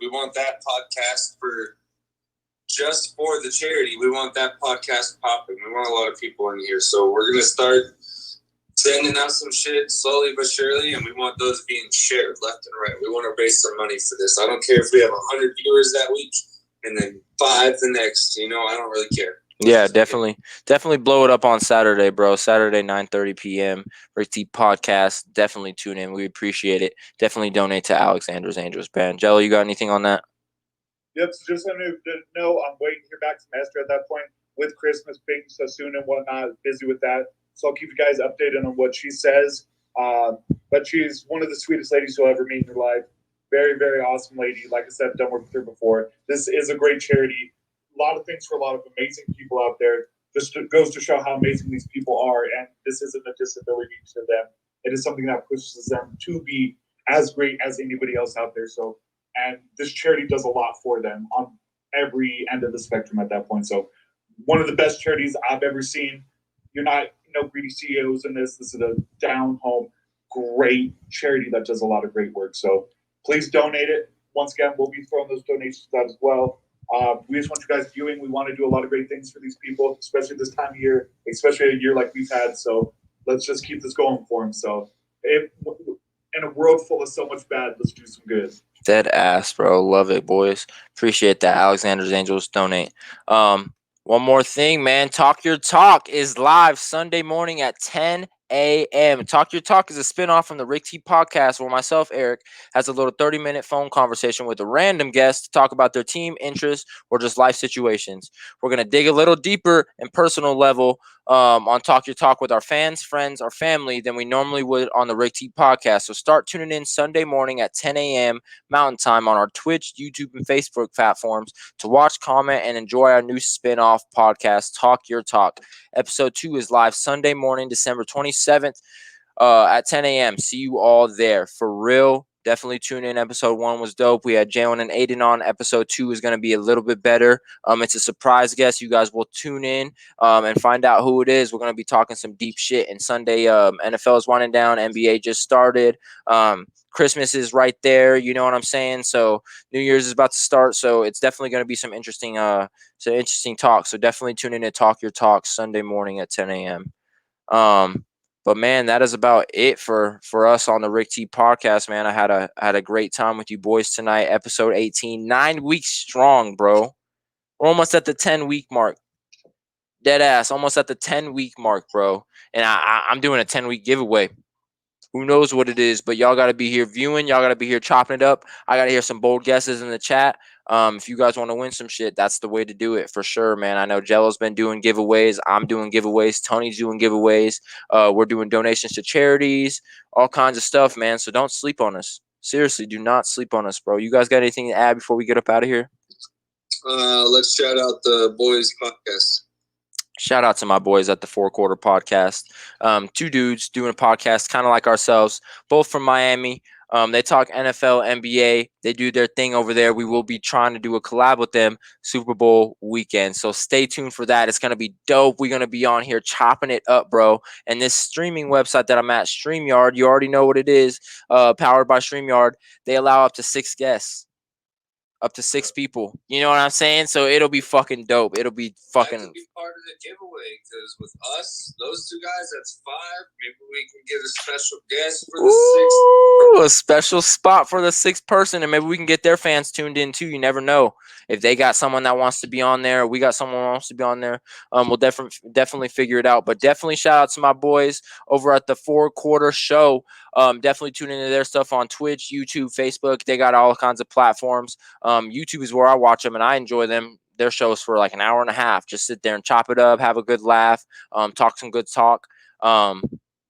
we want that podcast just for the charity. We want that podcast popping. We want a lot of people in here, so we're gonna start sending out some shit slowly but surely, and we want those being shared left and right. We want to raise some money for this. I don't care if we have 100 viewers that week and then 5 the next. I don't really care. Yeah, definitely blow it up on Saturday, bro. Saturday, 9:30 p.m. Rick T podcast. Definitely tune in. We appreciate it. Definitely donate to Alexander's Angels Band. Jello, you got anything on that? Yep, so just let me know, I'm waiting to hear back from Esther at that point with Christmas being so soon and whatnot. Busy with that. So I'll keep you guys updated on what she says. But she's one of the sweetest ladies you'll ever meet in your life. Very, very awesome lady. Like I said, I've done work with her before. This is a great charity. A lot of things for a lot of amazing people out there. Just goes to show how amazing these people are. And this isn't a disability to them. It is something that pushes them to be as great as anybody else out there. So, and this charity does a lot for them on every end of the spectrum at that point. So one of the best charities I've ever seen. You're not greedy CEOs in this. This is a down-home, great charity that does a lot of great work. So please donate it. Once again, we'll be throwing those donations out as well. We just want you guys viewing. We want to do a lot of great things for these people, especially this time of year, especially a year like we've had. So let's just keep this going for them. So in a world full of so much bad, let's do some good. Dead ass, bro. Love it, boys. Appreciate that. Alexander's Angels donate. One more thing, man. Talk Your Talk is live Sunday morning at 10 a.m. Talk Your Talk is a spinoff from the Rick T podcast where myself, Eric, has a little 30-minute phone conversation with a random guest to talk about their team, interests, or just life situations. We're going to dig a little deeper and personal level on Talk Your Talk with our fans, friends, or family than we normally would on the Rick T podcast. So start tuning in Sunday morning at 10 a.m. Mountain Time on our Twitch, YouTube, and Facebook platforms to watch, comment, and enjoy our new spin-off podcast, Talk Your Talk. Episode 2 is live Sunday morning, December 27th at 10 a.m. See you all there. For real, definitely tune in. Episode 1 was dope. We had Jalen and Aiden on. Episode 2 is going to be a little bit better. It's a surprise guest. You guys will tune in and find out who it is. We're going to be talking some deep shit. And Sunday, NFL is winding down. NBA just started. Christmas is right there. You know what I'm saying? So New Year's is about to start. So it's definitely going to be some interesting talk. So definitely tune in to Talk Your Talk Sunday morning at 10 a.m. But man, that is about it for us on the Rick T podcast, man. I had a great time with you boys tonight. Episode 18, 9 weeks strong, bro. We're almost at the 10-week mark. Dead ass, almost at the 10-week mark, bro. And I'm doing a 10-week giveaway. Who knows what it is, but y'all got to be here viewing. Y'all got to be here chopping it up. I got to hear some bold guesses in the chat. If you guys want to win some shit, that's the way to do it for sure, man. I know Jello's been doing giveaways. I'm doing giveaways. Tony's doing giveaways. We're doing donations to charities, all kinds of stuff, man. So don't sleep on us. Seriously, do not sleep on us, bro. You guys got anything to add before we get up out of here? Let's shout out the boys podcast. Shout out to my boys at the 4 Quarter Podcast. 2 dudes doing a podcast kind of like ourselves, both from Miami. They talk NFL, NBA. They do their thing over there. We will be trying to do a collab with them Super Bowl weekend. So stay tuned for that. It's going to be dope. We're going to be on here chopping it up, bro. And this streaming website that I'm at, StreamYard, you already know what it is, powered by StreamYard. They allow up to 6 guests. Up to 6 people. You know what I'm saying? So it'll be fucking dope. It'll be fucking. That could be part of the giveaway because with us, those 2 guys, that's 5. Maybe we can get a special guest for the 6th. A special spot for the 6th person, and maybe we can get their fans tuned in too. You never know if they got someone that wants to be on there. Or we got someone who wants to be on there. We'll definitely figure it out. But definitely shout out to my boys over at the 4 Quarter Show. Definitely tune into their stuff on Twitch, YouTube, Facebook. They got all kinds of platforms. YouTube is where I watch them, and I enjoy them. Their shows for like an hour and a half. Just sit there and chop it up, have a good laugh, talk some good talk.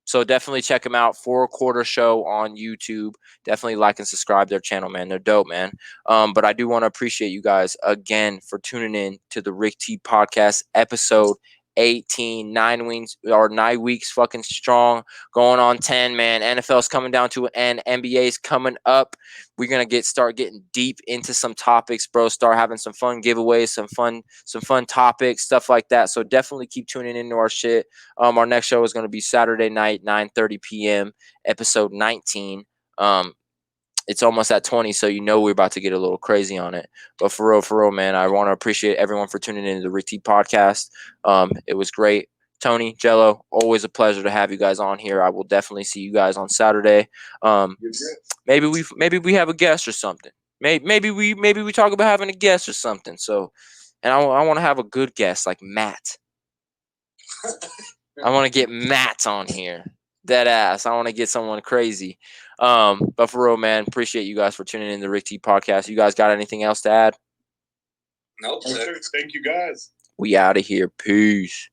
So definitely check them out. 4 Quarter Show on YouTube. Definitely like and subscribe their channel, man. They're dope, man. But I do want to appreciate you guys again for tuning in to the Rick T Podcast episode 18, 9 weeks fucking strong, going on 10, man. NFL's coming down to an end. NBA's coming up. We're gonna start getting deep into some topics, bro. Start having some fun giveaways, some fun topics, stuff like that. So definitely keep tuning into our shit. Our next show is gonna be Saturday night, 9:30 p.m., episode 19. It's almost at 20, so we're about to get a little crazy on it. But for real, man, I want to appreciate everyone for tuning into the Rick T podcast. It was great. Tony, Jello, always a pleasure to have you guys on here. I will definitely see you guys on Saturday. Maybe we have a guest or something. Maybe we talk about having a guest or something. So, and I want to have a good guest like Matt. I want to get Matt on here. Dead ass. I want to get someone crazy. But for real, man, appreciate you guys for tuning in to the Rick T podcast. You guys got anything else to add? Nope. Thank you, guys. We out of here. Peace.